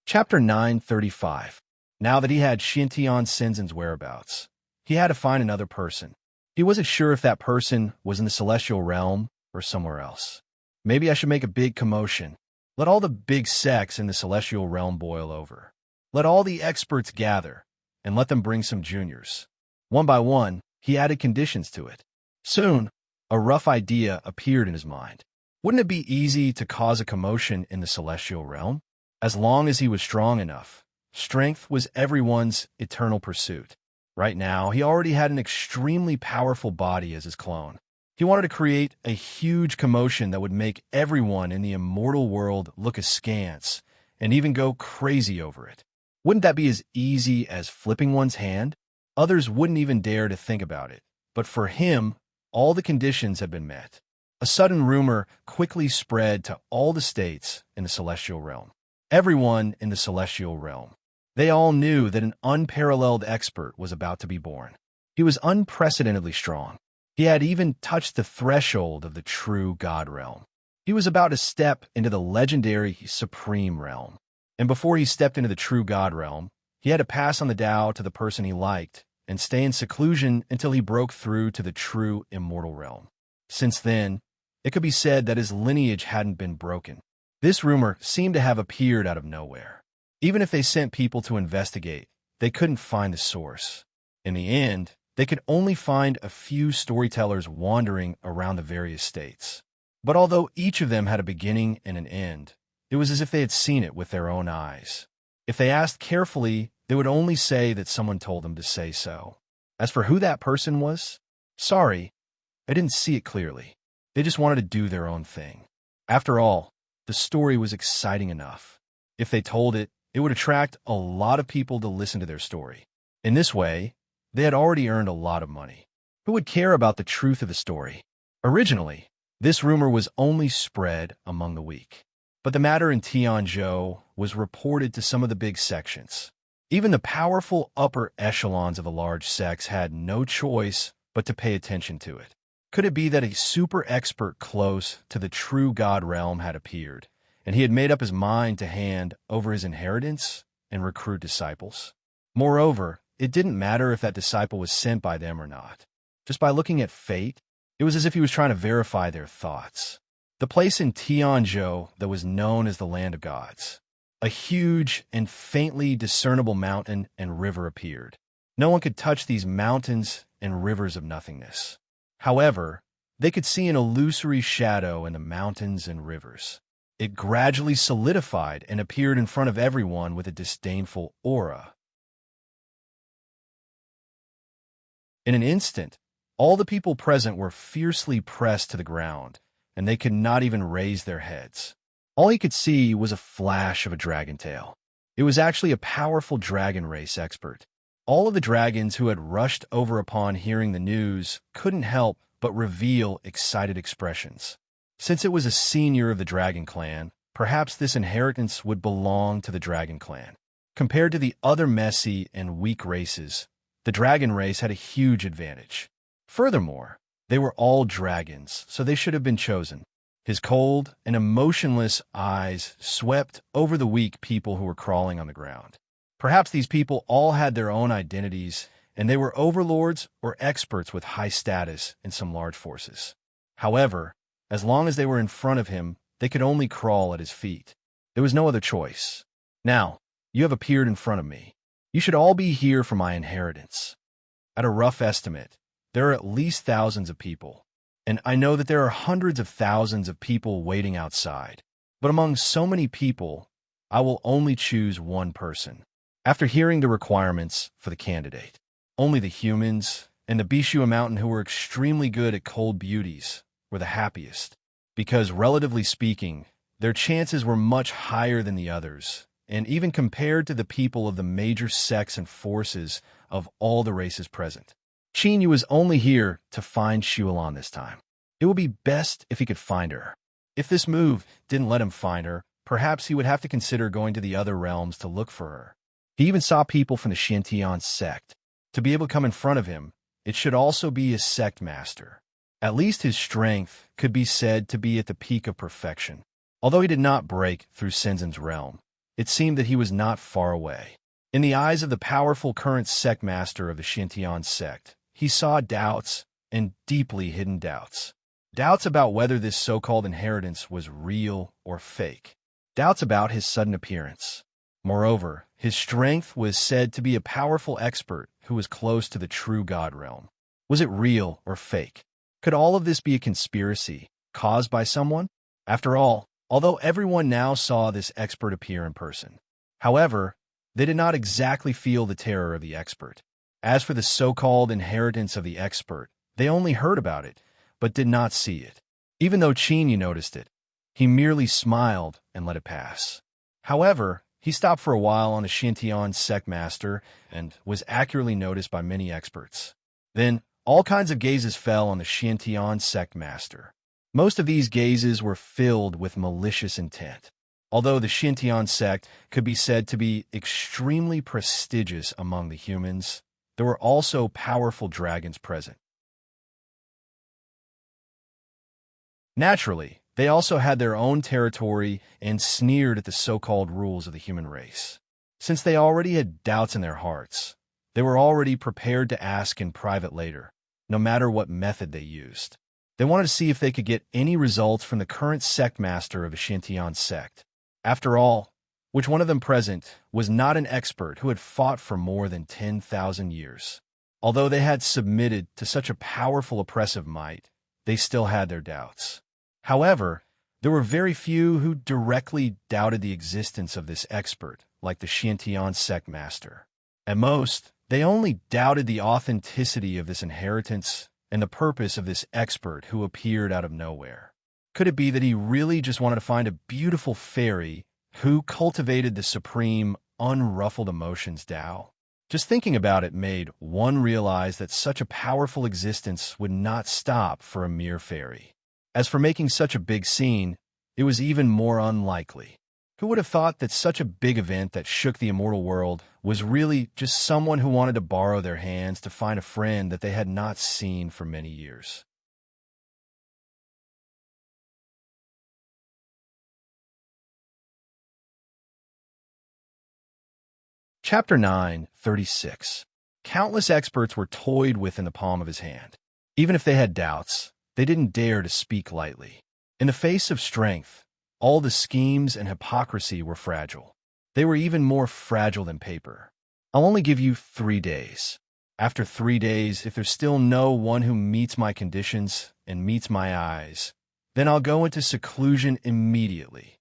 Chapter 935. Now that he had Xiantian Shenzhen's whereabouts, he had to find another person. He wasn't sure if that person was in the celestial realm or somewhere else. Maybe I should make a big commotion. Let all the big sects in the celestial realm boil over. Let all the experts gather, and let them bring some juniors. One by one, he added conditions to it. Soon, a rough idea appeared in his mind. Wouldn't it be easy to cause a commotion in the celestial realm? As long as he was strong enough. Strength was everyone's eternal pursuit. Right now, he already had an extremely powerful body as his clone. He wanted to create a huge commotion that would make everyone in the immortal world look askance and even go crazy over it. Wouldn't that be as easy as flipping one's hand? Others wouldn't even dare to think about it. But for him, all the conditions had been met. A sudden rumor quickly spread to all the states in the celestial realm. Everyone in the celestial realm. They all knew that an unparalleled expert was about to be born. He was unprecedentedly strong. He had even touched the threshold of the true God realm. He was about to step into the legendary Supreme realm. And before he stepped into the true God realm, he had to pass on the Tao to the person he liked and stay in seclusion until he broke through to the true immortal realm. Since then, it could be said that his lineage hadn't been broken. This rumor seemed to have appeared out of nowhere. Even if they sent people to investigate, they couldn't find the source. In the end, they could only find a few storytellers wandering around the various states. But although each of them had a beginning and an end, it was as if they had seen it with their own eyes. If they asked carefully, they would only say that someone told them to say so. As for who that person was, sorry, I didn't see it clearly. They just wanted to do their own thing. After all, the story was exciting enough. If they told it, it would attract a lot of people to listen to their story. In this way, they had already earned a lot of money. Who would care about the truth of the story? Originally, this rumor was only spread among the weak. But the matter in Tianzhou was reported to some of the big sections. Even the powerful upper echelons of the large sects had no choice but to pay attention to it. Could it be that a super expert close to the true God realm had appeared, and he had made up his mind to hand over his inheritance and recruit disciples? Moreover, it didn't matter if that disciple was sent by them or not. Just by looking at fate, it was as if he was trying to verify their thoughts. The place in Tianzhou that was known as the Land of Gods. A huge and faintly discernible mountain and river appeared. No one could touch these mountains and rivers of nothingness. However, they could see an illusory shadow in the mountains and rivers. It gradually solidified and appeared in front of everyone with a disdainful aura. In an instant, all the people present were fiercely pressed to the ground, and they could not even raise their heads. All he could see was a flash of a dragon tail. It was actually a powerful dragon race expert. All of the dragons who had rushed over upon hearing the news couldn't help but reveal excited expressions. Since it was a senior of the dragon clan, perhaps this inheritance would belong to the dragon clan. Compared to the other messy and weak races, the dragon race had a huge advantage. Furthermore, they were all dragons, so they should have been chosen. His cold and emotionless eyes swept over the weak people who were crawling on the ground. Perhaps these people all had their own identities, and they were overlords or experts with high status in some large forces. However, as long as they were in front of him, they could only crawl at his feet. There was no other choice. Now, you have appeared in front of me. You should all be here for my inheritance. At a rough estimate, there are at least thousands of people, and I know that there are hundreds of thousands of people waiting outside. But among so many people, I will only choose one person. After hearing the requirements for the candidate, only the humans and the Bishua Mountain who were extremely good at cold beauties were the happiest, because relatively speaking, their chances were much higher than the others, and even compared to the people of the major sects and forces of all the races present. Qin Yu was only here to find Shualan this time. It would be best if he could find her. If this move didn't let him find her, perhaps he would have to consider going to the other realms to look for her. He even saw people from the Shintian sect. To be able to come in front of him, it should also be his sect master. At least his strength could be said to be at the peak of perfection. Although he did not break through Senzen's realm, it seemed that he was not far away. In the eyes of the powerful current sect master of the Shintian sect, he saw doubts and deeply hidden doubts. Doubts about whether this so-called inheritance was real or fake. Doubts about his sudden appearance. Moreover, his strength was said to be a powerful expert who was close to the true God realm. Was it real or fake? Could all of this be a conspiracy caused by someone? After all, although everyone now saw this expert appear in person, however, they did not exactly feel the terror of the expert. As for the so-called inheritance of the expert, they only heard about it, but did not see it. Even though Qin Yu noticed it, he merely smiled and let it pass. However, he stopped for a while on the Shintian sect master and was accurately noticed by many experts. Then, all kinds of gazes fell on the Shintian sect master. Most of these gazes were filled with malicious intent. Although the Shintian sect could be said to be extremely prestigious among the humans, there were also powerful dragons present. Naturally, they also had their own territory and sneered at the so-called rules of the human race. Since they already had doubts in their hearts, they were already prepared to ask in private later, no matter what method they used. They wanted to see if they could get any results from the current sect master of the Shintian sect. After all, which one of them present was not an expert who had fought for more than 10,000 years. Although they had submitted to such a powerful oppressive might, they still had their doubts. However, there were very few who directly doubted the existence of this expert, like the Shintian sect master. At most, they only doubted the authenticity of this inheritance and the purpose of this expert who appeared out of nowhere. Could it be that he really just wanted to find a beautiful fairy who cultivated the supreme, unruffled emotions Tao? Just thinking about it made one realize that such a powerful existence would not stop for a mere fairy. As for making such a big scene, it was even more unlikely. Who would have thought that such a big event that shook the immortal world was really just someone who wanted to borrow their hands to find a friend that they had not seen for many years? Chapter 9:36. Countless experts were toyed with in the palm of his hand. Even if they had doubts, they didn't dare to speak lightly. In the face of strength, all the schemes and hypocrisy were fragile. They were even more fragile than paper. I'll only give you 3 days. After 3 days, if there's still no one who meets my conditions and meets my eyes, then I'll go into seclusion immediately.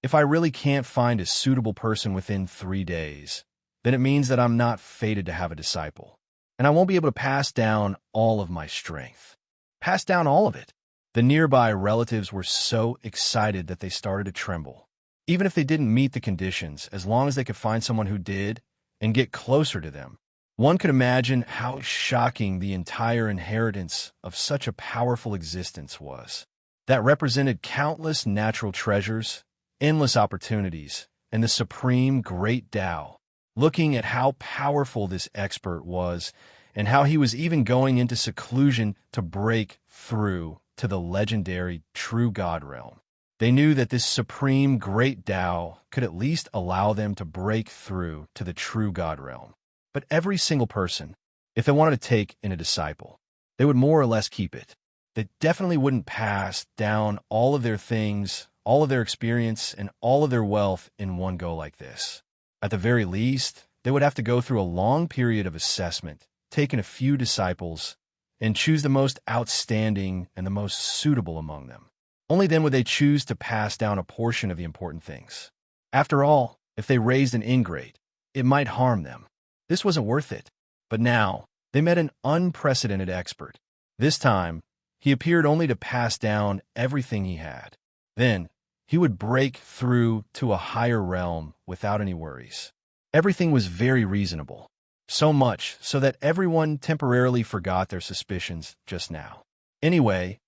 If I really can't find a suitable person within 3 days, then it means that I'm not fated to have a disciple, and I won't be able to pass down all of my strength. Pass down all of it. The nearby relatives were so excited that they started to tremble. Even if they didn't meet the conditions, as long as they could find someone who did and get closer to them, one could imagine how shocking the entire inheritance of such a powerful existence was. That represented countless natural treasures, endless opportunities, and the supreme great Tao. Looking at how powerful this expert was and how he was even going into seclusion to break through to the legendary true God realm, they knew that this supreme great Tao could at least allow them to break through to the true God realm. But every single person, if they wanted to take in a disciple, they would more or less keep it. They definitely wouldn't pass down all of their things, all of their experience, and all of their wealth in one go like this. At the very least, they would have to go through a long period of assessment taken a few disciples and choose the most outstanding and the most suitable among them. Only then would they choose to pass down a portion of the important things. After all, if they raised an ingrate, it might harm them. This wasn't worth it. But now, they met an unprecedented expert. This time, he appeared only to pass down everything he had. Then, he would break through to a higher realm without any worries. Everything was very reasonable. So much so that everyone temporarily forgot their suspicions just now. Anyway,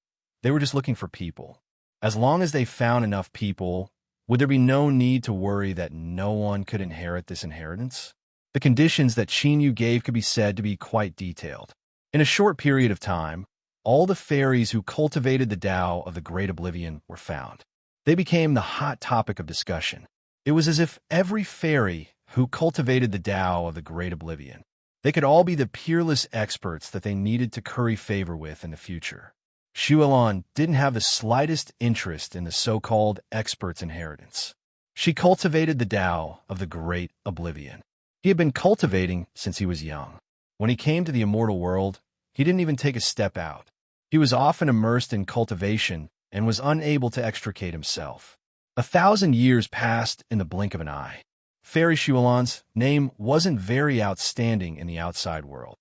they were just looking for people. As long as they found enough people, would there be no need to worry that no one could inherit this inheritance? The conditions that Chinyu gave could be said to be quite detailed. In a short period of time, all the fairies who cultivated the Tao of the Great Oblivion were found. They became the hot topic of discussion. It was as if every fairy who cultivated the Tao of the Great Oblivion, they could all be the peerless experts that they needed to curry favor with in the future. Xuelon didn't have the slightest interest in the so-called expert's inheritance. She cultivated the Tao of the Great Oblivion. He had been cultivating since he was young. When he came to the immortal world, he didn't even take a step out. He was often immersed in cultivation and was unable to extricate himself. 1,000 years passed in the blink of an eye. Fairy Xuelon's name wasn't very outstanding in the outside world.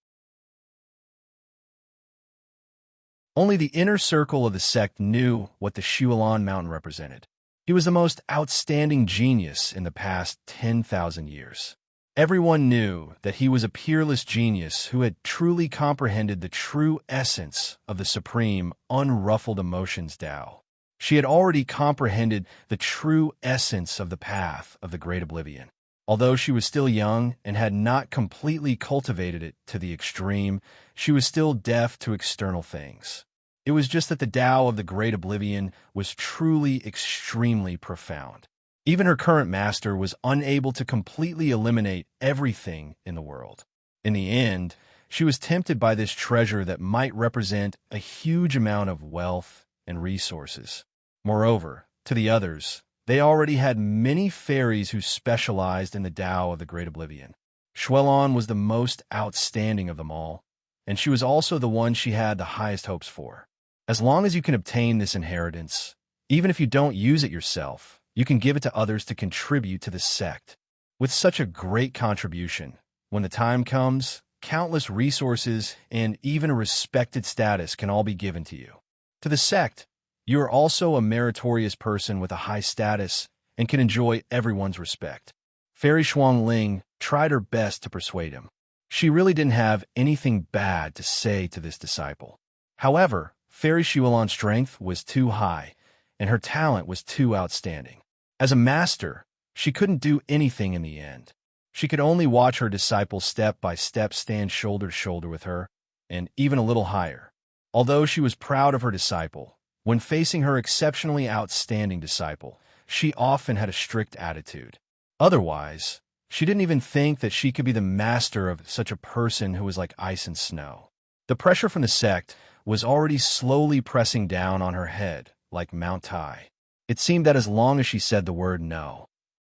Only the inner circle of the sect knew what the Xuelon Mountain represented. He was the most outstanding genius in the past 10,000 years. Everyone knew that he was a peerless genius who had truly comprehended the true essence of the supreme, unruffled emotions Tao. She had already comprehended the true essence of the path of the Great Oblivion. Although she was still young and had not completely cultivated it to the extreme, she was still deaf to external things. It was just that the Tao of the Great Oblivion was truly extremely profound. Even her current master was unable to completely eliminate everything in the world. In the end, she was tempted by this treasure that might represent a huge amount of wealth and resources. Moreover, to the others, they already had many fairies who specialized in the Tao of the Great Oblivion. Xuelon was the most outstanding of them all, and she was also the one she had the highest hopes for. As long as you can obtain this inheritance, even if you don't use it yourself, you can give it to others to contribute to the sect. With such a great contribution, when the time comes, countless resources and even a respected status can all be given to you. To the sect, you are also a meritorious person with a high status and can enjoy everyone's respect. Fairy Xuanling tried her best to persuade him. She really didn't have anything bad to say to this disciple. However, Fairy Xuelon's strength was too high, and her talent was too outstanding. As a master, she couldn't do anything in the end. She could only watch her disciple step by step stand shoulder to shoulder with her, and even a little higher. Although she was proud of her disciple, when facing her exceptionally outstanding disciple, she often had a strict attitude. Otherwise, she didn't even think that she could be the master of such a person who was like ice and snow. The pressure from the sect was already slowly pressing down on her head like Mount Tai. It seemed that as long as she said the word no,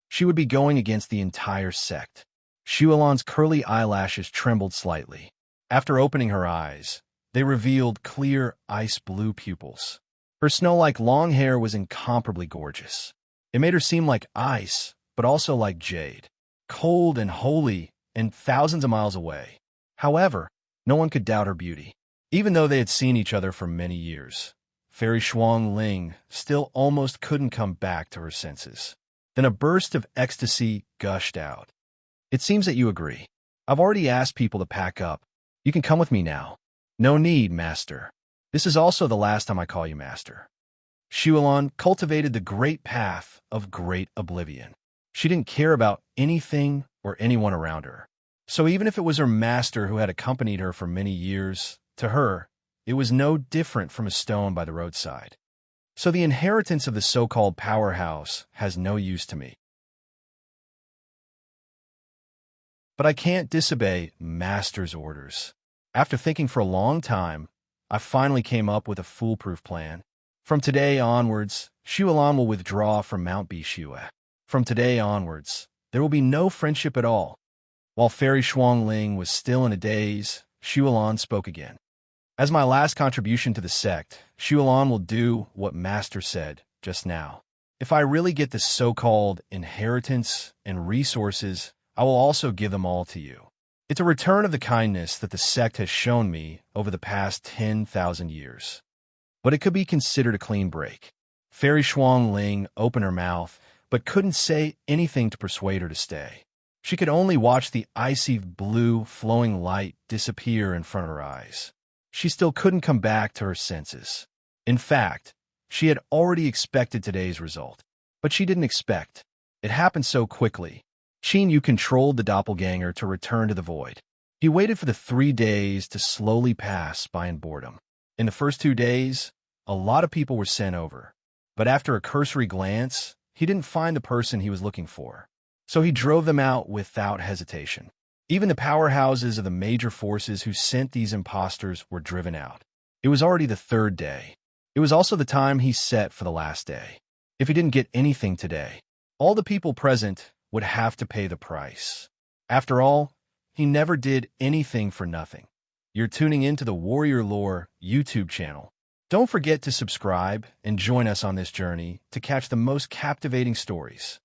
she would be going against the entire sect. Xuelon's curly eyelashes trembled slightly. After opening her eyes, they revealed clear ice-blue pupils. Her snow-like long hair was incomparably gorgeous. It made her seem like ice, but also like jade, cold and holy and thousands of miles away. However, no one could doubt her beauty. Even though they had seen each other for many years, Fairy Xuanling still almost couldn't come back to her senses. Then a burst of ecstasy gushed out. "It seems that you agree. I've already asked people to pack up. You can come with me now." "No need, master. This is also the last time I call you master." Xuelon cultivated the great path of great oblivion. She didn't care about anything or anyone around her. So even if it was her master who had accompanied her for many years, to her, it was no different from a stone by the roadside. So the inheritance of the so-called powerhouse has no use to me. But I can't disobey master's orders. After thinking for a long time, I finally came up with a foolproof plan. From today onwards, Xuelon will withdraw from Mount Bishue. From today onwards, there will be no friendship at all. While Fairy Xuanling was still in a daze, Shualan spoke again. As my last contribution to the sect, Shualan will do what Master said just now. If I really get this so-called inheritance and resources, I will also give them all to you. It's a return of the kindness that the sect has shown me over the past 10,000 years. But it could be considered a clean break. Fairy Shuang Ling opened her mouth, but couldn't say anything to persuade her to stay. She could only watch the icy blue flowing light disappear in front of her eyes. She still couldn't come back to her senses. In fact, she had already expected today's result. But she didn't expect. It happened so quickly. Qin Yu controlled the doppelganger to return to the void. He waited for the 3 days to slowly pass by in boredom. In the first 2 days, a lot of people were sent over. But after a cursory glance, he didn't find the person he was looking for. So he drove them out without hesitation. Even the powerhouses of the major forces who sent these imposters were driven out. It was already the 3rd day. It was also the time he set for the last day. If he didn't get anything today, all the people present would have to pay the price. After all, he never did anything for nothing. You're tuning into the Warrior Lore YouTube channel. Don't forget to subscribe and join us on this journey to catch the most captivating stories.